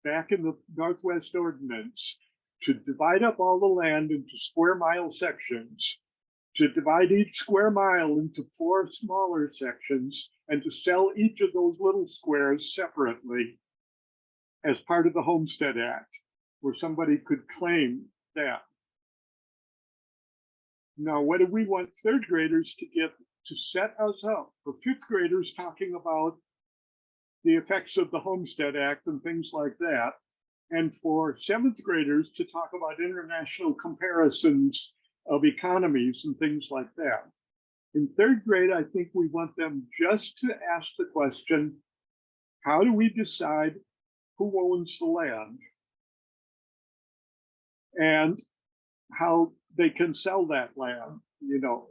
[SPEAKER 6] back in the Northwest Ordinance to divide up all the land into square mile sections, to divide each square mile into 4 smaller sections, and to sell each of those little squares separately as part of the Homestead Act, where somebody could claim that. Now, what do we want third graders to get to set us up for fifth graders talking about the effects of the Homestead Act and things like that, and for seventh graders to talk about international comparisons of economies and things like that. In third grade, I think we want them just to ask the question, how do we decide who owns the land and how they can sell that land? You know,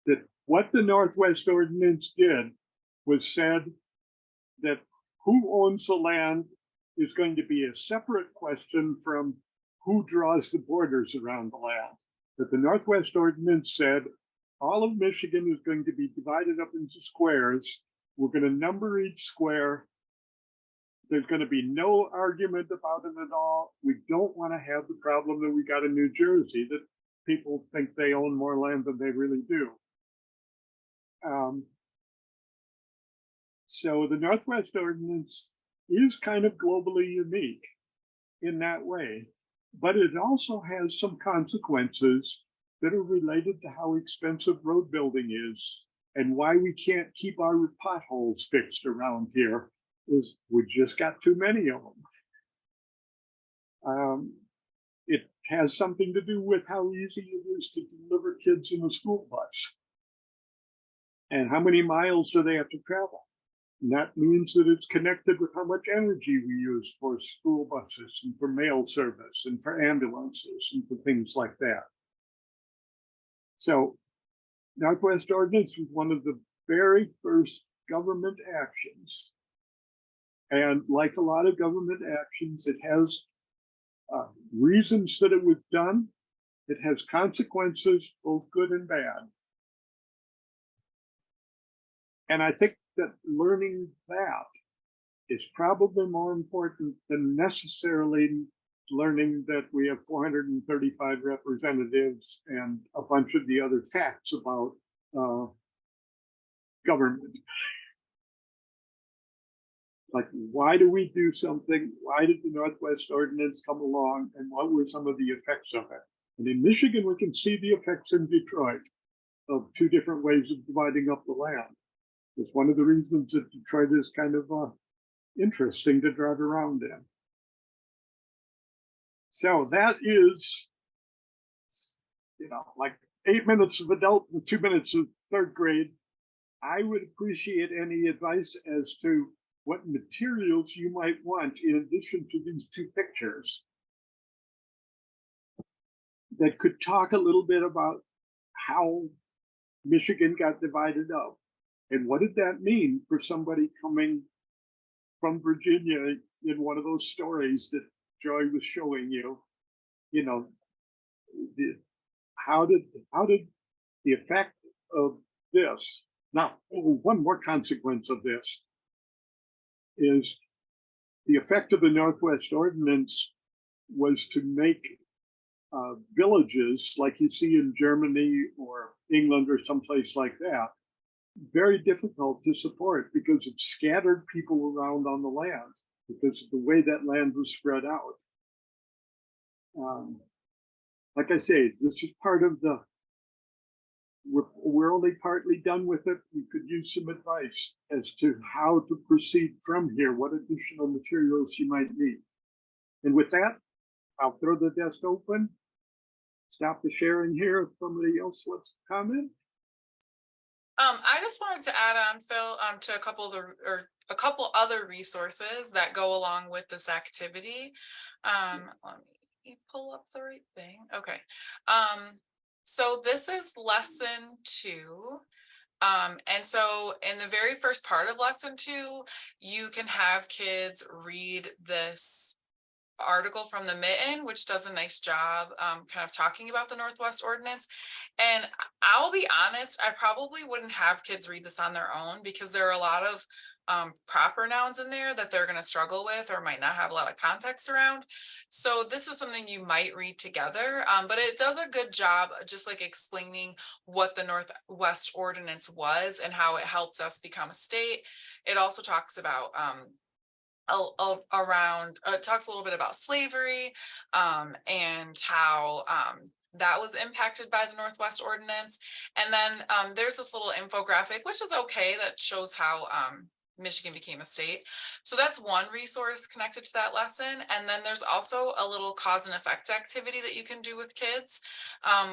[SPEAKER 6] that what the Northwest Ordinance did was said that who owns the land is going to be a separate question from who draws the borders around the land. That the Northwest Ordinance said all of Michigan is going to be divided up into squares. We're going to number each square. There's going to be no argument about it at all. We don't want to have the problem that we got in New Jersey, that people think they own more land than they really do. So the Northwest Ordinance is kind of globally unique in that way, but it also has some consequences that are related to how expensive road building is and why we can't keep our potholes fixed around here. Is we just got too many of them. It has something to do with how easy it is to deliver kids in a school bus and how many miles do they have to travel. And that means that it's connected with how much energy we use for school buses and for mail service and for ambulances and for things like that. So Northwest Ordinance was one of the very first government actions. And like a lot of government actions, it has reasons that it was done. It has consequences, both good and bad. And I think that learning that is probably more important than necessarily learning that we have 435 representatives and a bunch of the other facts about government. Like, why do we do something? Why did the Northwest Ordinance come along? And what were some of the effects of it? And in Michigan, we can see the effects in Detroit of 2 different ways of dividing up the land. It's one of the reasons that Detroit is kind of interesting to drive around in. So that is, you know, like 8 minutes of adult and 2 minutes of third grade. I would appreciate any advice as to what materials you might want in addition to these 2 pictures that could talk a little bit about how Michigan got divided up. And what did that mean for somebody coming from Virginia in one of those stories that Joy was showing you? You know, how did the effect of this? Now, one more consequence of this is the effect of the Northwest Ordinance was to make villages like you see in Germany or England or someplace like that very difficult to support because it scattered people around on the land because of the way that land was spread out. Like I say, this is part of the, we're only partly done with it. We could use some advice as to how to proceed from here, what additional materials you might need. And with that, I'll throw the desk open, stop the sharing here if somebody else wants to comment.
[SPEAKER 2] I just wanted to add on, Phil, to a couple other resources that go along with this activity. Let me pull up the right thing. Okay. So this is lesson 2. And so in the very first part of lesson 2, you can have kids read this article from the Mitten, which does a nice job kind of talking about the Northwest Ordinance. And I'll be honest, I probably wouldn't have kids read this on their own because there are a lot of proper nouns in there that they're going to struggle with or might not have a lot of context around. So this is something you might read together, but it does a good job just like explaining what the Northwest Ordinance was and how it helps us become a state. It also talks about talks a little bit about slavery and how that was impacted by the Northwest Ordinance. And then there's this little infographic, which is okay, that shows how Michigan became a state. So that's one resource connected to that lesson. And then there's also a little cause and effect activity that you can do with kids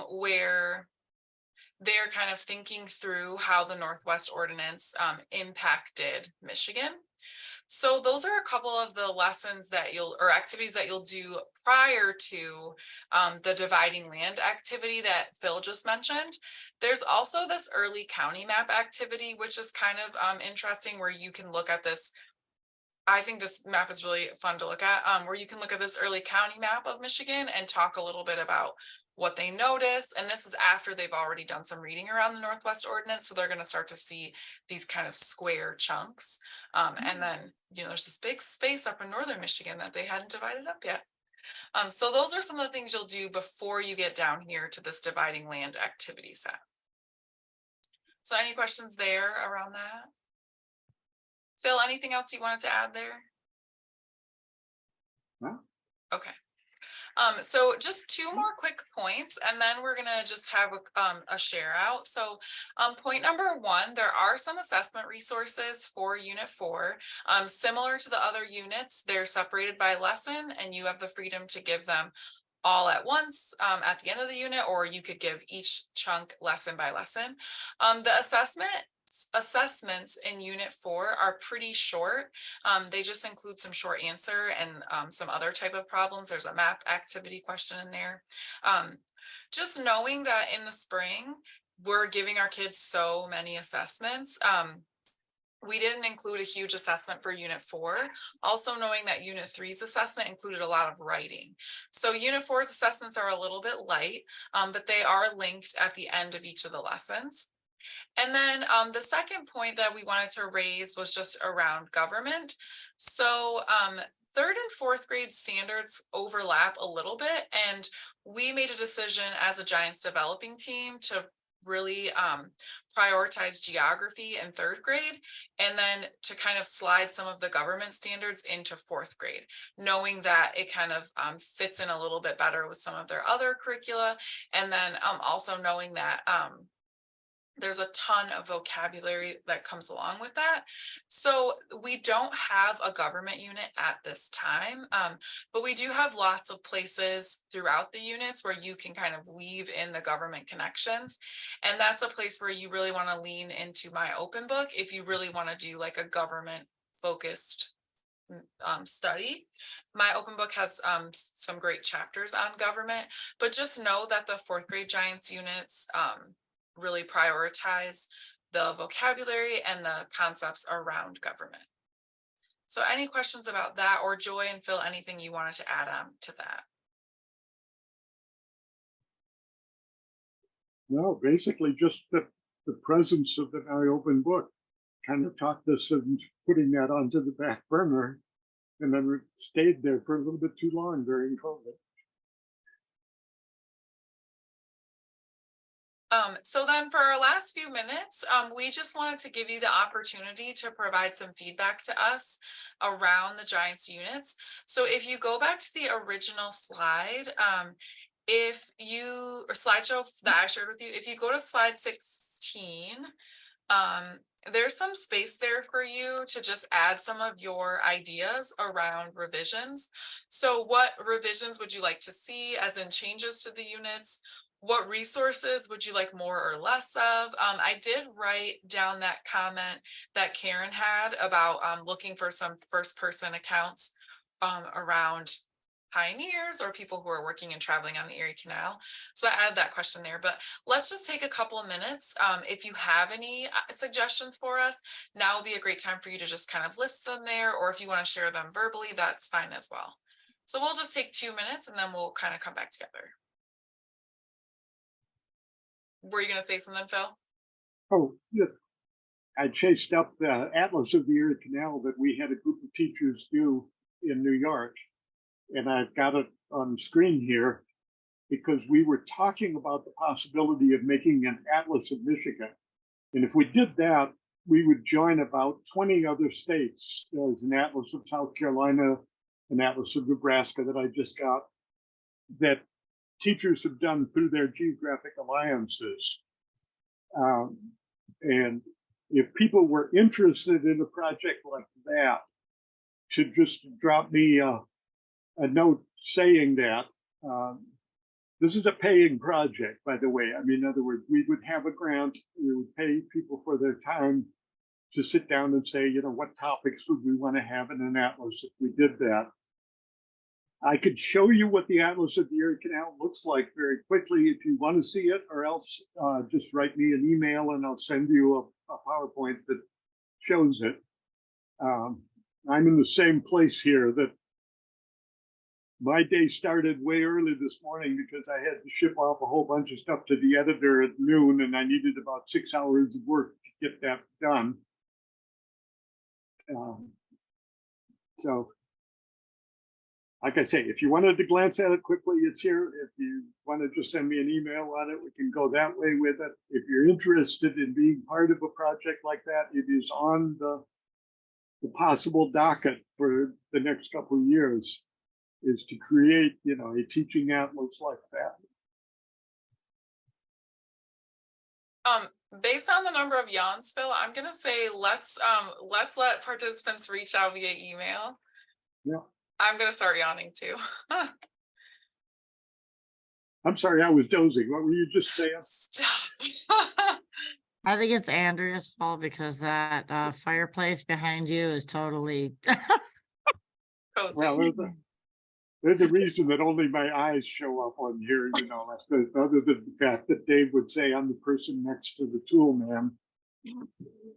[SPEAKER 2] where they're kind of thinking through how the Northwest Ordinance impacted Michigan. So those are a couple of the lessons that or activities that you'll do prior to the dividing land activity that Phil just mentioned. There's also this early county map activity, which is kind of interesting, where you can look at this. I think this map is really fun to look at, where you can look at this early county map of Michigan and talk a little bit about what they notice. And this is after they've already done some reading around the Northwest Ordinance. So they're going to start to see these kind of square chunks. And then, there's this big space up in northern Michigan that they hadn't divided up yet. So those are some of the things you'll do before you get down here to this dividing land activity set. So any questions there around that? Phil, anything else you wanted to add there?
[SPEAKER 6] No.
[SPEAKER 2] Okay. So just 2 more quick points, and then we're gonna just have a share out. So point number 1, there are some assessment resources for Unit 4. Similar to the other units, they're separated by lesson, and you have the freedom to give them all at once at the end of the unit, or you could give each chunk lesson by lesson. The assessments in Unit 4 are pretty short. They just include some short answer and some other type of problems. There's a map activity question in there. Just knowing that in the spring, we're giving our kids so many assessments. We didn't include a huge assessment for Unit 4. Also knowing that Unit 3's assessment included a lot of writing. So Unit 4's assessments are a little bit light, but they are linked at the end of each of the lessons. And then the second point that we wanted to raise was just around government. So 3rd and 4th grade standards overlap a little bit, and we made a decision as a Giants developing team to really prioritize geography in 3rd grade, and then to kind of slide some of the government standards into 4th grade, knowing that it kind of fits in a little bit better with some of their other curricula. And then also knowing that there's a ton of vocabulary that comes along with that. So we don't have a government unit at this time, but we do have lots of places throughout the units where you can kind of weave in the government connections. And that's a place where you really want to lean into My Open Book if you really want to do like a government focused study. My Open Book has some great chapters on government, but just know that the 4th grade Giants units really prioritize the vocabulary and the concepts around government. So any questions about that, or Joy and Phil, anything you wanted to add on to that?
[SPEAKER 6] No, basically just the presence of the My Open Book kind of talked us into putting that onto the back burner, and then we stayed there for a little bit too long during COVID.
[SPEAKER 2] So then for our last few minutes, we just wanted to give you the opportunity to provide some feedback to us around the Giants units. So if you go back to the original slide, or slideshow that I shared with you, if you go to slide 16, there's some space there for you to just add some of your ideas around revisions. So what revisions would you like to see, as in changes to the units? What resources would you like more or less of? I did write down that comment that Karen had about looking for some first person accounts around pioneers or people who are working and traveling on the Erie Canal. So I added that question there, but let's just take a couple of minutes. If you have any suggestions for us, now would be a great time for you to just kind of list them there, or if you want to share them verbally, that's fine as well. So we'll just take 2 minutes and then we'll kind of come back together. Were you going to say something, Phil?
[SPEAKER 6] Oh, yeah. I chased up the Atlas of the Erie Canal that we had a group of teachers do in New York. And I've got it on screen here because we were talking about the possibility of making an Atlas of Michigan. And if we did that, we would join about 20 other states. There's an Atlas of South Carolina, an Atlas of Nebraska that I just got, that teachers have done through their geographic alliances. And if people were interested in a project like that, should just drop me a note saying that. This is a paying project, by the way. I mean, in other words, we would have a grant, we would pay people for their time to sit down and say, you know, what topics would we want to have in an Atlas if we did that. I could show you what the Atlas of the Erie Canal looks like very quickly if you want to see it, or else just write me an email and I'll send you a PowerPoint that shows it. I'm in the same place here that my day started way early this morning because I had to ship off a whole bunch of stuff to the editor at noon, and I needed about 6 hours of work to get that done. So, like I say, if you wanted to glance at it quickly, it's here. If you want to just send me an email on it, we can go that way with it. If you're interested in being part of a project like that, it is on the possible docket for the next couple of years, is to create, you know, a teaching atlas like that.
[SPEAKER 2] Based on the number of yawns, Phil, I'm gonna say let's let participants reach out via email.
[SPEAKER 6] Yeah.
[SPEAKER 2] I'm gonna start yawning too.
[SPEAKER 6] I'm sorry, I was dozing. What were you just saying?
[SPEAKER 2] Stop.
[SPEAKER 3] I think it's Andrea's fault because that fireplace behind you is totally.
[SPEAKER 2] Cozy.
[SPEAKER 6] Well, there's a reason that only my eyes show up on here, you know, other than the fact that Dave would say I'm the person next to the tool man.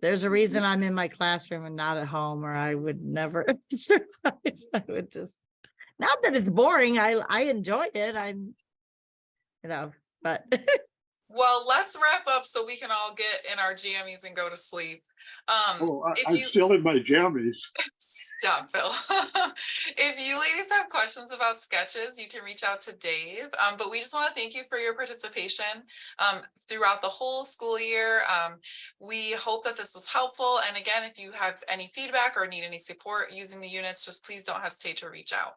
[SPEAKER 3] There's a reason I'm in my classroom and not at home, or I would never survive. I would just, not that it's boring. I enjoy it. I'm, you know, but.
[SPEAKER 2] Well, let's wrap up so we can all get in our jammies and go to sleep.
[SPEAKER 6] Oh,
[SPEAKER 2] If
[SPEAKER 6] I'm
[SPEAKER 2] you
[SPEAKER 6] still in my jammies.
[SPEAKER 2] stop, Phil. If you ladies have questions about sketches, you can reach out to Dave. But we just want to thank you for your participation throughout the whole school year. We hope that this was helpful. And again, if you have any feedback or need any support using the units, just please don't hesitate to reach out.